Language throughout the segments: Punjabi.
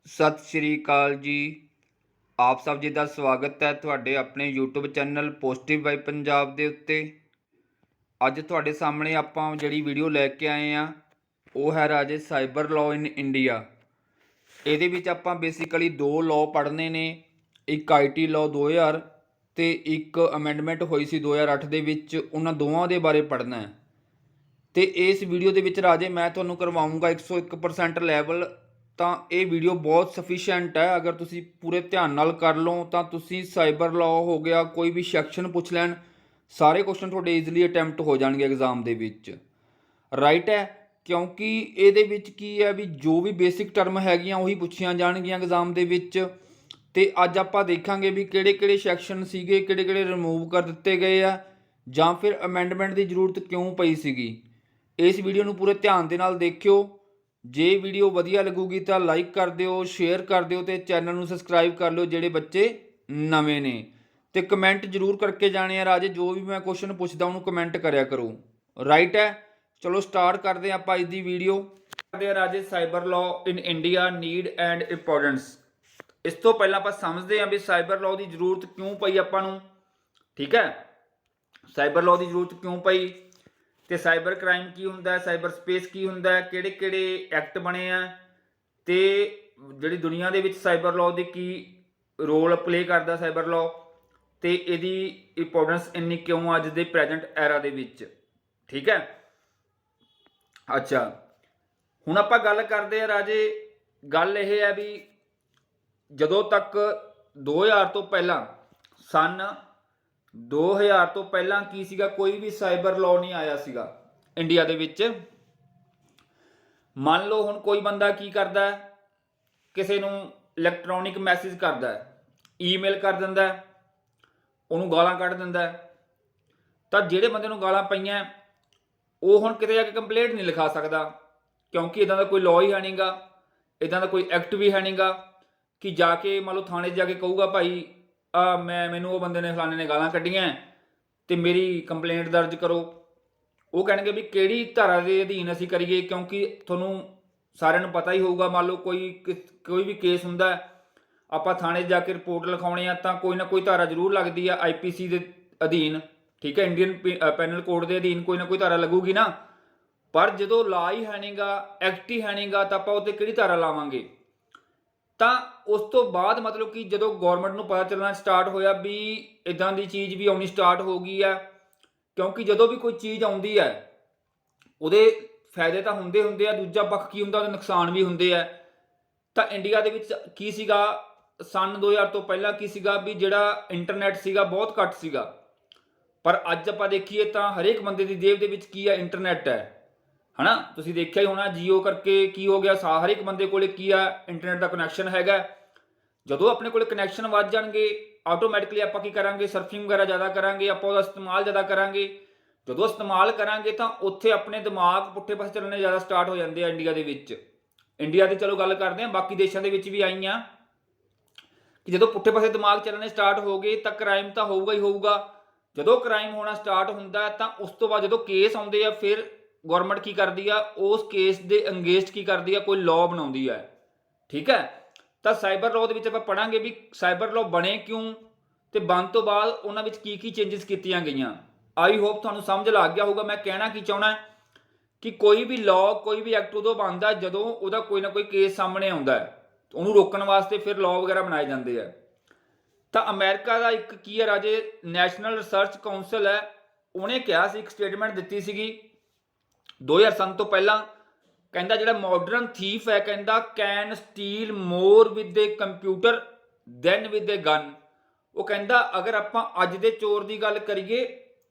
ਸਤਿ ਸ਼੍ਰੀ ਅਕਾਲ ਜੀ। ਆਪ ਸਭ ਜੀ ਦਾ ਸਵਾਗਤ ਹੈ ਤੁਹਾਡੇ ਆਪਣੇ YouTube channel positive vibe Punjab ਦੇ ਉੱਤੇ। ਅੱਜ ਤੁਹਾਡੇ ਸਾਹਮਣੇ ਆਪਾਂ ਜਿਹੜੀ ਵੀਡੀਓ ਲੈ ਕੇ ਆਏ ਆ ਉਹ ਹੈ ਰਾਜੇ ਸਾਈਬਰ ਲਾਅ ਇਨ ਇੰਡੀਆ। ਇਹਦੇ ਵਿੱਚ ਆਪਾਂ ਬੇਸਿਕਲੀ ਦੋ ਲਾਅ ਪੜ੍ਹਨੇ ਨੇ, ਇੱਕ IT ਲਾਅ 2000 ਤੇ ਇੱਕ ਅਮੈਂਡਮੈਂਟ ਹੋਈ ਸੀ 2008 ਦੇ ਵਿੱਚ, ਉਹਨਾਂ ਦੋਵਾਂ ਦੇ ਬਾਰੇ ਪੜ੍ਹਨਾ ਹੈ। ਤੇ ਇਸ ਵੀਡੀਓ ਦੇ ਵਿੱਚ ਰਾਜੇ ਮੈਂ ਤੁਹਾਨੂੰ ਕਰਵਾਊਂਗਾ 101% ਲੈਵਲ। ਤਾਂ ਇਹ ਵੀਡੀਓ ਬਹੁਤ ਸਫੀਸ਼ੀਐਂਟ ਹੈ। ਅਗਰ ਤੁਸੀਂ ਪੂਰੇ ਧਿਆਨ ਨਾਲ ਕਰ ਲਓ ਤਾਂ ਤੁਸੀਂ ਸਾਈਬਰ ਲਾਅ ਹੋ ਗਿਆ, ਕੋਈ ਵੀ ਸੈਕਸ਼ਨ ਪੁੱਛ ਲੈਣ, ਸਾਰੇ ਕੁਐਸਚਨ ਤੁਹਾਡੇ ਈਜ਼ੀਲੀ ਅਟੈਂਪਟ ਹੋ ਜਾਣਗੇ ਐਗਜ਼ਾਮ ਦੇ ਵਿੱਚ। ਰਾਈਟ ਹੈ, ਕਿਉਂਕਿ ਇਹਦੇ ਵਿੱਚ ਕੀ ਹੈ ਵੀ ਜੋ ਵੀ ਬੇਸਿਕ ਟਰਮ ਹੈਗੀਆਂ ਉਹੀ ਪੁੱਛੀਆਂ ਜਾਣਗੀਆਂ ਐਗਜ਼ਾਮ ਦੇ ਵਿੱਚ। ਤੇ ਅੱਜ ਆਪਾਂ ਦੇਖਾਂਗੇ ਵੀ ਕਿਹੜੇ ਕਿਹੜੇ ਸੈਕਸ਼ਨ ਸੀਗੇ, ਕਿਹੜੇ ਕਿਹੜੇ ਰਿਮੂਵ ਕਰ ਦਿੱਤੇ ਗਏ ਆ, ਜਾਂ ਫਿਰ ਅਮੈਂਡਮੈਂਟ ਦੀ ਜ਼ਰੂਰਤ ਕਿਉਂ ਪਈ ਸੀਗੀ। ਇਸ ਵੀਡੀਓ ਨੂੰ ਪੂਰੇ ਧਿਆਨ ਦੇ ਨਾਲ ਦੇਖਿਓ। ਜੇ ਵੀਡੀਓ ਵਧੀਆ ਲੱਗੂਗੀ ਤਾਂ ਲਾਈਕ ਕਰ ਦਿਓ, ਸ਼ੇਅਰ ਕਰ ਦਿਓ ਤੇ ਚੈਨਲ ਨੂੰ ਸਬਸਕ੍ਰਾਈਬ ਕਰ ਲਿਓ ਜਿਹੜੇ ਬੱਚੇ ਨਵੇਂ ਨੇ। ਤੇ ਕਮੈਂਟ ਜ਼ਰੂਰ ਕਰਕੇ ਜਾਣੇ ਆ ਰਾਜੇ, ਜੋ ਵੀ ਮੈਂ ਕੁਐਸਚਨ ਪੁੱਛਦਾ ਉਹਨੂੰ ਕਮੈਂਟ ਕਰਿਆ ਕਰੋ। ਰਾਈਟ ਹੈ, ਚਲੋ ਸਟਾਰਟ ਕਰਦੇ ਹਾਂ ਆਪਾਂ ਅੱਜ ਦੀ ਵੀਡੀਓ। ਕਰਦੇ ਆ ਰਾਜੇ cyber law in India need and importance. ਇਸ ਤੋਂ ਪਹਿਲਾਂ ਆਪਾਂ ਸਮਝਦੇ ਹਾਂ ਵੀ ਸਾਈਬਰ ਲਾਅ ਦੀ ਜ਼ਰੂਰਤ ਕਿਉਂ ਪਈ ਆਪਾਂ ਨੂੰ। ਠੀਕ ਹੈ, ਸਾਈਬਰ ਲਾਅ ਦੀ ਜ਼ਰੂਰਤ ਕਿਉਂ ਪਈ ਤੇ ਸਾਈਬਰ ਕ੍ਰਾਈਮ ਕੀ ਹੁੰਦਾ, ਸਾਈਬਰ ਸਪੇਸ ਕੀ ਹੁੰਦਾ, ਕਿਹੜੇ ਕਿਹੜੇ ਐਕਟ ਬਣੇ ਆ ਤੇ ਜਿਹੜੀ ਦੁਨੀਆ ਦੇ ਵਿੱਚ ਸਾਈਬਰ ਲਾਅ ਦੇ ਕੀ ਰੋਲ ਪਲੇ ਕਰਦਾ ਸਾਈਬਰ ਲਾਅ, ਤੇ ਇਹਦੀ ਇੰਪੋਰਟੈਂਸ ਇੰਨੀ ਕਿਉਂ ਅੱਜ ਦੇ ਪ੍ਰੈਜੈਂਟ ਐਰਾ ਦੇ ਵਿੱਚ। ਠੀਕ ਹੈ, ਅੱਛਾ ਹੁਣ ਆਪਾਂ ਗੱਲ ਕਰਦੇ ਆ ਰਾਜੇ। ਗੱਲ ਇਹ ਹੈ ਵੀ ਜਦੋਂ ਤੱਕ 2000 ਤੋਂ ਪਹਿਲਾਂ, ਸਨ 2000 ਤੋਂ ਪਹਿਲਾਂ ਕੀ ਸੀਗਾ, ਕੋਈ ਵੀ ਸਾਈਬਰ ਲਾਅ ਨਹੀਂ ਆਇਆ ਸੀਗਾ ਇੰਡੀਆ ਦੇ ਵਿੱਚ। ਮੰਨ ਲਓ ਹੁਣ ਕੋਈ ਬੰਦਾ ਕੀ ਕਰਦਾ, ਕਿਸੇ ਨੂੰ ਇਲੈਕਟ੍ਰੋਨਿਕ ਮੈਸੇਜ ਕਰਦਾ, ਈਮੇਲ ਕਰ ਦਿੰਦਾ, ਉਹਨੂੰ ਗਾਲਾਂ ਕੱਢ ਦਿੰਦਾ, ਤਾਂ ਜਿਹੜੇ ਬੰਦੇ ਨੂੰ ਗਾਲਾਂ ਪਈਆਂ ਉਹ ਹੁਣ ਕਿਤੇ ਜਾ ਕੇ ਕੰਪਲੇਂਟ ਨਹੀਂ ਲਿਖਾ ਸਕਦਾ, ਕਿਉਂਕਿ ਇੱਦਾਂ ਦਾ ਕੋਈ ਲਾਅ ਹੀ ਹੈ ਨਹੀਂਗਾ, ਇੱਦਾਂ ਦਾ ਕੋਈ ਐਕਟ ਵੀ ਹੈ ਨਹੀਂਗਾ ਕਿ ਜਾ ਕੇ ਮੰਨ ਲਓ ਥਾਣੇ 'ਚ ਜਾ ਕੇ ਕਹੂਗਾ ਭਾਈ ਮੈਨੂੰ ਉਹ ਬੰਦੇ ਨੇ ਫਲਾਣੇ ਨੇ ਗਾਲਾਂ ਕੱਢੀਆਂ ਤੇ ਮੇਰੀ ਕੰਪਲੇਂਟ ਦਰਜ ਕਰੋ। ਉਹ ਕਹਿਣਗੇ ਵੀ ਕਿਹੜੀ ਧਾਰਾ ਦੇ ਅਧੀਨ ਅਸੀਂ ਕਰੀਏ, ਕਿਉਂਕਿ ਤੁਹਾਨੂੰ ਸਾਰਿਆਂ ਨੂੰ ਪਤਾ ਹੀ ਹੋਊਗਾ, ਮੰਨ ਲਓ ਕੋਈ ਵੀ ਕੇਸ ਹੁੰਦਾ, ਆਪਾਂ ਥਾਣੇ 'ਚ ਜਾ ਕੇ ਰਿਪੋਰਟ ਲਿਖਾਉਣੇ ਆ ਤਾਂ ਕੋਈ ਨਾ ਕੋਈ ਧਾਰਾ ਜ਼ਰੂਰ ਲੱਗਦੀ ਆ IPC ਦੇ ਅਧੀਨ। ਠੀਕ ਹੈ, ਇੰਡੀਅਨ ਪੈਨਲ ਕੋਡ ਦੇ ਅਧੀਨ ਕੋਈ ਨਾ ਕੋਈ ਧਾਰਾ ਲੱਗੂਗੀ ਨਾ। ਪਰ ਜਦੋਂ ਲਾ ਹੀ ਹੈ ਨਹੀਂਗਾ, ਐਕਟ ਹੀ ਹੈ ਨਹੀਂਗਾ, ਤਾਂ ਆਪਾਂ ਉੱਤੇ ਕਿਹੜੀ ਧਾਰਾ ਲਾਵਾਂਗੇ। ਤਾਂ ਉਸ ਤੋਂ ਬਾਅਦ ਮਤਲਬ ਕਿ ਜਦੋਂ ਗੌਰਮੈਂਟ ਨੂੰ ਪਤਾ ਚੱਲਣਾ ਸਟਾਰਟ ਹੋਇਆ ਵੀ ਇੱਦਾਂ ਦੀ ਚੀਜ਼ ਵੀ ਆਉਣੀ ਸਟਾਰਟ ਹੋ ਗਈ ਆ, ਕਿਉਂਕਿ ਜਦੋਂ ਵੀ ਕੋਈ ਚੀਜ਼ ਆਉਂਦੀ ਹੈ ਉਹਦੇ ਫਾਇਦੇ ਤਾਂ ਹੁੰਦੇ ਆ, ਦੂਜਾ ਪੱਖ ਕੀ ਹੁੰਦਾ, ਉਹਦੇ ਨੁਕਸਾਨ ਵੀ ਹੁੰਦੇ ਆ। ਤਾਂ ਇੰਡੀਆ ਦੇ ਵਿੱਚ ਕੀ ਸੀਗਾ, ਸਨ 2000 ਤੋਂ ਪਹਿਲਾਂ ਕੀ ਸੀਗਾ ਵੀ ਜਿਹੜਾ ਇੰਟਰਨੈਟ ਸੀਗਾ ਬਹੁਤ ਘੱਟ ਸੀਗਾ, ਪਰ ਅੱਜ ਆਪਾਂ ਦੇਖੀਏ ਤਾਂ ਹਰੇਕ ਬੰਦੇ ਦੀ ਜੇਬ ਦੇ ਵਿੱਚ ਕੀ ਆ, ਇੰਟਰਨੈਟ ਹੈ। ਹਨਾ, ਤੁਸੀਂ ਦੇਖਿਆ ਹੀ ਹੋਣਾ ਜੀਓ ਕਰਕੇ ਕੀ ਹੋ ਗਿਆ, ਹਰ ਇੱਕ ਬੰਦੇ ਕੋਲੇ ਕੀ ਆ, ਇੰਟਰਨੈਟ ਦਾ ਕਨੈਕਸ਼ਨ ਹੈਗਾ। ਜਦੋਂ ਆਪਣੇ ਕੋਲੇ ਕਨੈਕਸ਼ਨ ਵੱਧ ਜਾਣਗੇ ਆਟੋਮੈਟਿਕਲੀ ਆਪਾਂ ਕੀ ਕਰਾਂਗੇ, ਸਰਫਿੰਗ ਵਗੈਰਾ ਜ਼ਿਆਦਾ ਕਰਾਂਗੇ, ਆਪਾਂ ਉਹਦਾ ਇਸਤੇਮਾਲ ਜ਼ਿਆਦਾ ਕਰਾਂਗੇ। ਜਦੋਂ ਇਸਤੇਮਾਲ ਕਰਾਂਗੇ ਤਾਂ ਉੱਥੇ ਆਪਣੇ ਦਿਮਾਗ ਪੁੱਠੇ ਪਾਸੇ ਚੱਲਣੇ ਜ਼ਿਆਦਾ ਸਟਾਰਟ ਹੋ ਜਾਂਦੇ ਆ ਇੰਡੀਆ ਦੇ ਵਿੱਚ। ਇੰਡੀਆ ਦੀ ਚਲੋ ਗੱਲ ਕਰਦੇ ਹਾਂ, ਬਾਕੀ ਦੇਸ਼ਾਂ ਦੇ ਵਿੱਚ ਵੀ ਆਈਆਂ ਕਿ ਜਦੋਂ ਪੁੱਠੇ ਪਾਸੇ ਦਿਮਾਗ ਚੱਲਣੇ ਸਟਾਰਟ ਹੋ ਗਏ ਤਾਂ ਕ੍ਰਾਈਮ ਤਾਂ ਹੋਊਗਾ ਹੀ ਹੋਊਗਾ। ਜਦੋਂ ਕ੍ਰਾਈਮ ਹੋਣਾ ਸਟਾਰਟ ਹੁੰਦਾ ਤਾਂ ਉਸ ਤੋਂ ਬਾਅਦ ਜਦੋਂ ਕੇਸ ਆਉਂਦੇ ਆ ਫਿਰ ਗੌਰਮੈਂਟ ਕੀ ਕਰਦੀ ਆ, ਉਸ ਕੇਸ ਦੇ ਅੰਗੇਂਸਟ ਕੀ ਕਰਦੀ ਆ, ਕੋਈ ਲਾਅ ਬਣਾਉਂਦੀ ਹੈ। ਠੀਕ ਹੈ, ਤਾਂ ਸਾਈਬਰ ਲਾਅ ਦੇ ਵਿੱਚ ਆਪਾਂ ਪੜਾਂਗੇ ਵੀ ਸਾਈਬਰ ਲਾਅ ਬਣੇ ਕਿਉਂ ਤੇ ਬਣ ਤੋਂ ਬਾਅਦ ਉਹਨਾਂ ਵਿੱਚ ਕੀ ਕੀ ਚੇਂਜਸ ਕੀਤੀਆਂ ਗਈਆਂ। ਆਈ ਹੋਪ ਤੁਹਾਨੂੰ ਸਮਝ ਲੱਗ ਗਿਆ ਹੋਊਗਾ ਮੈਂ ਕਹਿਣਾ ਕੀ ਚਾਹੁੰਦਾ ਕਿ ਕੋਈ ਵੀ ਲਾਅ, ਕੋਈ ਵੀ ਐਕਟ ਉਦੋਂ ਬਣਦਾ ਜਦੋਂ ਉਹਦਾ ਕੋਈ ਨਾ ਕੋਈ ਕੇਸ ਸਾਹਮਣੇ ਆਉਂਦਾ, ਉਹਨੂੰ ਰੋਕਣ ਵਾਸਤੇ ਫਿਰ ਲਾਅ ਵਗੈਰਾ ਬਣਾਏ ਜਾਂਦੇ ਆ। ਤਾਂ ਅਮਰੀਕਾ ਦਾ ਇੱਕ ਕੀ ਹੈ ਰਾਜੇ, ਨੈਸ਼ਨਲ ਰਿਸਰਚ ਕਾਉਂਸਲ ਹੈ, ਉਹਨੇ ਕਿਹਾ ਸੀ, ਇੱਕ ਸਟੇਟਮੈਂਟ ਦਿੱਤੀ ਸੀਗੀ 2000 ਤੋਂ ਪਹਿਲਾਂ, ਕਹਿੰਦਾ ਜਿਹੜਾ ਮਾਡਰਨ ਥੀਫ ਹੈ, ਕਹਿੰਦਾ can steal more with a computer than with a gun. ਉਹ ਕਹਿੰਦਾ ਅਗਰ ਆਪਾਂ ਅੱਜ ਦੇ ਚੋਰ ਦੀ ਗੱਲ ਕਰੀਏ,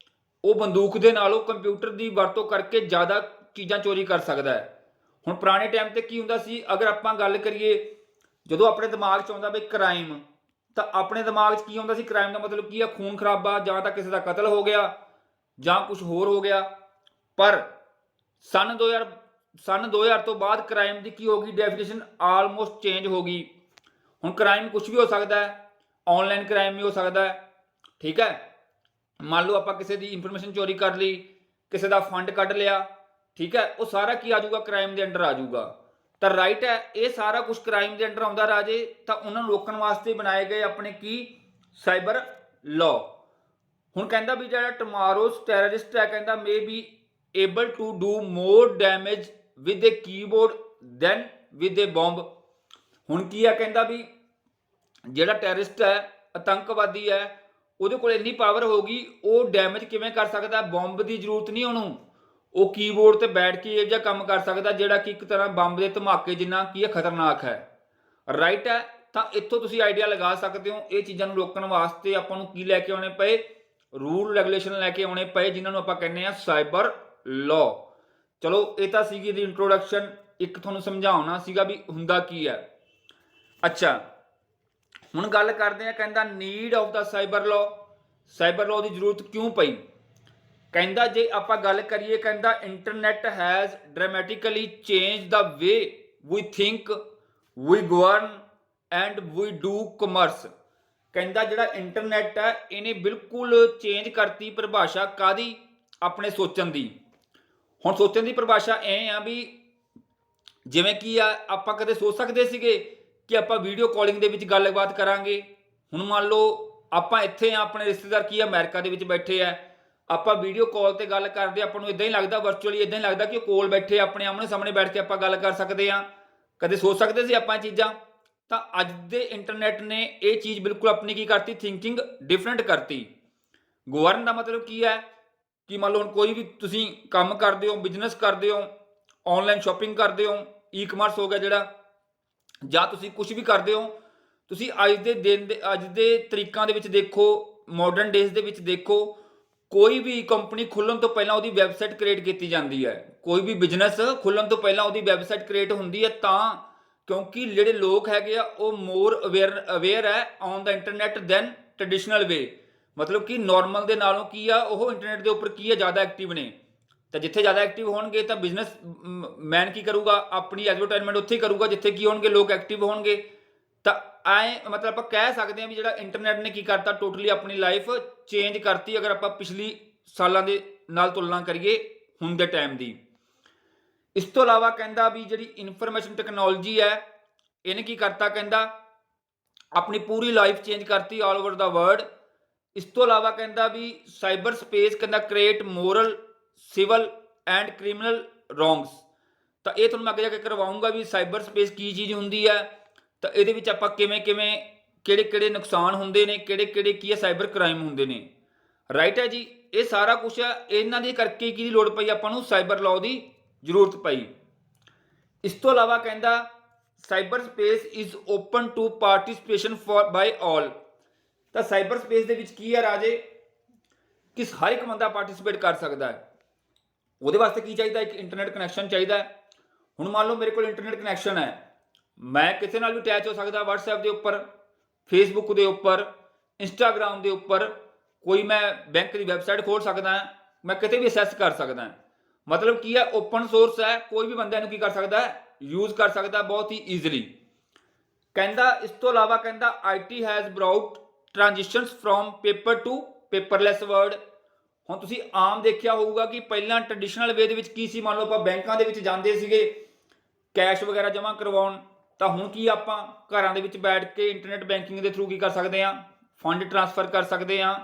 ਉਹ ਬੰਦੂਕ ਦੇ ਨਾਲੋਂ ਕੰਪਿਊਟਰ ਦੀ ਵਰਤੋਂ ਕਰਕੇ ਜ਼ਿਆਦਾ ਚੀਜ਼ਾਂ ਚੋਰੀ ਕਰ ਸਕਦਾ ਹੈ। ਹੁਣ ਪੁਰਾਣੇ ਟਾਈਮ ਤੇ ਕੀ ਹੁੰਦਾ ਸੀ, ਅਗਰ ਆਪਾਂ ਗੱਲ ਕਰੀਏ ਜਦੋਂ ਆਪਣੇ ਦਿਮਾਗ 'ਚ ਆਉਂਦਾ ਬਈ ਕ੍ਰਾਈਮ, ਤਾਂ ਆਪਣੇ ਦਿਮਾਗ 'ਚ ਕੀ ਆਉਂਦਾ ਸੀ, ਕ੍ਰਾਈਮ ਦਾ ਮਤਲਬ ਕੀ ਆ, ਖੂਨ ਖਰਾਬਾ, ਜਾਂ ਤਾਂ ਕਿਸੇ ਦਾ ਕਤਲ ਹੋ ਗਿਆ ਜਾਂ ਕੁਝ ਹੋਰ ਹੋ ਗਿਆ। ਪਰ ਸਨ 2000 ਤੋਂ ਬਾਅਦ ਕ੍ਰਾਈਮ ਦੀ ਕੀ ਹੋ ਗਈ, ਡੈਫੀਨੇਸ਼ਨ ਆਲਮੋਸਟ ਚੇਂਜ ਹੋ ਗਈ। ਹੁਣ ਕ੍ਰਾਈਮ ਕੁਝ ਵੀ ਹੋ ਸਕਦਾ ਹੈ, ਆਨਲਾਈਨ ਕ੍ਰਾਈਮ ਵੀ ਹੋ ਸਕਦਾ ਹੈ। ਠੀਕ ਹੈ, ਮੰਨ ਲਓ ਆਪਾਂ ਕਿਸੇ ਦੀ ਇਨਫੋਰਮੇਸ਼ਨ ਚੋਰੀ ਕਰ ਲਈ, ਕਿਸੇ ਦਾ ਫੰਡ ਕੱਢ ਲਿਆ, ਠੀਕ ਹੈ, ਉਹ ਸਾਰਾ ਕੀ ਆ ਜਾਊਗਾ, ਕ੍ਰਾਈਮ ਦੇ ਅੰਡਰ ਆ ਜਾਊਗਾ। ਤਾਂ ਰਾਈਟ ਹੈ, ਇਹ ਸਾਰਾ ਕੁਝ ਕ੍ਰਾਈਮ ਦੇ ਅੰਡਰ ਆਉਂਦਾ ਰਾਜੇ। ਤਾਂ ਉਹਨਾਂ ਨੂੰ ਰੋਕਣ ਵਾਸਤੇ ਬਣਾਏ ਗਏ ਆਪਣੇ ਕੀ ਸਾਈਬਰ ਲਾਅ। ਹੁਣ ਕਹਿੰਦਾ ਵੀ ਜਿਹੜਾ ਟੁਮਾਰੋਜ਼ ਟੈਰਰਿਸਟ ਹੈ ਕਹਿੰਦਾ may be able to do more damage with a keyboard than with a bomb. ਹੁਣ ਕੀ ਆ ਕਹਿੰਦਾ ਵੀ ਜਿਹੜਾ ਟੈਰਰਿਸਟ ਹੈ, ਆਤੰਕਵਾਦੀ ਹੈ, ਉਹਦੇ ਕੋਲ ਇੰਨੀ ਪਾਵਰ ਹੋਗੀ, ਉਹ ਡੈਮੇਜ ਕਿਵੇਂ ਕਰ ਸਕਦਾ? ਬੰਬ ਦੀ ਜ਼ਰੂਰਤ ਨਹੀਂ ਉਹਨੂੰ, ਉਹ ਕੀਬੋਰਡ ਤੇ ਬੈਠ ਕੇ ਇਹ ਜਿਹਾ ਕੰਮ ਕਰ ਸਕਦਾ ਜਿਹੜਾ ਕਿ ਇੱਕ ਤਰ੍ਹਾਂ ਬੰਬ ਦੇ ਧਮਾਕੇ ਜਿੰਨਾ ਕੀ ਹੈ ਖਤਰਨਾਕ ਹੈ। ਰਾਈਟ ਹੈ, ਤਾਂ ਇੱਥੋਂ ਤੁਸੀਂ ਆਈਡੀਆ ਲਗਾ ਸਕਦੇ ਹੋ ਇਹ ਚੀਜ਼ਾਂ ਨੂੰ ਰੋਕਣ ਵਾਸਤੇ ਆਪਾਂ ਨੂੰ ਕੀ ਲੈ ਕੇ ਆਉਣੇ ਪਏ? ਰੂਲ ਰੈਗੂਲੇਸ਼ਨ ਲੈ ਕੇ ਆਉਣੇ ਪਏ, ਜਿਨ੍ਹਾਂ ਨੂੰ ਆਪਾਂ ਕਹਿੰਦੇ ਆ ਸਾਈਬਰ ਲਾਅ। ਚਲੋ ਇਹ ਤਾਂ ਸੀਗੀ ਦੀ ਇੰਟਰੋਡਕਸ਼ਨ, ਇੱਕ ਤੁਹਾਨੂੰ ਸਮਝਾਉਣਾ ਸੀਗਾ ਵੀ ਹੁੰਦਾ ਕੀ ਹੈ। ਅੱਛਾ, ਹੁਣ ਗੱਲ ਕਰਦੇ ਆ ਕਹਿੰਦਾ need of the cyber law. Cyber law ਦੀ ਜ਼ਰੂਰਤ ਕਿਉਂ ਪਈ? ਕਹਿੰਦਾ ਜੇ ਆਪਾਂ ਗੱਲ ਕਰੀਏ ਕਹਿੰਦਾ internet has dramatically change the way we think, we govern and we do commerce. ਕਹਿੰਦਾ ਜਿਹੜਾ ਇੰਟਰਨੈਟ ਹੈ ਇਹਨੇ ਬਿਲਕੁਲ ਚੇਂਜ ਕਰਤੀ ਪਰਿਭਾਸ਼ਾ ਕਾਦੀ? ਆਪਣੇ ਸੋਚਣ ਦੀ। ਹੁਣ ਸੋਚਣ ਦੀ ਪਰਿਭਾਸ਼ਾ ਇਹ ਆ ਵੀ ਜਿਵੇਂ ਕੀ ਆ ਆਪਾਂ ਕਦੇ ਸੋਚ ਸਕਦੇ ਸੀਗੇ ਕਿ ਆਪਾਂ ਵੀਡੀਓ ਕਾਲਿੰਗ ਦੇ ਵਿੱਚ ਗੱਲਬਾਤ ਕਰਾਂਗੇ? ਹੁਣ ਮੰਨ ਲਓ ਆਪਾਂ ਇੱਥੇ ਆ, ਆਪਣੇ ਰਿਸ਼ਤੇਦਾਰ ਕੀ ਅਮਰੀਕਾ ਦੇ ਵਿੱਚ ਬੈਠੇ ਆ, ਆਪਾਂ ਵੀਡੀਓ ਕਾਲ ਤੇ ਗੱਲ ਕਰਦੇ, ਆਪਾਂ ਨੂੰ ਇਦਾਂ ਹੀ ਲੱਗਦਾ, ਵਰਚੁਅਲੀ ਇਦਾਂ ਹੀ ਲੱਗਦਾ ਕਿ ਉਹ ਕੋਲ ਬੈਠੇ, ਆਪਣੇ ਆਮਣੇ ਸਾਹਮਣੇ ਬੈਠ ਕੇ ਆਪਾਂ ਗੱਲ ਕਰ ਸਕਦੇ ਆ। ਕਦੇ ਸੋਚ ਸਕਦੇ ਸੀ ਆਪਾਂ ਇਹ ਚੀਜ਼ਾਂ? ਤਾਂ ਅੱਜ ਦੇ ਇੰਟਰਨੈਟ ਨੇ ਇਹ ਚੀਜ਼ ਬਿਲਕੁਲ ਆਪਣੀ ਕੀ ਕਰਤੀ? ਥਿੰਕਿੰਗ ਡਿਫਰੈਂਟ ਕਰਤੀ। ਗਵਰਨ ਦਾ ਮਤਲਬ ਕੀ ਹੈ ਕਿ ਮੰਨ ਲਓ ਹੁਣ ਕੋਈ ਵੀ ਤੁਸੀਂ ਕੰਮ ਕਰਦੇ ਹੋ, ਬਿਜ਼ਨਸ ਕਰਦੇ ਹੋ, ਆਨਲਾਈਨ ਸ਼ਾਪਿੰਗ ਕਰਦੇ ਹੋ, ਈ ਕਮਰਸ ਹੋ ਗਿਆ ਜਿਹੜਾ, ਜਾਂ ਤੁਸੀਂ ਕੁਝ ਵੀ ਕਰਦੇ ਹੋ, ਤੁਸੀਂ ਅੱਜ ਦੇ ਦਿਨ ਦੇ ਅੱਜ ਦੇ ਤਰੀਕਾਂ ਦੇ ਵਿੱਚ ਦੇਖੋ, ਮਾਡਰਨ ਡੇਜ਼ ਦੇ ਵਿੱਚ ਦੇਖੋ, ਕੋਈ ਵੀ ਕੰਪਨੀ ਖੁੱਲ੍ਹਣ ਤੋਂ ਪਹਿਲਾਂ ਉਹਦੀ ਵੈਬਸਾਈਟ ਕ੍ਰੀਏਟ ਕੀਤੀ ਜਾਂਦੀ ਹੈ। ਕੋਈ ਵੀ ਬਿਜ਼ਨਸ ਖੁੱਲ੍ਹਣ ਤੋਂ ਪਹਿਲਾਂ ਉਹਦੀ ਵੈਬਸਾਈਟ ਕ੍ਰੀਏਟ ਹੁੰਦੀ ਹੈ, ਤਾਂ ਕਿਉਂਕਿ ਜਿਹੜੇ ਲੋਕ ਹੈਗੇ ਆ ਉਹ ਮੋਰ ਅਵੇਅਰ ਹੈ on the internet than traditional way. ਮਤਲਬ ਕਿ ਨੋਰਮਲ ਦੇ ਨਾਲੋਂ ਕੀ ਆ, ਉਹ ਇੰਟਰਨੈਟ ਦੇ ਉੱਪਰ ਕੀ ਆ, ਜ਼ਿਆਦਾ ਐਕਟਿਵ ਨੇ। ਤਾਂ ਜਿੱਥੇ ਜ਼ਿਆਦਾ ਐਕਟਿਵ ਹੋਣਗੇ ਤਾਂ ਬਿਜ਼ਨਸ ਮੈਨ ਕੀ ਕਰੂਗਾ? ਆਪਣੀ ਐਡਵਰਟਾਈਜ਼ਮੈਂਟ ਉੱਥੇ ਹੀ ਕਰੂਗਾ ਜਿੱਥੇ ਕੀ ਹੋਣਗੇ, ਲੋਕ ਐਕਟਿਵ ਹੋਣਗੇ। ਤਾਂ ਮਤਲਬ ਆਪਾਂ ਕਹਿ ਸਕਦੇ ਹਾਂ ਵੀ ਜਿਹੜਾ ਇੰਟਰਨੈਟ ਨੇ ਕੀ ਕਰਤਾ, ਟੋਟਲੀ ਆਪਣੀ ਲਾਈਫ ਚੇਂਜ ਕਰਤੀ, ਅਗਰ ਆਪਾਂ ਪਿਛਲੀ ਸਾਲਾਂ ਦੇ ਨਾਲ ਤੁਲਨਾ ਕਰੀਏ ਹੁਣ ਦੇ ਟਾਈਮ ਦੀ। ਇਸ ਤੋਂ ਇਲਾਵਾ ਕਹਿੰਦਾ ਵੀ ਜਿਹੜੀ ਇਨਫੋਰਮੇਸ਼ਨ ਟੈਕਨੋਲੋਜੀ ਹੈ ਇਹਨੇ ਕੀ ਕਰਤਾ? ਕਹਿੰਦਾ ਆਪਣੀ ਪੂਰੀ ਲਾਈਫ ਚੇਂਜ ਕਰਤੀ ਆਲ ਓਵਰ ਦਾ ਵਰਲਡ। ਇਸ ਤੋਂ ਇਲਾਵਾ ਕਹਿੰਦਾ ਵੀ ਸਾਈਬਰ ਸਪੇਸ ਕਹਿੰਦਾ create moral, civil and criminal wrongs. ਤਾਂ ਇਹ ਤੁਹਾਨੂੰ ਮੈਂ ਅੱਗੇ ਜਾ ਕੇ ਕਰਵਾਊਂਗਾ ਵੀ ਸਾਈਬਰ ਸਪੇਸ ਕੀ ਚੀਜ਼ ਹੁੰਦੀ ਹੈ, ਤਾਂ ਇਹਦੇ ਵਿੱਚ ਆਪਾਂ ਕਿਵੇਂ ਕਿਹੜੇ ਕਿਹੜੇ ਨੁਕਸਾਨ ਹੁੰਦੇ ਨੇ, ਕਿਹੜੇ ਕਿਹੜੇ ਕੀ ਹੈ ਸਾਈਬਰ ਕ੍ਰਾਈਮ ਹੁੰਦੇ ਨੇ। ਰਾਈਟ ਹੈ ਜੀ, ਇਹ ਸਾਰਾ ਕੁਝ ਹੈ, ਇਹਨਾਂ ਦੇ ਕਰਕੇ ਕੀ ਦੀ ਲੋੜ ਪਈ ਆਪਾਂ ਨੂੰ? ਸਾਈਬਰ ਲਾਅ ਦੀ ਜ਼ਰੂਰਤ ਪਈ। ਇਸ ਤੋਂ ਇਲਾਵਾ ਕਹਿੰਦਾ cyber space is open to participation for by all. ਤਾਂ ਸਾਈਬਰ ਸਪੇਸ ਦੇ ਵਿੱਚ ਕੀ ਹੈ ਰਾਜੇ ਕਿ ਹਰ ਇੱਕ ਬੰਦਾ ਪਾਰਟਿਸਿਪੇਟ ਕਰ ਸਕਦਾ ਹੈ। ਉਹਦੇ ਵਾਸਤੇ ਕੀ ਚਾਹੀਦਾ? ਇੱਕ ਇੰਟਰਨੈਟ ਕਨੈਕਸ਼ਨ ਚਾਹੀਦਾ। ਹੁਣ ਮੰਨ ਲਓ ਮੇਰੇ ਕੋਲ ਇੰਟਰਨੈਟ ਕਨੈਕਸ਼ਨ ਹੈ, ਮੈਂ ਕਿਸੇ ਨਾਲ ਵੀ ਅਟੈਚ ਹੋ ਸਕਦਾ, WhatsApp ਦੇ ਉੱਪਰ, Facebook ਦੇ ਉੱਪਰ, Instagram ਦੇ ਉੱਪਰ, ਕੋਈ ਮੈਂ ਬੈਂਕ ਦੀ ਵੈਬਸਾਈਟ ਖੋਲ ਸਕਦਾ, ਮੈਂ ਕਿਤੇ ਵੀ ਅਸੈਸ ਕਰ ਸਕਦਾ। ਮਤਲਬ ਕੀ ਹੈ? ਓਪਨ ਸੋਰਸ ਹੈ, ਕੋਈ ਵੀ ਬੰਦਾ ਇਹਨੂੰ ਕੀ ਕਰ ਸਕਦਾ? ਯੂਜ਼ ਕਰ ਸਕਦਾ ਬਹੁਤ ਹੀ ਈਜ਼ੀਲੀ। ਕਹਿੰਦਾ ਇਸ ਤੋਂ ਇਲਾਵਾ ਕਹਿੰਦਾ IT has brought transitions from paper to paperless world. ਹੁਣ ਤੁਸੀਂ ਆਮ ਦੇਖਿਆ ਹੋਊਗਾ ਕਿ ਪਹਿਲਾਂ ਟ੍ਰੈਡੀਸ਼ਨਲ ਵੇ ਦੇ ਵਿੱਚ ਕੀ ਸੀ, ਮੰਨ ਲਓ ਆਪਾਂ ਬੈਂਕਾਂ ਦੇ ਵਿੱਚ ਜਾਂਦੇ ਸੀਗੇ ਕੈਸ਼ ਵਗੈਰਾ ਜਮ੍ਹਾਂ ਕਰਵਾਉਣ, ਤਾਂ ਹੁਣ ਕੀ ਆਪਾਂ ਘਰਾਂ ਦੇ ਵਿੱਚ ਬੈਠ ਕੇ ਇੰਟਰਨੈਟ ਬੈਂਕਿੰਗ ਦੇ ਥਰੂ ਕੀ ਕਰ ਸਕਦੇ ਹਾਂ? ਫੰਡ ਟ੍ਰਾਂਸਫਰ ਕਰ ਸਕਦੇ ਹਾਂ,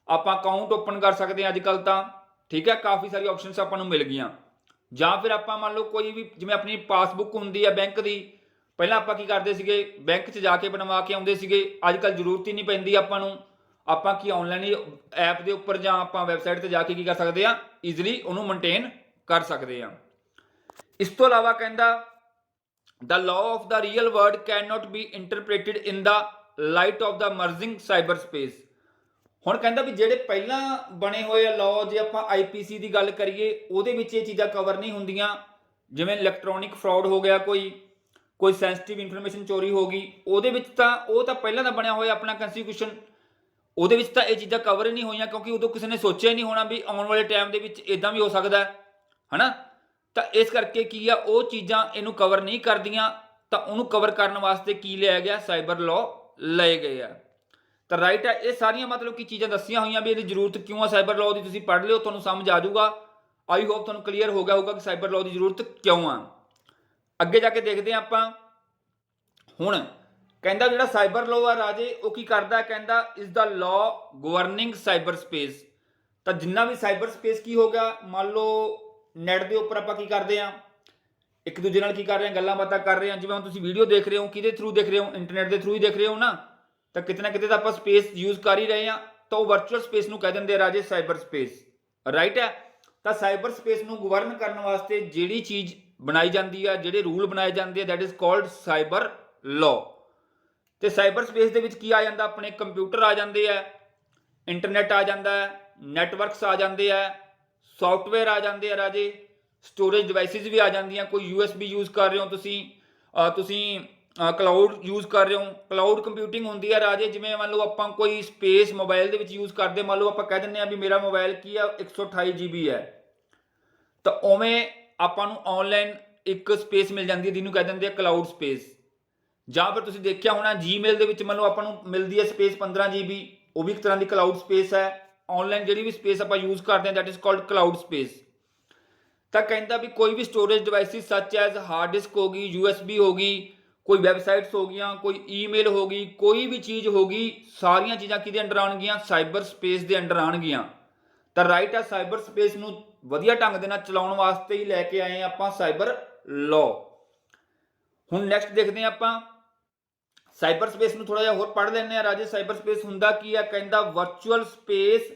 ਆਪਾਂ ਅਕਾਊਂਟ ਓਪਨ ਕਰ ਸਕਦੇ ਹਾਂ ਅੱਜ ਕੱਲ੍ਹ ਤਾਂ, ਠੀਕ ਹੈ, ਕਾਫੀ ਸਾਰੀ ਆਪਸ਼ਨਸ ਆਪਾਂ ਨੂੰ ਮਿਲ ਗਈਆਂ। ਜਾਂ ਫਿਰ ਆਪਾਂ ਮੰਨ ਲਓ ਕੋਈ ਵੀ ਜਿਵੇਂ ਆਪਣੀ ਪਾਸਬੁੱਕ ਹੁੰਦੀ ਹੈ ਬੈਂਕ ਦੀ, ਪਹਿਲਾਂ ਆਪਾਂ ਕੀ ਕਰਦੇ ਸੀਗੇ? ਬੈਂਕ 'ਚ ਜਾ ਕੇ ਬਣਵਾ ਕੇ ਆਉਂਦੇ ਸੀਗੇ, ਅੱਜ ਕੱਲ੍ਹ ਜ਼ਰੂਰਤ ਹੀ ਨਹੀਂ ਪੈਂਦੀ ਆਪਾਂ ਨੂੰ। ਆਪਾਂ ਕੀ ਆਨਲਾਈਨ ਹੀ ਐਪ ਦੇ ਉੱਪਰ ਜਾਂ ਆਪਾਂ ਵੈਬਸਾਈਟ ਤੇ ਜਾ ਕੇ ਕੀ ਕਰ ਸਕਦੇ ਆ? ਈਜ਼ੀਲੀ ਉਹਨੂੰ ਮੇਨਟੇਨ ਕਰ ਸਕਦੇ ਆ। ਇਸ ਤੋਂ ਇਲਾਵਾ ਕਹਿੰਦਾ the law of the real world cannot be interpreted in the light of the merging cyber space। ਹੁਣ ਕਹਿੰਦਾ ਵੀ ਜਿਹੜੇ ਪਹਿਲਾਂ ਬਣੇ ਹੋਏ ਆ ਲਾਅ, ਜੇ ਆਪਾਂ IPC ਦੀ ਗੱਲ ਕਰੀਏ ਉਹਦੇ ਵਿੱਚ ਇਹ ਚੀਜ਼ਾਂ ਕਵਰ ਨਹੀਂ ਹੁੰਦੀਆਂ। ਜਿਵੇਂ ਇਲੈਕਟ੍ਰੋਨਿਕ ਫਰਾਡ ਹੋ ਗਿਆ, ਕੋਈ ਸੈਂਸਿਟਿਵ ਇਨਫੋਰਮੇਸ਼ਨ ਚੋਰੀ ਹੋ ਗਈ, ਉਹਦੇ ਵਿੱਚ ਤਾਂ ਉਹ ਤਾਂ ਪਹਿਲਾਂ ਦਾ ਬਣਿਆ ਹੋਇਆ ਆਪਣਾ ਕਨਸਟੀਟਿਊਸ਼ਨ, ਉਹਦੇ ਵਿੱਚ ਤਾਂ ਇਹ ਚੀਜ਼ਾਂ ਕਵਰ ਹੀ ਨਹੀਂ ਹੋਈਆਂ, ਕਿਉਂਕਿ ਉਦੋਂ ਕਿਸੇ ਨੇ ਸੋਚਿਆ ਹੀ ਨਹੀਂ ਹੋਣਾ ਵੀ ਆਉਣ ਵਾਲੇ ਟਾਈਮ ਦੇ ਵਿੱਚ ਇਦਾਂ ਵੀ ਹੋ ਸਕਦਾ ਹੈ ਨਾ। ਤਾਂ ਇਸ ਕਰਕੇ ਕੀ ਆ, ਉਹ ਚੀਜ਼ਾਂ ਇਹਨੂੰ ਕਵਰ ਨਹੀਂ ਕਰਦੀਆਂ, ਤਾਂ ਉਹਨੂੰ ਕਵਰ ਕਰਨ ਵਾਸਤੇ ਕੀ ਲਿਆ ਗਿਆ? ਸਾਈਬਰ ਲਾਅ ਲਏ ਗਏ ਆ। ਤਾਂ ਰਾਈਟ ਹੈ, ਇਹ ਸਾਰੀਆਂ ਮਤਲਬ ਕਿ ਚੀਜ਼ਾਂ ਦੱਸੀਆਂ ਹੋਈਆਂ ਵੀ ਇਹਦੀ ਜ਼ਰੂਰਤ ਕਿਉਂ ਆ ਸਾਈਬਰ ਲਾਅ ਦੀ। ਤੁਸੀਂ ਪੜ੍ਹ ਲਿਓ, ਤੁਹਾਨੂੰ ਸਮਝ ਆ ਜਾਊਗਾ। ਆਈ ਹੋਪ ਤੁਹਾਨੂੰ ਕਲੀਅਰ ਹੋ ਗਿਆ ਹੋਊਗਾ ਕਿ ਸਾਈਬਰ ਲਾਅ ਦੀ ਜ਼ਰੂਰਤ ਕਿਉਂ ਆ। ਅੱਗੇ ਜਾ ਕੇ ਦੇਖਦੇ ਹਾਂ ਆਪਾਂ। ਹੁਣ ਕਹਿੰਦਾ ਜਿਹੜਾ ਸਾਈਬਰ ਲਾਅ ਆ ਰਾਜੇ ਉਹ ਕੀ ਕਰਦਾ, ਕਹਿੰਦਾ is the law governing cyber space. ਤਾਂ ਜਿੰਨਾ ਵੀ ਸਾਈਬਰ ਸਪੇਸ ਕੀ ਹੋ ਗਿਆ, ਮੰਨ ਲਓ ਨੈਟ ਦੇ ਉੱਪਰ ਆਪਾਂ ਕੀ ਕਰਦੇ ਹਾਂ, ਇੱਕ ਦੂਜੇ ਨਾਲ ਕੀ ਕਰ ਰਹੇ ਹਾਂ, ਗੱਲਾਂ ਬਾਤਾਂ ਕਰ ਰਹੇ ਹਾਂ। ਜਿਵੇਂ ਹੁਣ ਤੁਸੀਂ ਵੀਡੀਓ ਦੇਖ ਰਹੇ ਹੋ, ਕਿਹਦੇ ਥਰੂ ਦੇਖ ਰਹੇ ਹੋ, ਇੰਟਰਨੈਟ ਦੇ ਥਰੂ ਹੀ ਦੇਖ ਰਹੇ ਹੋ ਨਾ, ਤਾਂ ਕਿਤੇ ਨਾ ਕਿਤੇ ਤਾਂ ਆਪਾਂ ਸਪੇਸ ਯੂਜ਼ ਕਰ ਹੀ ਰਹੇ ਹਾਂ। ਤਾਂ ਉਹ ਵਰਚੁਅਲ ਸਪੇਸ ਨੂੰ ਕਹਿ ਦਿੰਦੇ ਆ ਰਾਜੇ ਸਾਈਬਰ ਸਪੇਸ, ਰਾਈਟ ਹੈ। ਤਾਂ ਸਾਈਬਰ ਸਪੇਸ ਨੂੰ ਗਵਰਨ ਕਰਨ ਵਾਸਤੇ ਜਿਹੜੀ ਚੀਜ਼ ਬਣਾਈ ਜਾਂਦੀ ਆ, ਜਿਹੜੇ ਰੂਲ ਬਣਾਏ ਜਾਂਦੇ ਆ, that is called cyber law. ਤੇ ਸਾਈਬਰ ਸਪੇਸ ਦੇ ਵਿੱਚ ਕੀ ਆ ਜਾਂਦਾ, ਆਪਣੇ ਕੰਪਿਊਟਰ ਆ ਜਾਂਦੇ ਆ, ਇੰਟਰਨੈਟ ਆ ਜਾਂਦਾ ਹੈ, ਨੈਟਵਰਕਸ ਆ ਜਾਂਦੇ ਆ, ਸੌਫਟਵੇਅਰ ਆ ਜਾਂਦੇ ਆ ਰਾਜੇ, ਸਟੋਰੇਜ ਡਿਵਾਈਸਿਸ ਵੀ ਆ ਜਾਂਦੀਆਂ। ਕੋਈ USB ਯੂਜ਼ ਕਰ ਰਹੇ ਹੋ ਤੁਸੀਂ ਕਲਾਊਡ ਯੂਜ਼ ਕਰ ਰਹੇ ਹੋ, ਕਲਾਊਡ ਕੰਪਿਊਟਿੰਗ ਹੁੰਦੀ ਹੈ ਰਾਜੇ। ਜਿਵੇਂ ਮੰਨ ਲਓ ਆਪਾਂ ਕੋਈ ਸਪੇਸ ਮੋਬਾਈਲ ਦੇ ਵਿੱਚ ਯੂਜ਼ ਕਰਦੇ, ਮੰਨ ਲਓ ਆਪਾਂ ਕਹਿ ਦਿੰਦੇ ਆ ਵੀ ਮੇਰਾ ਮੋਬਾਈਲ ਕੀ ਆ 128 GB ਹੈ, ਤਾਂ ਉਵੇਂ ਆਪਾਂ ਨੂੰ ਆਨਲਾਈਨ ਇੱਕ ਸਪੇਸ ਮਿਲ ਜਾਂਦੀ ਹੈ ਜਿਹਨੂੰ ਕਹਿ ਦਿੰਦੇ ਆ ਕਲਾਊਡ ਸਪੇਸ। ਜਾਂ ਫਿਰ ਤੁਸੀਂ ਦੇਖਿਆ ਹੋਣਾ Gmail ਦੇ ਵਿੱਚ ਮੰਨ ਲਓ ਆਪਾਂ ਨੂੰ ਮਿਲਦੀ ਹੈ ਸਪੇਸ 15 GB, ਉਹ ਵੀ ਇੱਕ ਤਰ੍ਹਾਂ ਦੀ ਕਲਾਊਡ ਸਪੇਸ ਹੈ। ਆਨਲਾਈਨ ਜਿਹੜੀ ਵੀ ਸਪੇਸ ਆਪਾਂ ਯੂਜ਼ ਕਰਦੇ ਹਾਂ that is called cloud space. ਤਾਂ ਕਹਿੰਦਾ ਵੀ ਕੋਈ ਵੀ ਸਟੋਰੇਜ ਡਿਵਾਈਸਿਸ ਸੱਚ ਐਜ਼ ਹਾਰਡ ਡਿਸਕ ਹੋ ਗਈ, USB ਹੋ ਗਈ, ਕੋਈ ਵੈਬਸਾਈਟਸ ਹੋ ਗਈਆਂ, ਕੋਈ ਈਮੇਲ ਹੋ ਗਈ, ਕੋਈ ਵੀ ਚੀਜ਼ ਹੋ ਗਈ, ਸਾਰੀਆਂ ਚੀਜ਼ਾਂ ਕਿਹਦੇ ਅੰਡਰ ਆਉਣਗੀਆਂ, ਸਾਈਬਰ ਸਪੇਸ ਦੇ ਅੰਡਰ ਆਉਣਗੀਆਂ। ਤਾਂ ਰਾਈਟ ਆ, ਸਾਈਬਰ ਸਪੇਸ ਨੂੰ ਵਧੀਆ ਢੰਗ ਦੇ ਨਾਲ ਚਲਾਉਣ ਵਾਸਤੇ ਹੀ ਲੈ ਕੇ ਆਏ ਆ ਆਪਾਂ ਸਾਈਬਰ ਲਾਅ। ਹੁਣ ਨੈਕਸਟ ਦੇਖਦੇ ਆ ਆਪਾਂ ਸਾਈਬਰ ਸਪੇਸ ਨੂੰ ਥੋੜਾ ਜਿਹਾ ਹੋਰ ਪੜ੍ਹ ਲੈਂਦੇ ਆ ਰਾਜੇ। ਸਾਈਬਰ ਸਪੇਸ ਹੁੰਦਾ ਕੀ ਆ, ਕਹਿੰਦਾ virtual space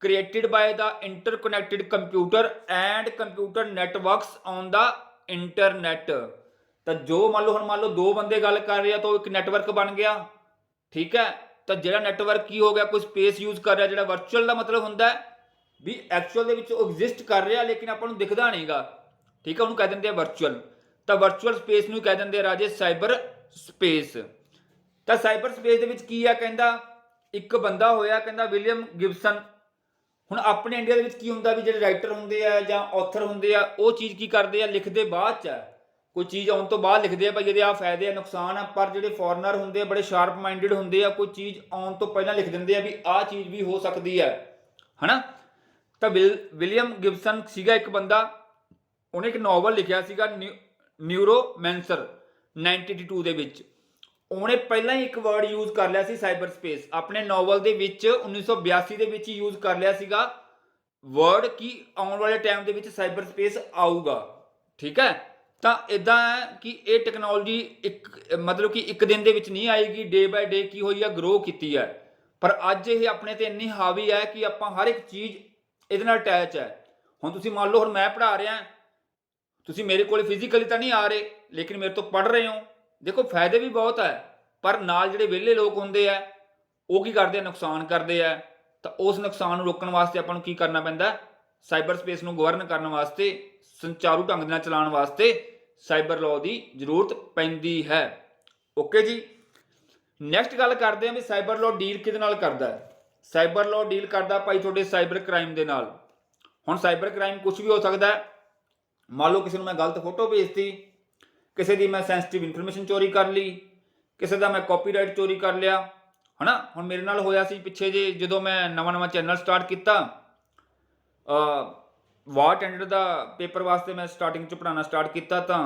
created by the interconnected computer and computer networks on the internet। ਤਾਂ ਜੋ ਮੰਨ ਲਓ ਦੋ ਬੰਦੇ ਗੱਲ ਕਰ ਰਹੇ ਆ ਤਾਂ ਇੱਕ ਨੈਟਵਰਕ ਬਣ ਗਿਆ, ਠੀਕ ਹੈ। ਤਾਂ ਜਿਹੜਾ ਨੈਟਵਰਕ ਕੀ ਹੋ ਗਿਆ, ਕੋਈ ਸਪੇਸ ਯੂਜ਼ ਕਰ ਰਿਹਾ। ਜਿਹੜਾ ਵਰਚੁਅਲ ਦਾ ਮਤਲਬ ਹੁੰਦਾ ਵੀ ਐਕਚੁਅਲ ਦੇ ਵਿੱਚ ਉਹ ਐਗਜ਼ਿਸਟ ਕਰ ਰਿਹਾ ਲੇਕਿਨ ਆਪਾਂ ਨੂੰ ਦਿਖਦਾ ਨਹੀਂਗਾ, ਠੀਕ ਹੈ, ਉਹਨੂੰ ਕਹਿ ਦਿੰਦੇ ਆ ਵਰਚੁਅਲ। ਤਾਂ ਵਰਚੁਅਲ ਸਪੇਸ ਨੂੰ ਕਹਿ ਦਿੰਦੇ ਆ ਰਾਜੇ ਸਾਈਬਰ ਸਪੇਸ। ਤਾਂ ਸਾਈਬਰ ਸਪੇਸ ਦੇ ਵਿੱਚ ਕੀ ਆ, ਕਹਿੰਦਾ ਇੱਕ ਬੰਦਾ ਹੋਇਆ, ਕਹਿੰਦਾ ਵਿਲੀਅਮ ਗਿਬਸਨ। ਹੁਣ ਆਪਣੇ ਇੰਡੀਆ ਦੇ ਵਿੱਚ ਕੀ ਹੁੰਦਾ ਵੀ ਜਿਹੜੇ ਰਾਈਟਰ ਹੁੰਦੇ ਆ ਜਾਂ ਆਥਰ ਹੁੰਦੇ ਆ, ਉਹ ਚੀਜ਼ ਕੀ ਕਰਦੇ ਆ, ਲਿਖਦੇ ਬਾਅਦ ਚ ਆ। ਕੋਈ ਚੀਜ਼ ਆਉਣ ਤੋਂ ਬਾਅਦ ਲਿਖਦੇ ਆ ਭਾਈ ਇਹਦੇ ਆ ਫਾਇਦੇ ਆ ਨੁਕਸਾਨ ਆ। ਪਰ ਜਿਹੜੇ ਫੋਰਨਰ ਹੁੰਦੇ ਆ ਬੜੇ ਸ਼ਾਰਪ ਮਾਈਂਡਡ ਹੁੰਦੇ ਆ, ਕੋਈ ਚੀਜ਼ ਆਉਣ ਤੋਂ ਪਹਿਲਾਂ ਲਿਖ ਦਿੰਦੇ ਆ ਵੀ ਆਹ ਚੀਜ਼ ਵੀ ਹੋ ਸਕਦੀ ਹੈ, ਹਨਾ। ਤਾਂ ਵਿਲੀਅਮ ਗਿਬਸਨ ਸੀਗਾ ਇੱਕ ਬੰਦਾ, ਉਹਨੇ ਇੱਕ ਨਾਵਲ ਲਿਖਿਆ ਸੀਗਾ ਨਿਊਰੋਮੈਂਸਰ 1982 ਦੇ ਵਿੱਚ। ਉਹਨੇ ਪਹਿਲਾਂ ਹੀ ਇੱਕ ਵਰਡ ਯੂਜ਼ ਕਰ ਲਿਆ ਸੀ ਸਾਈਬਰ ਸਪੇਸ ਆਪਣੇ ਨਾਵਲ ਦੇ ਵਿੱਚ 1982 ਦੇ ਵਿੱਚ ਯੂਜ਼ ਕਰ ਲਿਆ ਸੀਗਾ ਵਰਡ ਕਿ ਆਉਣ ਵਾਲੇ ਟਾਈਮ ਦੇ ਵਿੱਚ ਸਾਈਬਰ ਸਪੇਸ ਆਊਗਾ, ਠੀਕ ਹੈ। ਤਾਂ ਇਦਾਂ ਹੈ ਕਿ ਇਹ ਟੈਕਨੋਲੋਜੀ ਮਤਲਬ ਕਿ ਇੱਕ ਦਿਨ ਦੇ ਵਿੱਚ ਨਹੀਂ ਆਏਗੀ, ਡੇ ਬਾਏ ਡੇ ਕੀ ਹੋਈ ਆ, ਗਰੋ ਕੀਤੀ ਹੈ। ਪਰ ਅੱਜ ਇਹ ਆਪਣੇ ਤੇ ਇੰਨੀ ਹਾਵੀ ਹੈ ਕਿ ਆਪਾਂ ਹਰ ਇੱਕ ਚੀਜ਼ ਇਹਦੇ ਨਾਲ ਅਟੈਚ ਹੈ। ਹੁਣ ਤੁਸੀਂ ਮੰਨ ਲਓ ਹੁਣ ਮੈਂ ਪੜ੍ਹਾ ਰਿਹਾ, ਤੁਸੀਂ ਮੇਰੇ ਕੋਲ ਫਿਜ਼ੀਕਲੀ ਤਾਂ ਨਹੀਂ ਆ ਰਹੇ ਲੇਕਿਨ ਮੇਰੇ ਤੋਂ ਪੜ੍ਹ ਰਹੇ ਹੋ। ਦੇਖੋ ਫਾਇਦੇ ਵੀ ਬਹੁਤ ਹੈ, ਪਰ ਨਾਲ ਜਿਹੜੇ ਵਿਹਲੇ ਲੋਕ ਹੁੰਦੇ ਆ ਉਹ ਕੀ ਕਰਦੇ ਆ, ਨੁਕਸਾਨ ਕਰਦੇ ਆ। ਤਾਂ ਉਸ ਨੁਕਸਾਨ ਨੂੰ ਰੋਕਣ ਵਾਸਤੇ ਆਪਾਂ ਨੂੰ ਕੀ ਕਰਨਾ ਪੈਂਦਾ, ਸਾਈਬਰ ਸਪੇਸ ਨੂੰ ਗਵਰਨ ਕਰਨ ਵਾਸਤੇ, ਸੰਚਾਰੂ ਢੰਗ ਨਾਲ ਚਲਾਉਣ ਵਾਸਤੇ ਸਾਈਬਰ ਲਾਅ ਦੀ ਜ਼ਰੂਰਤ ਪੈਂਦੀ ਹੈ। ਓਕੇ ਜੀ, ਨੈਕਸਟ ਗੱਲ ਕਰਦੇ ਹਾਂ ਵੀ ਸਾਈਬਰ ਲਾਅ ਡੀਲ ਕਿਹਦੇ ਨਾਲ ਕਰਦਾ ਹੈ। ਸਾਈਬਰ ਲਾਅ ਡੀਲ ਕਰਦਾ ਭਾਈ ਤੁਹਾਡੇ ਸਾਈਬਰ ਕ੍ਰਾਈਮ ਦੇ ਨਾਲ। ਹੁਣ ਸਾਈਬਰ ਕ੍ਰਾਈਮ ਕੁਝ ਵੀ ਹੋ ਸਕਦਾ ਹੈ। ਮੰਨ ਲਓ ਕਿਸੇ ਨੂੰ ਮੈਂ ਗਲਤ ਫੋਟੋ ਭੇਜਤੀ, ਕਿਸੇ ਦੀ ਮੈਂ ਸੈਂਸਿਟਿਵ ਇਨਫੋਰਮੇਸ਼ਨ ਚੋਰੀ ਕਰ ਲਈ, ਕਿਸੇ ਦਾ ਮੈਂ ਕਾਪੀਰਾਈਟ ਚੋਰੀ ਕਰ ਲਿਆ, ਹਨਾ। ਹੁਣ ਮੇਰੇ ਨਾਲ ਹੋਇਆ ਸੀ ਪਿੱਛੇ ਜੇ, ਜਦੋਂ ਮੈਂ ਨਵਾਂ ਚੈਨਲ ਸਟਾਰਟ ਕੀਤਾ, ਵਾਰ ਟੈਂਡਰ ਦਾ ਪੇਪਰ ਵਾਸਤੇ ਮੈਂ ਸਟਾਰਟਿੰਗ 'ਚ ਪੜ੍ਹਾਉਣਾ ਸਟਾਰਟ ਕੀਤਾ। ਤਾਂ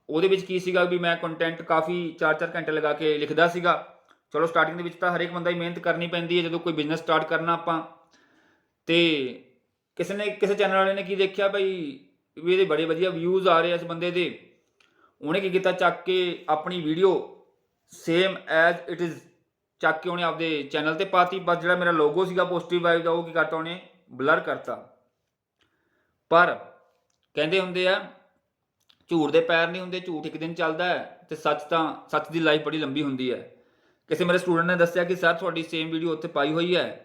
ਉਹਦੇ ਵਿੱਚ ਕੀ ਸੀਗਾ ਵੀ ਮੈਂ ਕੰਟੈਂਟ ਕਾਫੀ 4-4 ਘੰਟੇ ਲਗਾ ਕੇ ਲਿਖਦਾ ਸੀਗਾ। ਚਲੋ ਸਟਾਰਟਿੰਗ ਦੇ ਵਿੱਚ ਤਾਂ ਹਰੇਕ ਬੰਦਾ ਹੀ ਮਿਹਨਤ ਕਰਨੀ ਪੈਂਦੀ ਹੈ ਜਦੋਂ ਕੋਈ ਬਿਜ਼ਨਸ ਸਟਾਰਟ ਕਰਨਾ ਆਪਾਂ। ਤੇ ਕਿਸੇ ਚੈਨਲ ਵਾਲੇ ਨੇ ਕੀ ਦੇਖਿਆ ਭਾਈ ਵੀ ਇਹਦੇ ਬੜੇ ਵਧੀਆ ਵਿਊਜ਼ ਆ ਰਹੇ ਇਸ ਬੰਦੇ ਦੇ, ਉਹਨੇ ਕੀ ਕੀਤਾ, ਚੱਕ ਕੇ ਆਪਣੀ video same as it is ਚੱਕ ਕੇ ਉਹਨੇ ਆਪਦੇ ਚੈਨਲ ਤੇ ਪਾਤੀ। ਬਸ ਜਿਹੜਾ ਮੇਰਾ ਲੋਗੋ ਸੀਗਾ ਪੋਜ਼ਿਟਿਵ ਵਾਈਬ ਦਾ, ਉਹ ਕੀ ਕਰਤਾ ਉਹਨੇ, ਬਲਰ ਕਰਤਾ। ਪਰ ਕਹਿੰਦੇ ਹੁੰਦੇ ਆ ਝੂਠ ਦੇ ਪੈਰ ਨਹੀਂ ਹੁੰਦੇ, ਝੂਠ ਇੱਕ ਦਿਨ ਚੱਲਦਾ ਹੈ ਤੇ ਸੱਚ ਦੀ ਲਾਈਫ ਬੜੀ ਲੰਬੀ ਹੁੰਦੀ ਹੈ। ਕਿਸੇ ਮੇਰੇ ਸਟੂਡੈਂਟ ਨੇ ਦੱਸਿਆ ਕਿ ਸਰ ਤੁਹਾਡੀ ਸੇਮ ਵੀਡੀਓ ਉੱਥੇ ਪਾਈ ਹੋਈ ਹੈ।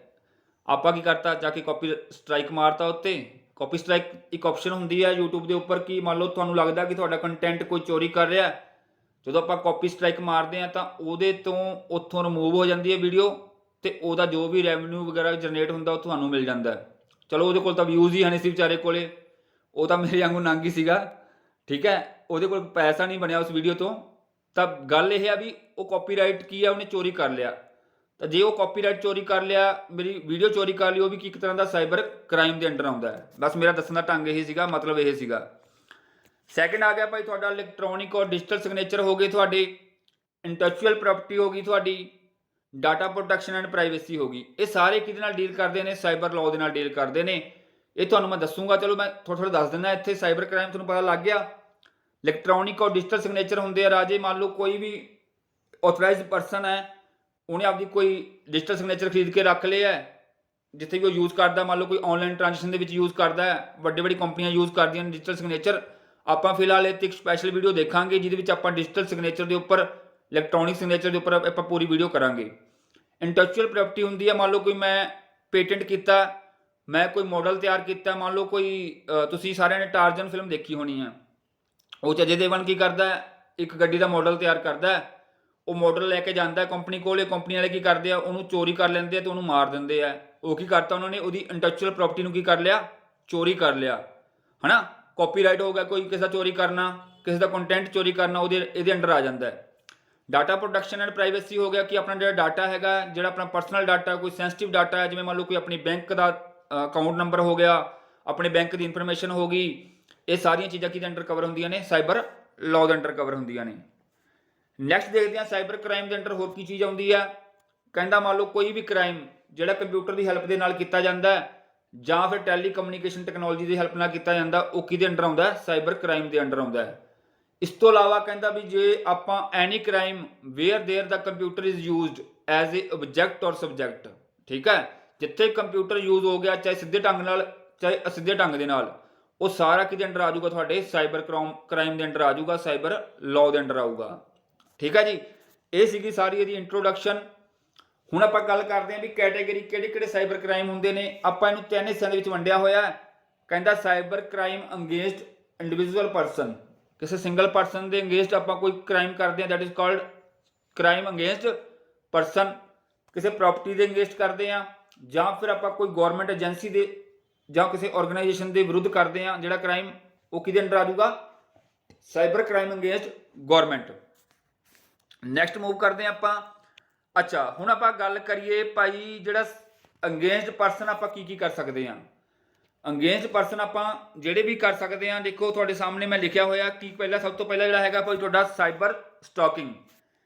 ਆਪਾਂ ਕੀ ਕਰਤਾ, ਜਾ ਕੇ ਕਾਪੀ ਸਟ੍ਰਾਈਕ ਮਾਰਤਾ ਉੱਤੇ। ਕਾਪੀ ਸਟ੍ਰਾਈਕ ਇੱਕ ਆਪਸ਼ਨ ਹੁੰਦੀ ਹੈ YouTube ਦੇ ਉੱਪਰ ਕਿ ਮੰਨ ਲਓ ਤੁਹਾਨੂੰ ਲੱਗਦਾ ਕਿ ਤੁਹਾਡਾ ਕੰਟੈਂਟ ਕੋਈ ਚੋਰੀ ਕਰ ਰਿਹਾ, ਜਦੋਂ ਆਪਾਂ ਕਾਪੀ ਸਟ੍ਰਾਈਕ ਮਾਰਦੇ ਹਾਂ ਤਾਂ ਉਹਦੇ ਤੋਂ ਉੱਥੋਂ ਰਿਮੂਵ ਹੋ ਜਾਂਦੀ ਹੈ ਵੀਡੀਓ, ਤੇ ਉਹਦਾ ਜੋ ਵੀ ਰੈਵਨਿਊ ਵਗੈਰਾ ਜਨਰੇਟ ਹੁੰਦਾ ਉਹ ਤੁਹਾਨੂੰ ਮਿਲ ਜਾਂਦਾ। ਚਲੋ ਉਹਦੇ ਕੋਲ ਤਾਂ ਵਿਊਜ਼ ਹੀ ਹੈ ਨਹੀਂ ਸੀ ਵਿਚਾਰੇ ਕੋਲੇ, ਉਹ ਤਾਂ ਮੇਰੇ ਵਾਂਗੂ ਨੰਗ ਹੀ ਸੀਗਾ, ਠੀਕ ਹੈ, ਉਹਦੇ ਕੋਲ ਪੈਸਾ ਨਹੀਂ ਬਣਿਆ ਉਸ ਵੀਡੀਓ ਤੋਂ। ਤਾਂ ਗੱਲ ਇਹ ਆ ਵੀ ਉਹ ਕਾਪੀਰਾਈਟ ਕੀ ਆ, ਉਹਨੇ ਚੋਰੀ ਕਰ ਲਿਆ। ਤਾਂ ਜੇ ਉਹ ਕਾਪੀਰਾਈਟ ਚੋਰੀ ਕਰ ਲਿਆ, ਮੇਰੀ ਵੀਡੀਓ ਚੋਰੀ ਕਰ ਲਈ, ਉਹ ਵੀ ਇੱਕ ਤਰ੍ਹਾਂ ਦਾ ਸਾਈਬਰ ਕ੍ਰਾਈਮ ਦੇ ਅੰਡਰ ਆਉਂਦਾ ਹੈ। ਬਸ ਮੇਰਾ ਦੱਸਣ ਦਾ ਢੰਗ ਇਹ ਸੀਗਾ, ਮਤਲਬ ਇਹ ਸੀਗਾ। ਸੈਕੰਡ ਆ ਗਿਆ ਭਾਈ ਤੁਹਾਡਾ ਇਲੈਕਟ੍ਰੋਨਿਕ ਔਰ ਡਿਜੀਟਲ ਸਿਗਨੇਚਰ ਹੋ ਗਏ ਤੁਹਾਡੇ, ਇੰਟੈਲੈਕਚੁਅਲ ਪ੍ਰਾਪਰਟੀ ਹੋ ਗਈ ਤੁਹਾਡੀ, ਡਾਟਾ ਪ੍ਰੋਟੈਕਸ਼ਨ ਐਂਡ ਪ੍ਰਾਈਵੇਸੀ ਹੋ ਗਈ। ਇਹ ਸਾਰੇ ਕਿਹਦੇ ਨਾਲ ਡੀਲ ਕਰਦੇ ਨੇ? ਸਾਈਬਰ ਲਾਅ ਦੇ ਨਾਲ ਡੀਲ ਕਰਦੇ ਨੇ। ਇਹ ਤੁਹਾਨੂੰ ਮੈਂ ਦੱਸੂਗਾ, ਚਲੋ ਮੈਂ ਥੋੜਾ ਦੱਸ ਦਿੰਦਾ। ਇੱਥੇ ਸਾਈਬਰ ਕ੍ਰਾਈਮ ਤੁਹਾਨੂੰ ਪਤਾ ਲੱਗ ਗਿਆ। ਇਲੈਕਟ੍ਰੋਨਿਕ ਔਰ ਡਿਜੀਟਲ ਸਿਗਨੇਚਰ ਹੁੰਦੇ ਆ ਰਾਜੇ, ਮੰਨ ਲਓ ਕੋਈ ਵੀ ਆਥੋਰਾਈਜ਼ਡ ਪਰਸਨ ਹੈ, ਉਹਨੇ ਆਪਦੀ ਕੋਈ ਡਿਜੀਟਲ ਸਿਗਨੇਚਰ ਖਰੀਦ ਕੇ ਰੱਖ ਲਿਆ ਜਿੱਥੇ ਵੀ ਉਹ ਯੂਜ਼ ਕਰਦਾ, ਮੰਨ ਲਓ ਕੋਈ ਆਨਲਾਈਨ ਟ੍ਰਾਂਜੈਕਸ਼ਨ ਦੇ ਵਿੱਚ ਯੂਜ਼ ਕਰਦਾ ਹੈ, ਵੱਡੀ ਕੰਪਨੀਆਂ ਯੂਜ਼ ਕਰਦੀਆਂ ਨੇ ਡਿਜੀਟਲ ਸਿਗਨੇਚਰ। ਆਪਾਂ ਫਿਲਹਾਲ ਇਹ 'ਤੇ ਇੱਕ ਸਪੈਸ਼ਲ ਵੀਡੀਓ ਦੇਖਾਂਗੇ ਜਿਹਦੇ ਵਿੱਚ ਆਪਾਂ ਡਿਜੀਟਲ ਸਿਗਨੇਚਰ ਦੇ ਉੱਪਰ, ਇਲੈਕਟ੍ਰੋਨਿਕ ਸਿਗਨੇਚਰ ਦੇ ਉੱਪਰ ਆਪਾਂ ਪੂਰੀ ਵੀਡੀਓ ਕਰਾਂਗੇ। ਇੰਟੈਲੈਕਚੁਅਲ ਪ੍ਰਾਪਰਟੀ ਹੁੰਦੀ ਹੈ, ਮੰਨ ਲਓ ਕੋਈ ਮੈਂ ਪੇਟੈਂਟ ਕੀਤਾ, ਮੈਂ ਕੋਈ ਮਾਡਲ ਤਿਆਰ ਕੀਤਾ, ਮੰਨ ਲਓ ਕੋਈ ਤੁਸੀਂ ਸਾਰਿਆਂ ਨੇ ਟਾਰਜ਼ਨ ਫਿਲਮ ਦੇਖੀ ਹੋਣੀ ਹੈ, ਉਹ 'ਚ ਅਜੇ ਦੇਵਗਨ ਕੀ ਕਰਦਾ, ਇੱਕ ਗੱਡੀ ਦਾ ਮਾਡਲ ਤਿਆਰ ਕਰਦਾ, ਉਹ ਮਾਡਲ ਲੈ ਕੇ ਜਾਂਦਾ ਕੰਪਨੀ ਕੋਲ, ਕੰਪਨੀ ਵਾਲੇ ਕੀ ਕਰਦੇ ਆ, ਉਹਨੂੰ ਚੋਰੀ ਕਰ ਲੈਂਦੇ ਆ ਤੇ ਉਹਨੂੰ ਮਾਰ ਦਿੰਦੇ ਆ। ਉਹ ਕੀ ਕਰਤਾ ਉਹਨਾਂ ਨੇ, ਉਹਦੀ ਇੰਟੈਲੈਕਚੁਅਲ ਪ੍ਰਾਪਰਟੀ ਨੂੰ ਕੀ ਕਰ ਲਿਆ, ਚੋਰੀ ਕਰ ਲਿਆ, ਹੈ ਨਾ। ਕਾਪੀਰਾਈਟ ਹੋ ਗਿਆ, ਕੋਈ ਕਿਸੇ ਦਾ ਚੋਰੀ ਕਰਨਾ, ਕਿਸੇ ਦਾ ਕੰਟੈਂਟ ਚੋਰੀ ਕਰਨਾ, ਇਹਦੇ ਅੰਡਰ ਆ ਜਾਂਦਾ ਹੈ। ਡਾਟਾ ਪ੍ਰੋਟੈਕਸ਼ਨ ਐਂਡ ਪ੍ਰਾਈਵੇਸੀ ਹੋ ਗਿਆ ਕਿ ਆਪਣਾ ਜਿਹੜਾ ਡਾਟਾ ਹੈਗਾ, ਜਿਹੜਾ ਆਪਣਾ ਪਰਸਨਲ ਡਾਟਾ, ਕੋਈ ਸੈਂਸਿਟਿਵ ਡਾਟਾ ਹੈ, ਜਿਵੇਂ ਮੰਨ ਲਓ ਕੋਈ ਆਪਣੀ ਬੈਂਕ ਦਾ ਅਕਾਊਂਟ ਨੰਬਰ ਹੋ ਗਿਆ, ਆਪਣੇ ਬੈਂਕ ਦੀ ਇਨਫੋਰਮੇਸ਼ਨ ਹੋ ਗਈ, ਇਹ ਸਾਰੀਆਂ ਚੀਜ਼ਾਂ ਕਿਹਦੇ ਅੰਡਰ ਕਵਰ ਹੁੰਦੀਆਂ ਨੇ? ਸਾਈਬਰ ਲਾਅ ਦੇ ਅੰਡਰ ਕਵਰ ਹੁੰਦੀਆਂ ਨੇ। ਨੈਕਸਟ ਦੇਖਦੇ ਹਾਂ ਸਾਈਬਰ ਕ੍ਰਾਈਮ ਦੇ ਅੰਡਰ ਹੋਰ ਕੀ ਚੀਜ਼ ਆਉਂਦੀ ਆ। ਕਹਿੰਦਾ ਮੰਨ ਲਓ ਕੋਈ ਵੀ ਕ੍ਰਾਈਮ ਜਿਹੜਾ ਕੰਪਿਊਟਰ ਦੀ ਹੈਲਪ ਦੇ ਨਾਲ ਕੀਤਾ ਜਾਂਦਾ ਜਾਂ ਫਿਰ ਟੈਲੀ ਕਮਿਊਨੀਕੇਸ਼ਨ ਟੈਕਨੋਲੋਜੀ ਦੀ ਹੈਲਪ ਨਾਲ ਕੀਤਾ ਜਾਂਦਾ, ਉਹ ਕਿਹਦੇ ਅੰਡਰ ਆਉਂਦਾ? ਸਾਈਬਰ ਕ੍ਰਾਈਮ ਦੇ ਅੰਡਰ ਆਉਂਦਾ ਹੈ। ਇਸ ਤੋਂ ਇਲਾਵਾ ਕਹਿੰਦਾ ਵੀ ਜੇ ਆਪਾਂ any crime where there the computer is used as a object or subject, ਠੀਕ ਹੈ, ਜਿੱਥੇ ਕੰਪਿਊਟਰ ਯੂਜ਼ ਹੋ ਗਿਆ ਚਾਹੇ ਸਿੱਧੇ ਢੰਗ ਨਾਲ ਚਾਹੇ ਅਸਿੱਧੇ ਢੰਗ ਦੇ ਨਾਲ, ਉਹ ਸਾਰਾ ਕਿਹਦੇ ਅੰਡਰ ਆ ਜਾਊਗਾ? ਤੁਹਾਡੇ ਸਾਈਬਰ ਕ੍ਰਾਈਮ ਦੇ ਅੰਡਰ ਆ ਜਾਊਗਾ, ਸਾਈਬਰ ਲਾਅ ਦੇ ਅੰਡਰ ਆਊਗਾ। ਠੀਕ ਹੈ ਜੀ, ਇਹ ਸੀਗੀ ਸਾਰੀ ਇਹਦੀ ਇੰਟਰੋਡਕਸ਼ਨ। ਹੁਣ ਆਪਾਂ ਗੱਲ ਕਰਦੇ ਹਾਂ ਵੀ ਕੈਟੇਗਰੀ ਕਿਹੜੇ ਕਿਹੜੇ ਸਾਈਬਰ ਕ੍ਰਾਈਮ ਹੁੰਦੇ ਨੇ। ਆਪਾਂ ਇਹਨੂੰ 3 ਹਿੱਸਿਆਂ ਦੇ ਵਿੱਚ ਵੰਡਿਆ ਹੋਇਆ। ਕਹਿੰਦਾ cyber crime against individual person, ਕਿਸੇ ਸਿੰਗਲ ਪਰਸਨ ਦੇ ਅਗੇਂਸਟ ਆਪਾਂ ਕੋਈ ਕ੍ਰਾਈਮ ਕਰਦੇ ਹਾਂ, that is called crime against person. ਕਿਸੇ ਪ੍ਰਾਪਰਟੀ ਦੇ ਅਗੇਂਸਟ ਕਰਦੇ ਹਾਂ, ਜਾਂ ਫਿਰ ਆਪਾਂ ਕੋਈ ਗਵਰਨਮੈਂਟ ਏਜੰਸੀ ਦੇ ਜਾਂ ਕਿਸੇ ਆਰਗੇਨਾਈਜੇਸ਼ਨ ਦੇ ਵਿਰੁੱਧ ਕਰਦੇ ਹਾਂ ਜਿਹੜਾ ਕ੍ਰਾਈਮ, ਉਹ ਕਿਹਦੇ ਅੰਡਰ ਆ ਜਾਊਗਾ? Cyber crime against government. Next move ਕਰਦੇ ਹਾਂ ਆਪਾਂ। ਅੱਛਾ, ਹੁਣ ਆਪਾਂ ਗੱਲ ਕਰੀਏ ਭਾਈ ਜਿਹੜਾ ਅਗੇਂਸਟ ਪਰਸਨ ਆਪਾਂ ਕੀ ਕੀ ਕਰ ਸਕਦੇ ਹਾਂ। ਅਗੇਂਸਟ ਪਰਸਨ ਆਪਾਂ ਜਿਹੜੇ ਵੀ ਕਰ ਸਕਦੇ ਹਾਂ, ਦੇਖੋ ਤੁਹਾਡੇ ਸਾਹਮਣੇ ਮੈਂ ਲਿਖਿਆ ਹੋਇਆ ਕਿ ਸਭ ਤੋਂ ਪਹਿਲਾਂ ਜਿਹੜਾ ਹੈਗਾ ਭਾਈ ਤੁਹਾਡਾ ਸਾਈਬਰ ਸਟਾਕਿੰਗ।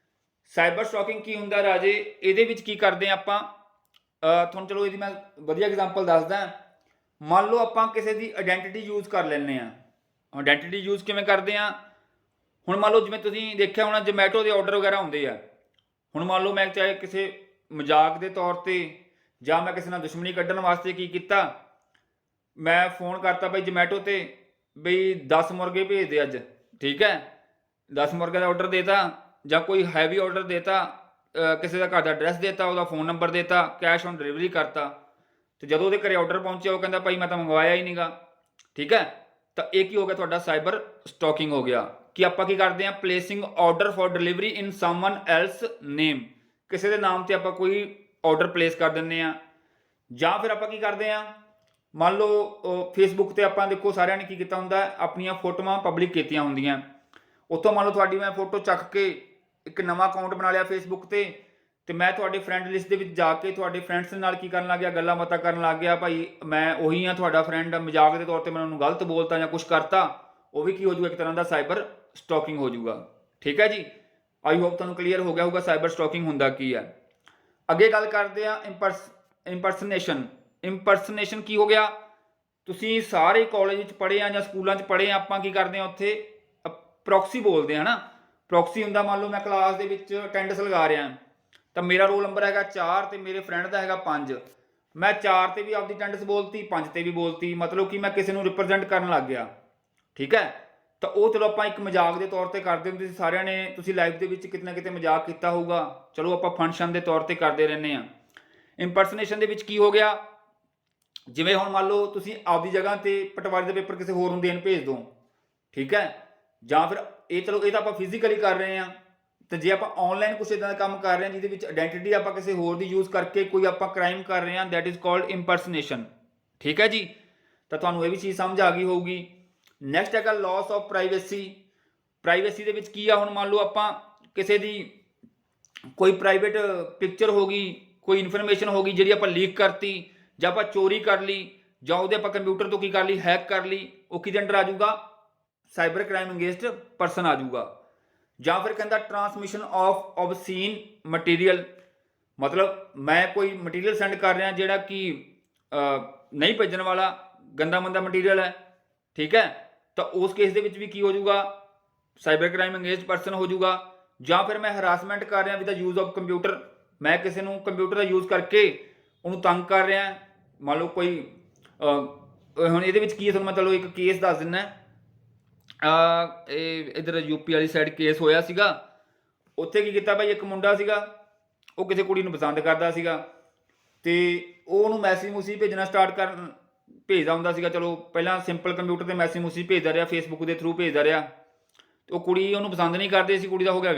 ਸਾਈਬਰ ਸਟਾਕਿੰਗ ਕੀ ਹੁੰਦਾ ਰਾਜੇ? ਇਹਦੇ ਵਿੱਚ ਕੀ ਕਰਦੇ ਹਾਂ ਆਪਾਂ, ਤੁਹਾਨੂੰ ਚਲੋ ਇਹਦੀ ਮੈਂ ਵਧੀਆ ਐਗਜ਼ਾਮਪਲ ਦੱਸਦਾ। ਮੰਨ ਲਓ ਆਪਾਂ ਕਿਸੇ ਦੀ ਆਇਡੈਂਟੀਟੀ ਯੂਜ਼ ਕਰ ਲੈਂਦੇ ਹਾਂ। ਆਇਡੈਂਟੀਟੀ ਯੂਜ਼ ਕਿਵੇਂ ਕਰਦੇ ਹਾਂ? ਹੁਣ ਮੰਨ ਲਓ ਜਿਵੇਂ ਤੁਸੀਂ ਦੇਖਿਆ ਹੋਣਾ ਜਮੈਟੋ ਦੇ ਆਰਡਰ ਵਗੈਰਾ ਆਉਂਦੇ ਆ। ਹੁਣ ਮੰਨ ਲਓ ਮੈਂ ਚਾਹੇ ਕਿਸੇ ਮਜ਼ਾਕ ਦੇ ਤੌਰ 'ਤੇ ਜਾਂ ਮੈਂ ਕਿਸੇ ਨਾਲ ਦੁਸ਼ਮਣੀ ਕੱਢਣ ਵਾਸਤੇ ਕੀ ਕੀਤਾ, ਮੈਂ ਫੋਨ ਕਰਤਾ ਬਈ ਜਮੈਟੋ 'ਤੇ ਬਈ 10 ਮੁਰਗੇ ਭੇਜ ਦੇ ਅੱਜ, ਠੀਕ ਹੈ, 10 ਮੁਰਗੇ ਦਾ ਆਰਡਰ ਦੇਤਾ, ਜਾਂ ਕੋਈ ਹੈਵੀ ਆਰਡਰ ਦੇਤਾ, ਕਿਸੇ ਦਾ ਘਰ ਦਾ ਐਡਰੈਸ ਦੇਤਾ, ਉਹਦਾ ਫੋਨ ਨੰਬਰ ਦੇਤਾ, ਕੈਸ਼ ਔਨ ਡਿਲੀਵਰੀ ਕਰਤਾ, ਤੇ ਜਦੋਂ ਉਹਦੇ ਘਰੇ ਆਰਡਰ ਪਹੁੰਚਿਆ ਉਹ ਕਹਿੰਦਾ ਭਾਈ ਮੈਂ ਤਾਂ ਮੰਗਵਾਇਆ ਹੀ ਨਹੀਂਗਾ, ਠੀਕ ਹੈ। ਤਾਂ ਇਹ ਕੀ ਹੋ ਗਿਆ? ਤੁਹਾਡਾ ਸਾਈਬਰ ਸਟਾਕਿੰਗ ਹੋ ਗਿਆ। ਕਿ ਆਪਾਂ ਕੀ ਕਰਦੇ ਹਾਂ? Placing order for delivery in someone else name, ਕਿਸੇ ਦੇ ਨਾਮ ਤੇ ਆਪਾਂ ਕੋਈ ਆਰਡਰ ਪਲੇਸ ਕਰ ਦਿੰਦੇ ਆ। ਜਾਂ ਫਿਰ ਆਪਾਂ ਕੀ ਕਰਦੇ ਹਾਂ, ਮੰਨ ਲਓ ਫੇਸਬੁੱਕ ਤੇ ਆਪਾਂ ਦੇਖੋ ਸਾਰਿਆਂ ਨੇ ਕੀ ਕੀਤਾ ਹੁੰਦਾ, ਆਪਣੀਆਂ ਫੋਟੋਆਂ ਪਬਲਿਕ ਕੀਤੀਆਂ ਹੁੰਦੀਆਂ। ਉੱਥੋਂ ਮੰਨ ਲਓ ਤੁਹਾਡੀ ਮੈਂ ਫੋਟੋ ਚੱਕ ਕੇ ਇੱਕ ਨਵਾਂ ਅਕਾਊਂਟ ਬਣਾ ਲਿਆ ਫੇਸਬੁੱਕ ਤੇ ਮੈਂ ਤੁਹਾਡੇ ਫਰੈਂਡ ਲਿਸਟ ਦੇ ਵਿੱਚ ਜਾ ਕੇ ਤੁਹਾਡੇ ਫਰੈਂਡਸ ਦੇ ਨਾਲ ਕੀ ਕਰਨ ਲੱਗ ਗਿਆ? ਗੱਲਾਂ ਬਾਤਾਂ ਕਰਨ ਲੱਗ ਗਿਆ, ਭਾਈ ਮੈਂ ਉਹੀ ਹਾਂ ਤੁਹਾਡਾ ਫਰੈਂਡ, ਮਜ਼ਾਕ ਦੇ ਤੌਰ ਤੇ ਮੈਂ ਉਹਨੂੰ ਗਲਤ ਬੋਲਤਾ ਜਾਂ ਕੁਛ ਕਰਤਾ, ਉਹ ਵੀ ਕੀ ਹੋ ਜਾਊਗਾ? ਇੱਕ ਤਰ੍ਹਾਂ ਦਾ ਸਾਈਬਰ ਸਟਾਕਿੰਗ ਹੋ ਜਾਊਗਾ। ਠੀਕ ਹੈ ਜੀ, ਆਈ ਹੋਪ ਤੁਹਾਨੂੰ ਕਲੀਅਰ ਹੋ ਗਿਆ ਹੋਊਗਾ ਸਾਈਬਰ ਸਟਾਕਿੰਗ ਹੁੰਦਾ ਕੀ ਹੈ। ਅੱਗੇ ਗੱਲ ਕਰਦੇ ਆ ਇੰਪਰਸਨੇਸ਼ਨ। ਇੰਪਰਸਨੇਸ਼ਨ ਕੀ ਹੋ ਗਿਆ? ਤੁਸੀਂ ਸਾਰੇ ਕਾਲਜ ਵਿੱਚ ਪੜ੍ਹੇ ਆ ਜਾਂ ਸਕੂਲਾਂ 'ਚ ਪੜ੍ਹੇ ਆ, ਆਪਾਂ ਕੀ ਕਰਦੇ ਆ ਉੱਥੇ ਪ੍ਰੋਕਸੀ ਬੋਲਦੇ ਆ ਨਾ। ਪ੍ਰੋਕਸੀ ਹੁੰਦਾ, ਮੰਨ ਲਓ ਮੈਂ ਕਲਾਸ ਦੇ ਵਿੱਚ ਅਟੈਂਡੈਂਸ ਲਗਾ ਰਿਹਾ ਤਾਂ ਮੇਰਾ ਰੋਲ ਨੰਬਰ ਹੈਗਾ 4 ਤੇ ਮੇਰੇ ਫਰੈਂਡ ਦਾ ਹੈਗਾ 5, ਮੈਂ 4 ਤੇ ਵੀ ਆਪਦੀ ਅਟੈਂਡੈਂਸ ਬੋਲਤੀ, 5 ਤੇ ਵੀ ਬੋਲਤੀ, ਮਤਲਬ ਕਿ ਮੈਂ ਕਿਸੇ ਨੂੰ ਰਿਪਰੈਜ਼ੈਂਟ ਕਰਨ ਲੱਗ ਗਿਆ। ਠੀਕ ਹੈ, ਤਾਂ ਉਹ ਚਲੋ ਆਪਾਂ ਇੱਕ ਮਜ਼ਾਕ ਦੇ ਤੌਰ ਤੇ ਕਰਦੇ ਹੁੰਦੇ ਸੀ ਸਾਰਿਆਂ ਨੇ, ਤੁਸੀਂ ਲਾਈਫ ਦੇ ਵਿੱਚ ਕਿਤੇ ਨਾ ਕਿਤੇ ਮਜ਼ਾਕ ਕੀਤਾ ਹੋਊਗਾ, ਚਲੋ ਆਪਾਂ ਫੰਕਸ਼ਨ ਦੇ ਤੌਰ ਤੇ ਕਰਦੇ ਰਹਿੰਦੇ ਆ। ਇੰਪਰਸਨੇਸ਼ਨ ਦੇ ਵਿੱਚ ਕੀ ਹੋ ਗਿਆ? ਜਿਵੇਂ ਹੁਣ ਮੰਨ ਲਓ ਤੁਸੀਂ ਆਪਦੀ ਜਗ੍ਹਾ ਤੇ ਪਟਵਾਰੀ ਦਾ ਪੇਪਰ ਕਿਸੇ ਹੋਰ ਨੂੰ ਦੇਣ ਭੇਜ ਦੋ, ਠੀਕ ਹੈ, ਜਾਂ ਫਿਰ ਇਹ ਚਲੋ ਇਹ ਤਾਂ ਆਪਾਂ ਫਿਜ਼ੀਕਲੀ ਕਰ ਰਹੇ ਹਾਂ, ਤੇ ਜੇ ਆਪਾਂ ਆਨਲਾਈਨ ਕੁਛ ਇਦਾਂ ਦਾ ਕੰਮ ਕਰ ਰਹੇ ਹਾਂ ਜਿਹਦੇ ਵਿੱਚ ਆਇਡੈਂਟੀਟੀ ਆਪਾਂ ਕਿਸੇ ਹੋਰ ਦੀ ਯੂਜ਼ ਕਰਕੇ ਕੋਈ ਆਪਾਂ ਕ੍ਰਾਈਮ ਕਰ ਰਹੇ ਹਾਂ, ਦੈਟ ਇਜ਼ ਕਾਲਡ ਇੰਪਰਸਨੇਸ਼ਨ। ਠੀਕ ਹੈ ਜੀ, ਤਾਂ ਤੁਹਾਨੂੰ ਇਹ ਵੀ ਚੀਜ਼ ਸਮਝ ਆ ਗਈ ਹੋਊਗੀ। ਨੈਕਸਟ ਹੈਗਾ ਲਾਸ ਆਫ ਪ੍ਰਾਈਵੇਸੀ। ਪ੍ਰਾਈਵੇਸੀ ਦੇ ਵਿੱਚ ਕੀ ਆ? ਹੁਣ ਮੰਨ ਲਓ ਆਪਾਂ ਕਿਸੇ ਦੀ ਕੋਈ ਪ੍ਰਾਈਵੇਟ ਪਿਕਚਰ ਹੋ ਗਈ, ਕੋਈ ਇਨਫੋਰਮੇਸ਼ਨ ਹੋ ਗਈ ਜਿਹੜੀ ਆਪਾਂ ਲੀਕ ਕਰਤੀ, ਜਾਂ ਆਪਾਂ ਚੋਰੀ ਕਰ ਲਈ, ਜਾਂ ਉਹਦੇ ਆਪਾਂ ਕੰਪਿਊਟਰ ਤੋਂ ਕੀ ਕਰ ਲਈ, ਹੈਕ ਕਰ ਲਈ, ਉਹ ਕਿਹਦੇ ਅੰਡਰ ਆ ਜਾਊਗਾ? ਸਾਈਬਰ ਕ੍ਰਾਈਮ ਅੰਗੇਂਸਟ ਪਰਸਨ ਆ ਜਾਊਗਾ। ਜਾਂ ਫਿਰ ਕਹਿੰਦਾ ਟਰਾਂਸਮਿਸ਼ਨ ਆਫ ਆਬਸੀਨ ਮਟੀਰੀਅਲ, ਮਤਲਬ ਮੈਂ ਕੋਈ ਮਟੀਰੀਅਲ ਸੈਂਡ ਕਰ ਰਿਹਾ ਜਿਹੜਾ ਕਿ ਨਹੀਂ ਭੇਜਣ ਵਾਲਾ, ਗੰਦਾ ਮੰਦਾ ਮਟੀਰੀਅਲ ਹੈ, ਠੀਕ ਹੈ, ਤਾਂ ਉਸ ਕੇਸ ਦੇ ਵਿੱਚ ਵੀ ਕੀ ਹੋ ਜਾਊਗਾ, ਸਾਈਬਰ ਕ੍ਰਾਈਮ ਅੰਗੇਂਸਟ ਪਰਸਨ ਹੋ ਜਾਊਗਾ। ਜਾਂ ਫਿਰ ਮੈਂ ਹਰਾਸਮੈਂਟ ਕਰ ਰਿਹਾ with the use of computer, ਮੈਂ ਕਿਸੇ ਨੂੰ ਕੰਪਿਊਟਰ ਦਾ ਯੂਜ਼ ਕਰਕੇ ਉਹਨੂੰ ਤੰਗ ਕਰ ਰਿਹਾ, ਮੰਨ ਲਓ ਕੋਈ ਹੁਣ ਇਹਦੇ ਵਿੱਚ ਕੀ ਹੈ, ਤੁਹਾਨੂੰ ਮੈਂ ਚਲੋ ਇੱਕ ਕੇਸ ਦੱਸ ਦਿੰਦਾ। ਇਹ ਇੱਧਰ ਯੂਪੀ ਵਾਲੀ ਸਾਈਡ ਕੇਸ ਹੋਇਆ ਸੀਗਾ। ਉੱਥੇ ਕੀ ਕੀਤਾ ਭਾਈ, ਇੱਕ ਮੁੰਡਾ ਸੀਗਾ, ਉਹ ਕਿਸੇ ਕੁੜੀ ਨੂੰ ਪਸੰਦ ਕਰਦਾ ਸੀਗਾ ਤੇ ਉਹ ਉਹਨੂੰ ਮੈਸੇਜ ਮੂਸੇਜ ਭੇਜਣਾ ਸਟਾਰਟ ਕਰਨ ਭੇਜਦਾ ਹੁੰਦਾ ਸੀਗਾ। ਚਲੋ ਪਹਿਲਾਂ ਸਿੰਪਲ ਕੰਪਿਊਟਰ ਤੇ ਮੈਸੇਜ ਮੂਸੇਜ ਭੇਜਦਾ ਰਿਹਾ, ਫੇਸਬੁੱਕ ਦੇ ਥਰੂ ਭੇਜਦਾ ਰਿਹਾ, ਤੇ ਉਹ ਕੁੜੀ ਉਹਨੂੰ ਪਸੰਦ ਨਹੀਂ ਕਰਦੀ ਸੀ। ਕੁੜੀ ਦਾ ਹੋ ਗਿਆ